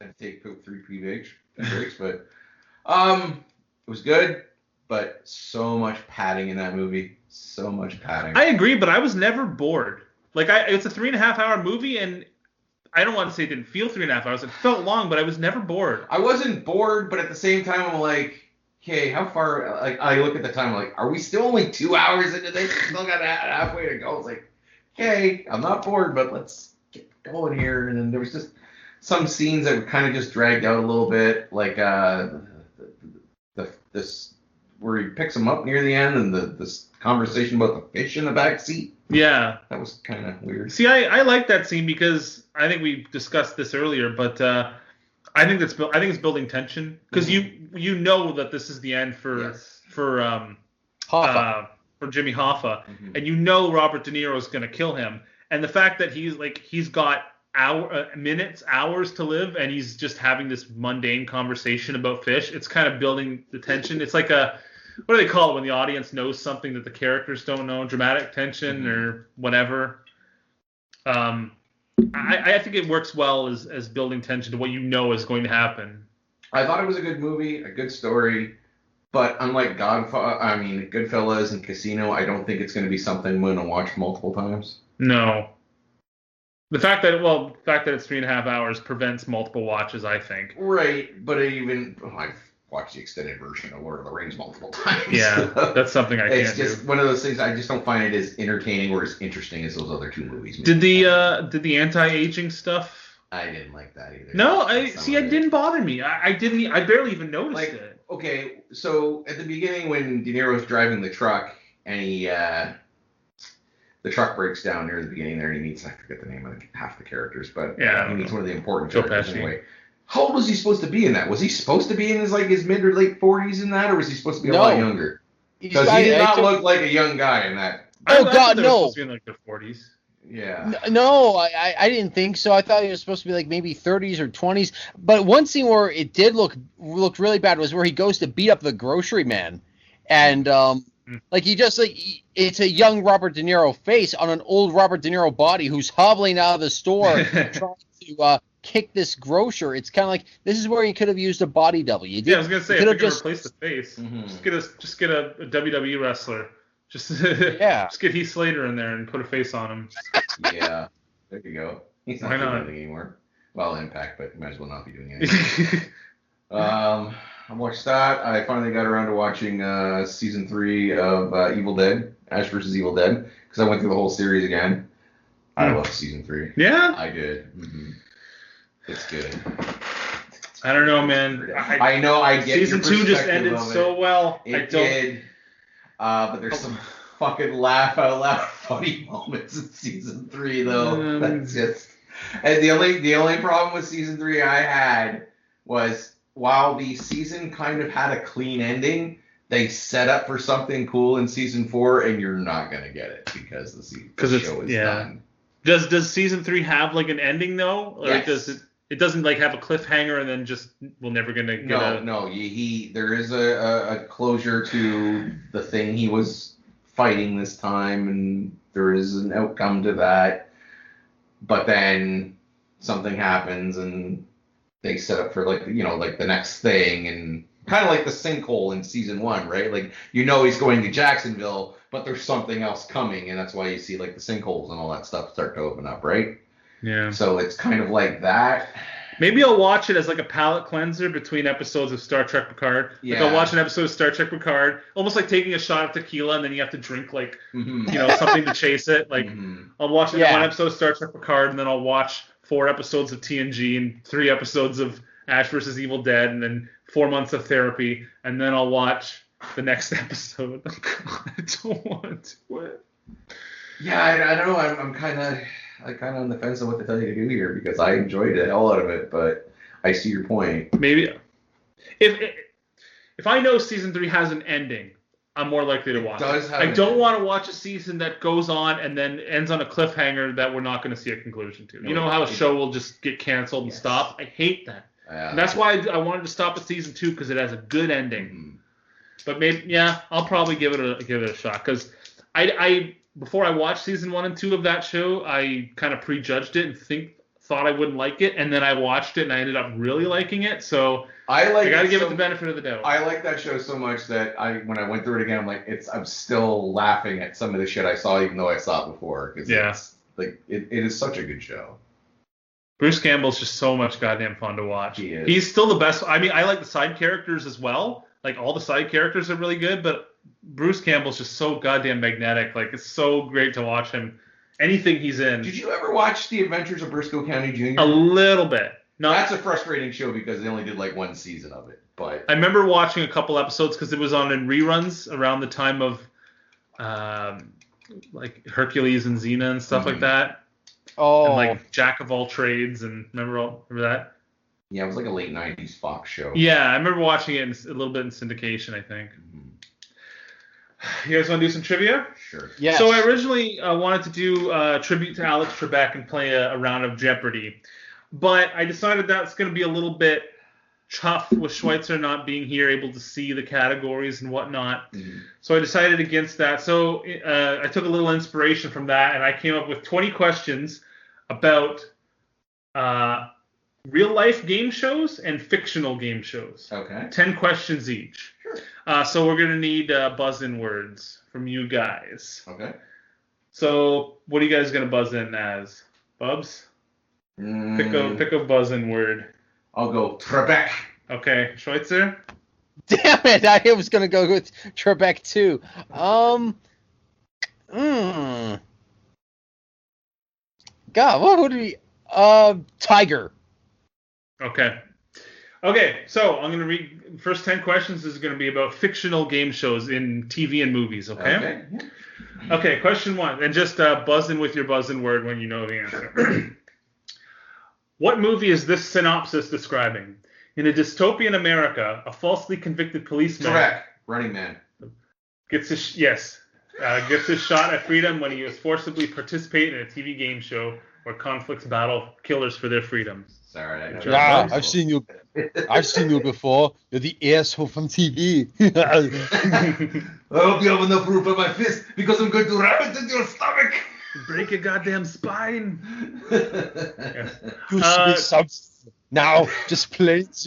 to take 3 breaks, but it was good. But so much padding in that movie. So much padding. I agree, but I was never bored. Like, it's a 3.5 hour movie, and I don't want to say it didn't feel 3.5 hours. It felt long, but I was never bored. I wasn't bored, but at the same time, I'm like, okay, how far? Like, I look at the time, I'm like, are we still only 2 hours into this? Still got halfway to go. It's like, okay, I'm not bored, but let's get going here. And then there was just some scenes that were kind of just dragged out a little bit, like this. Where he picks him up near the end, and this conversation about the fish in the back seat. Yeah, that was kind of weird. See, I like that scene because I think we discussed this earlier, but I think it's building tension because you know that this is the end for Jimmy Hoffa, and you know Robert De Niro is going to kill him, and the fact that he's got hours to live, and he's just having this mundane conversation about fish. It's kind of building the tension. It's like what do they call it when the audience knows something that the characters don't know? Dramatic tension or whatever. I think it works well as building tension to what you know is going to happen. I thought it was a good movie, a good story, but unlike Goodfellas and Casino, I don't think it's going to be something I'm going to watch multiple times. No. The fact that it's 3.5 hours prevents multiple watches, I think. Right, but I've watched the extended version of Lord of the Rings multiple times. Yeah, that's something I can't do. It's just one of those things. I just don't find it as entertaining or as interesting as those other 2 movies. Did the anti-aging stuff? I didn't like that either. No, it didn't bother me. I barely even noticed it. Okay, so at the beginning when De Niro's driving the truck and the truck breaks down near the beginning there, and he meets, I forget the name of half the characters, but he meets one of the important characters anyway. How old was he supposed to be in that? Was he supposed to be in his mid or late 40s in that, or was he supposed to be a lot younger? Because he did not look like a young guy in that. Oh God, no! Supposed to be in their 40s. Yeah. No, I didn't think so. I thought he was supposed to be maybe 30s or 20s. But one scene where it did look really bad was where he goes to beat up the grocery man, and it's a young Robert De Niro face on an old Robert De Niro body who's hobbling out of the store trying to kick this grocer. It's kind of like this is where you could have used a body double. I was gonna say if you could replace the face, just get a WWE wrestler. Just get Heath Slater in there and put a face on him. Yeah, there you go. He's not doing anything anymore. Well, Impact, but might as well not be doing anything. I watched that. I finally got around to watching season 3 of Evil Dead, Ash vs. Evil Dead, because I went through the whole series again. I love season 3. Yeah? I did. It's good. I don't know, man. I know. I get season your 2 just ended so well. It did. But there's some fucking laugh out loud funny moments in season 3, though. That's just. And the only problem with season 3 I had was while the season kind of had a clean ending, they set up for something cool in season 4, and you're not gonna get it because the show is done. Does season 3 have like an ending though? Or yes. Does it doesn't like have a cliffhanger and then just we're never gonna get No. There is a closure to the thing he was fighting this time, and there is an outcome to that. But then something happens, and they set up for like the next thing, and kind of like the sinkhole in season 1, right? Like he's going to Jacksonville, but there's something else coming, and that's why you see like the sinkholes and all that stuff start to open up, right? Yeah. So it's kind of like that. Maybe I'll watch it as like a palate cleanser between episodes of Star Trek Picard. Yeah. Like I'll watch an episode of Star Trek Picard, almost like taking a shot of tequila and then you have to drink like something to chase it. Like I'll watch one episode of Star Trek Picard and then I'll watch 4 episodes of TNG and 3 episodes of Ash vs. Evil Dead and then 4 months of therapy and then I'll watch the next episode. Oh, God, I don't want to do it. Yeah, I don't know. I'm kind of on the fence of what to tell you to do here because I enjoyed the hell out of it, but I see your point. Maybe if I know season 3 has an ending, I'm more likely to watch it. I don't want to watch a season that goes on and then ends on a cliffhanger that we're not going to see a conclusion to. You know how a show will just get canceled and stop? I hate that. And that's why I wanted to stop at season 2 because it has a good ending. But maybe, I'll probably give it a shot because I before I watched season 1 and 2 of that show, I kind of prejudged it and thought I wouldn't like it, and then I watched it and I ended up really liking it. So I got to give it the benefit of the doubt. I like that show so much that when I went through it again, I'm like, I'm still laughing at some of the shit I saw, even though I saw it before. It's like it is such a good show. Bruce Campbell's just so much goddamn fun to watch. He is. He's still the best. I mean, I like the side characters as well. Like all the side characters are really good, but Bruce Campbell's just so goddamn magnetic. Like it's so great to watch him. Anything he's in. Did you ever watch The Adventures of Briscoe County Jr.? A little bit. That's a frustrating show because they only did like 1 season of it. But I remember watching a couple episodes because it was on in reruns around the time of like Hercules and Xena and stuff like that. Oh. And like Jack of all trades and remember that? Yeah, it was like a late 90s Fox show. Yeah, I remember watching it a little bit in syndication, I think. You guys want to do some trivia? Sure. Yes. So I originally wanted to do a tribute to Alex Trebek and play a round of Jeopardy. But I decided that's going to be a little bit tough with Schweitzer not being here, able to see the categories and whatnot. So I decided against that. So I took a little inspiration from that, and I came up with 20 questions about real-life game shows and fictional game shows. Okay. 10 questions each. Sure. So we're going to need buzz-in words from you guys. Okay. So what are you guys going to buzz in as? Bubs? Pick a buzz-in word. I'll go Trebek. Okay. Schweitzer? Damn it! I was gonna go with Trebek too. God, what would we? Tiger. Okay. So I'm going to read first 10 questions is going to be about fictional game shows in TV and movies, okay? Okay, question 1. And just buzz in with your buzz-in word when you know the answer. What movie is this synopsis describing? In a dystopian America, a falsely convicted policeman... Correct. Running Man. Gets his shot at freedom when he was forcibly participate in a TV game show where conflicts battle killers for their freedom. Sorry. I've seen you. I've seen you before. You're the asshole from TV. I hope you have enough room for my fist because I'm going to ram it into your stomach. Break your goddamn spine. You speak something now, just plates,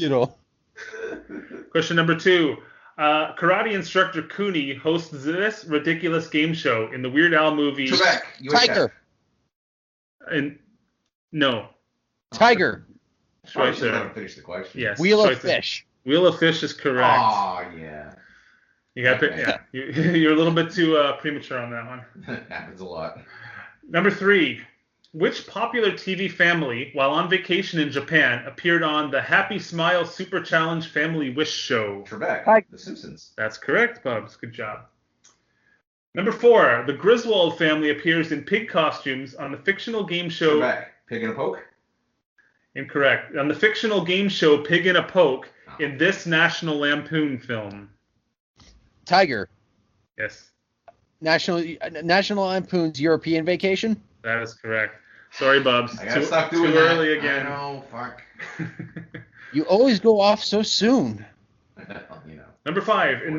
Question number 2. Karate instructor Cooney hosts this ridiculous game show in the Weird Al movie. Trebek. Tiger. No. Tiger. Probably should Schweitzer. let him finish the question. Yes. Wheel of Schweitzer. Fish. Wheel of Fish is correct. Oh, yeah. You got Okay. yeah. You're a little bit too premature on that one. Happens a lot. Number 3. Which popular TV family, while on vacation in Japan, appeared on the Happy Smile Super Challenge Family Wish Show? Trebek, The Simpsons. That's correct, Bubs. Good job. Number 4. The Griswold family appears in pig costumes on the fictional game show... Trebek, Pig in a Poke? Incorrect. On the fictional game show Pig in a Poke in this National Lampoon film. Tiger. Yes, National Lampoon's European Vacation. that is correct. Sorry, Bubs. I gotta stop doing too that. early again. I know, fuck. You always go off so soon. You know. Number 5. In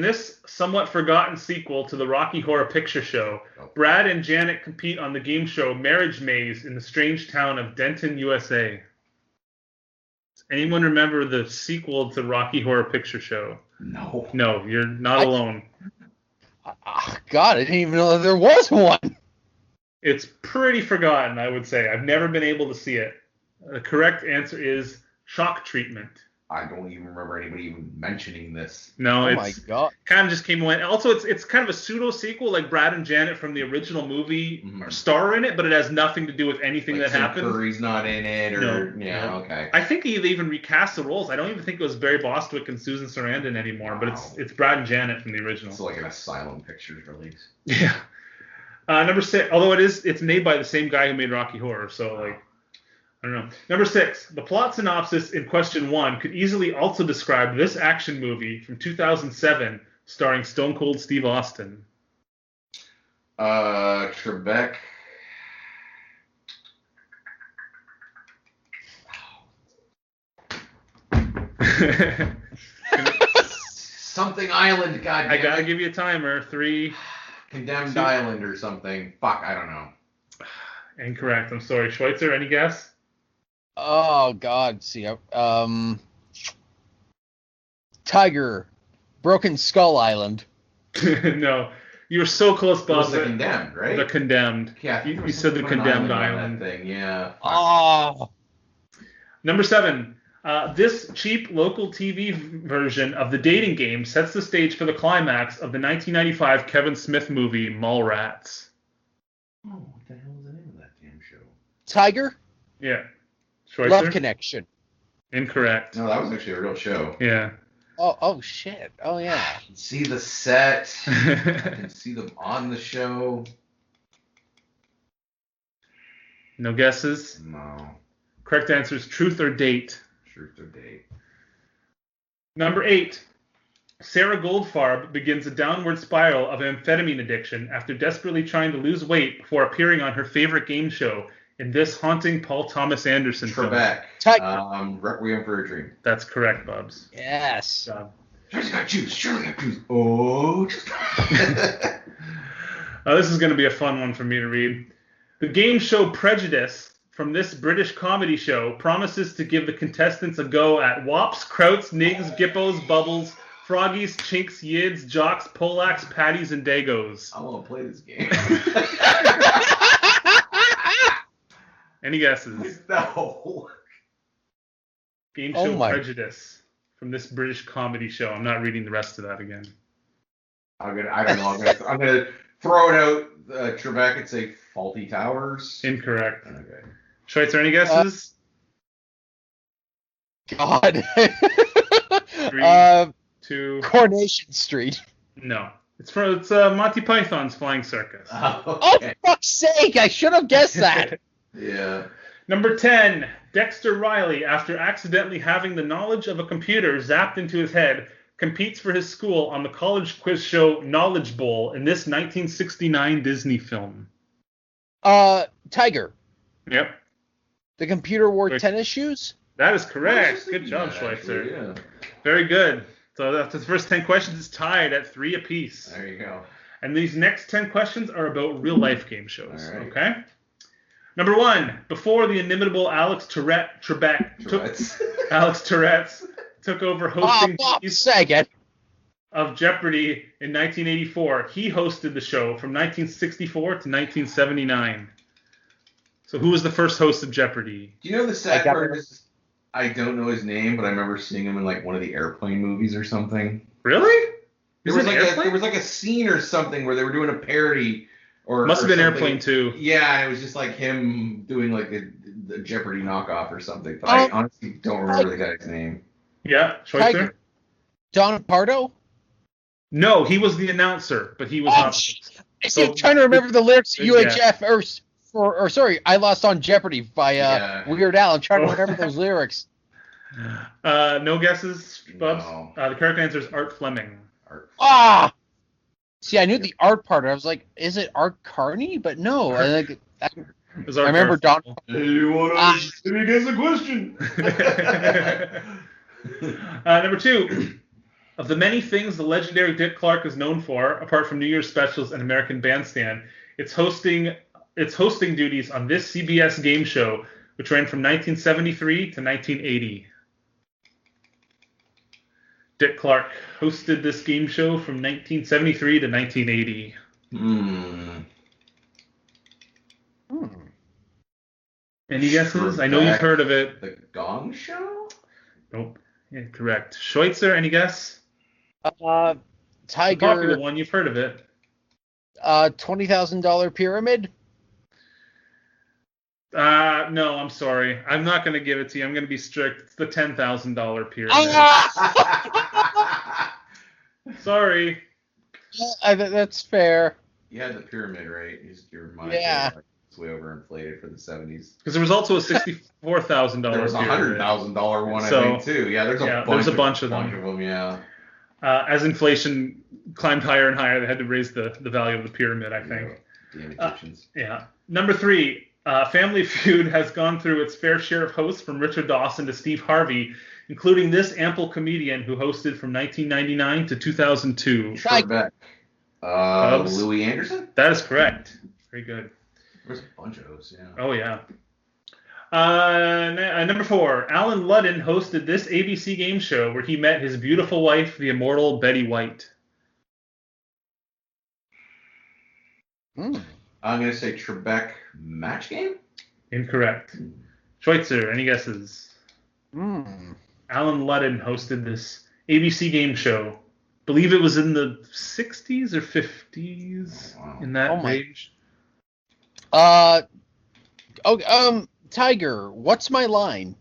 this somewhat forgotten sequel to the Rocky Horror Picture Show, Brad and Janet compete on the game show Marriage Maze in the strange town of Denton, USA. Does anyone remember the sequel to Rocky Horror Picture Show? No. No, you're not alone. Oh, God, I didn't even know that there was one. It's pretty forgotten, I would say. I've never been able to see it. The correct answer is Shock Treatment. I don't even remember anybody even mentioning this. No, Oh, my God. kind of just came away. Also, it's kind of a pseudo sequel, like Brad and Janet from the original movie star in it, but it has nothing to do with anything Like that happened. Curry's not in it, or No. okay. I think they even recast the roles. I don't even think it was Barry Bostwick and Susan Sarandon anymore, but it's Brad and Janet from the original. It's like an Asylum Pictures release. Yeah. Number 6, although it's made by the same guy who made Rocky Horror, so like. I don't know. Number 6. The plot synopsis in question 1 could easily also describe this action movie from 2007 starring Stone Cold Steve Austin. Trebek. Something Island, goddamn. I gotta give you a timer. 3. Condemned 2. Island or something. Fuck, I don't know. Incorrect. I'm sorry. Schweitzer, any guess? Oh, God. See, Tiger. Broken Skull Island. No. You were so close, It Bob. was the Condemned, right? The Condemned. Yeah, I think there You was said the something on Condemned on Island. that thing, yeah. Oh. Number 7. This cheap local TV version of the dating game sets the stage for the climax of the 1995 Kevin Smith movie Mallrats. Oh, what the hell is the name of that damn show? Tiger. Yeah. Schweitzer? Love Connection. Incorrect. No, that was actually a real show. Yeah. Oh, shit. Oh, yeah. I can see the set. I can see them on the show. No guesses? No. Correct answer is Truth or Date. Truth or Date. Number 8. Sarah Goldfarb begins a downward spiral of amphetamine addiction after desperately trying to lose weight before appearing on her favorite game show in this haunting Paul Thomas Anderson film. Trebek. Tiger. Requiem for a Dream. That's correct, Bubs. Yes. Good job. Shirley's got juice. Shirley got juice. Oh. This is going to be a fun one for me to read. The game show Prejudice from this British comedy show promises to give the contestants a go at wops, krauts, nigs, gippos, bubbles, froggies, chinks, yids, jocks, polacs, patties, and dagos. I want to play this game. Any guesses? No. Game Oh show my- Prejudice from this British comedy show. I'm not reading the rest of that again. I don't know. I'm gonna throw it out. Trebek and say Faulty Towers. Incorrect. Okay. Schweitzer, any guesses? God. 3, 2. Coronation Street. No. It's Monty Python's Flying Circus. Oh, Okay. for fuck's sake! I should have guessed that. Yeah. Number 10. Dexter Riley, after accidentally having the knowledge of a computer zapped into his head, competes for his school on the college quiz show Knowledge Bowl in this 1969 Disney film. Tiger. Yep. The computer wore Wait. tennis shoes? That is I correct. was Good thinking job, that, Schweitzer. actually, yeah. Very good. So after the first 10 questions, it's tied at 3 apiece. There you go. And these next 10 questions are about real-life game shows. All right. Okay? Number 1. Before the inimitable Alex Trebek took over hosting Bob G's Saget. of Jeopardy in 1984, he hosted the show from 1964 to 1979. So who was the first host of Jeopardy? Do you know the sad got part it. is I don't know his name, but I remember seeing him in like one of the Airplane movies or something. Really? There was like a scene or something where they were doing a parody. Must have been something. Airplane 2. Yeah, and it was just like him doing like the Jeopardy knockoff or something. But I honestly don't remember the guy's name. Yeah, Schweitzer? Don Pardo? No, he was the announcer, but he was not. I'm trying to remember the lyrics of UHF, or sorry, I Lost on Jeopardy by Weird Al. I'm trying to remember those lyrics. No guesses, Bubs? No. The correct answer is Art Fleming. See, I knew the art part. I was like, is it Art Carney? But no. I remember Don. Hey, you want to guess a question? Number 2. Of the many things the legendary Dick Clark is known for, apart from New Year's specials and American Bandstand, it's hosting duties on this CBS game show, which ran from 1973 to 1980. Dick Clark hosted this game show from 1973 to 1980. Any guesses? I know you've heard of it. The Gong Show? Nope. Yeah, correct. Schweitzer, any guess? Tiger. The popular one, you've heard of it. $20,000 pyramid? No, I'm sorry. I'm not going to give it to you. I'm going to be strict. It's the $10,000 pyramid. Sorry. That's fair. You had the pyramid, right? Your mind it's way overinflated for the 70s. Because there was also a $64,000 There was a $100,000 one, I think, too. Yeah, there's a bunch of them. Yeah. As inflation climbed higher and higher, they had to raise the value of the pyramid, I think. Damn Egyptians. Yeah. Number 3. Family Feud has gone through its fair share of hosts, from Richard Dawson to Steve Harvey, including this ample comedian who hosted from 1999 to 2002. Trebek. Louis Anderson? That is correct. Very good. There's a bunch of those, yeah. Oh, yeah. Number 4. Alan Ludden hosted this ABC game show where he met his beautiful wife, the immortal Betty White. I'm going to say Trebek Match Game? Incorrect. Schweitzer, any guesses? Mm. Alan Ludden hosted this ABC game show. Believe it was in the 60s or 50s, in that range. Tiger, what's my line?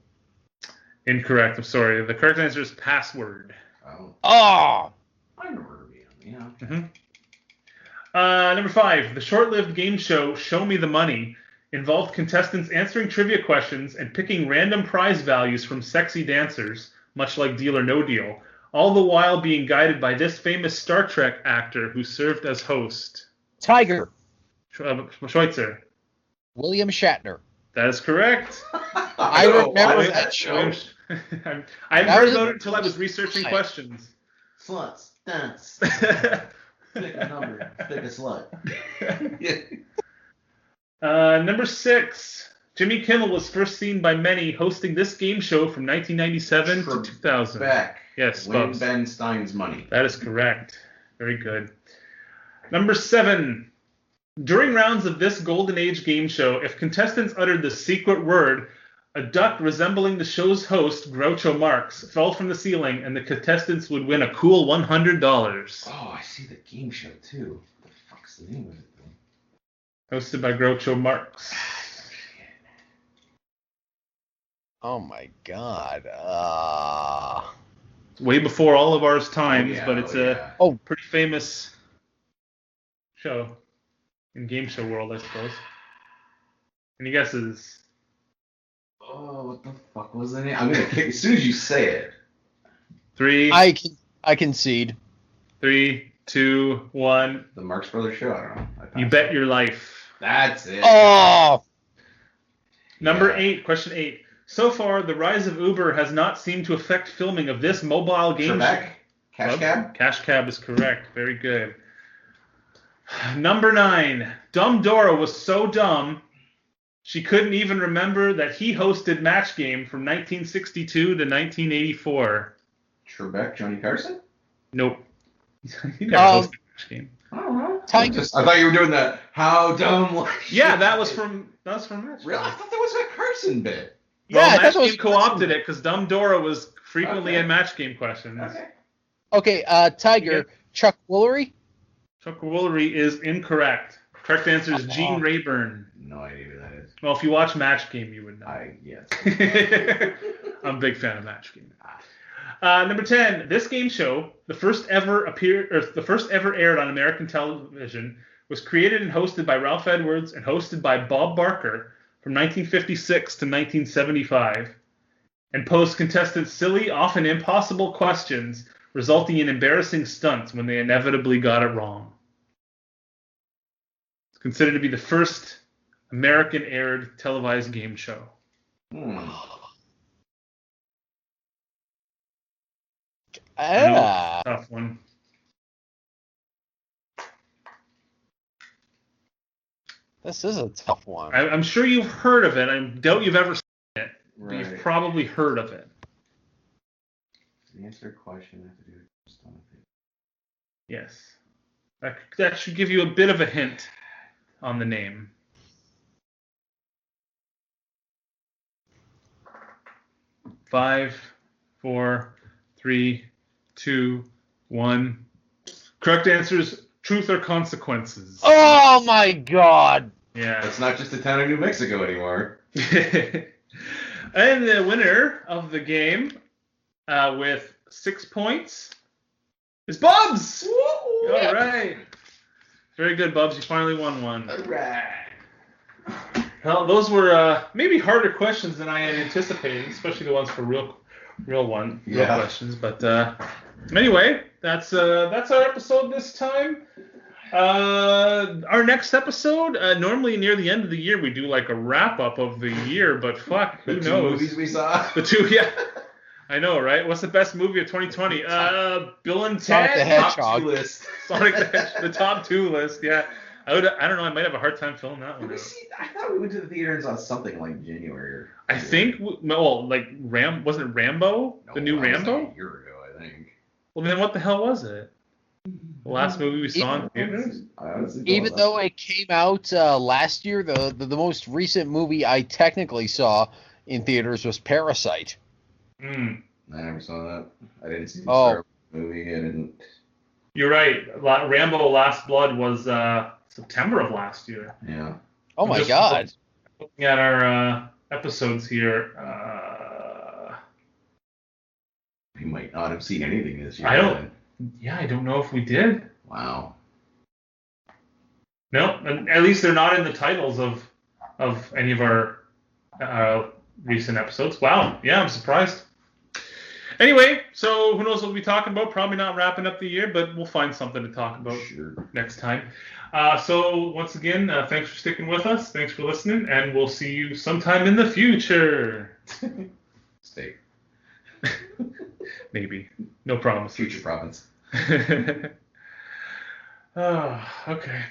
Incorrect. I'm sorry. The correct answer is password. Oh. I remember being on, yeah. Mm-hmm. Number 5. The short-lived game show Show Me the Money involved contestants answering trivia questions and picking random prize values from sexy dancers, much like Deal or No Deal, all the while being guided by this famous Star Trek actor who served as host. Tiger. Schweitzer. William Shatner. That is correct. I remember that show. I hadn't heard about it until I was researching questions. Sluts, dance. Pick a number, pick a slut. Number 6. Jimmy Kimmel was first seen by many hosting this game show from 1997 to 2000. Yes, Win Ben Stein's money. That is correct. Very good. Number 7. During rounds of this Golden Age game show, if contestants uttered the secret word, a duck resembling the show's host, Groucho Marx, fell from the ceiling, and the contestants would win a cool $100. Oh, I see the game show, too. What the fuck's the name of it? Hosted by Groucho Marx. Oh, my God. It's way before all of ours times, but it's a pretty famous show in game show world, I suppose. Any guesses? Oh, what the fuck was the name? I'm gonna kick as soon as you say it. 3. I concede. 3, 2, 1. The Marx Brothers show. I don't know. You bet your life. That's it. Oh. Number 8. Question 8. So far, the rise of Uber has not seemed to affect filming of this mobile game. Trebek? Cash Cab? Cash Cab is correct. Very good. Number 9. Dumb Dora was so dumb she couldn't even remember that he hosted Match Game from 1962 to 1984. Trebek, Johnny Carson? Nope. He never hosted Match Game. I don't know. I thought you were doing that. How dumb was Yeah, that was from Match Game. Really? I thought that was a Carson bit. Well, I Match thought it was Game co-opted it because Dumb Dora was frequently in Match Game questions. Okay, Tiger, Chuck Woolery? Chuck Woolery is incorrect. Correct answer is Gene Rayburn. No idea who that is. Well, if you watch Match Game, you would know. Yes. I'm a big fan of Match Game. Number 10. This game show, the first ever aired on American television, was created and hosted by Ralph Edwards and hosted by Bob Barker from 1956 to 1975, and posed contestants silly, often impossible questions, resulting in embarrassing stunts when they inevitably got it wrong. It's considered to be the first American aired televised game show. Tough one. This is a tough one. I'm sure you've heard of it. I doubt you've ever seen it, but you've probably heard of it. The answer to question have to do with stomach. Yes. That should give you a bit of a hint on the name. 5, 4, 3, 2, 1. Correct answer is Truth or Consequences. Oh my God! Yeah. It's not just the town of New Mexico anymore. And the winner of the game with 6 points is Bubs! Woo! All right. Very good, Bubs. You finally won one. All right. Well, those were maybe harder questions than I had anticipated, especially the ones for real questions. But anyway, that's our episode this time. Our next episode, normally near the end of the year, we do like a wrap up of the year, but fuck, who knows? The 2 movies we saw. The 2, yeah. I know, right? What's the best movie of 2020? Bill and Ted. Sonic the Hedgehog. Top 2 list. Sonic the Hedgehog, the top 2 list. Yeah, I don't know. I might have a hard time filling that one out. I thought we went to the theater and saw something like January. I think, like wasn't it Rambo? No, The new that was Rambo? like a year ago, I think. Well, then what the hell was it? The last movie we saw in theaters? Even though it came out last year, the most recent movie I technically saw in theaters was Parasite. I never saw that. I didn't see the movie. I didn't. You're right. Rambo: Last Blood was September of last year. Yeah. Oh my God. Looking at our episodes here. We might not have seen anything this year. I don't know if we did. Wow. No, at least they're not in the titles of any of our recent episodes. Wow. Yeah, I'm surprised. Anyway, so who knows what we'll be talking about? Probably not wrapping up the year, but we'll find something to talk about next time. So once again, thanks for sticking with us. Thanks for listening, and we'll see you sometime in the future. Stay. Maybe. No promise. Future province. Okay.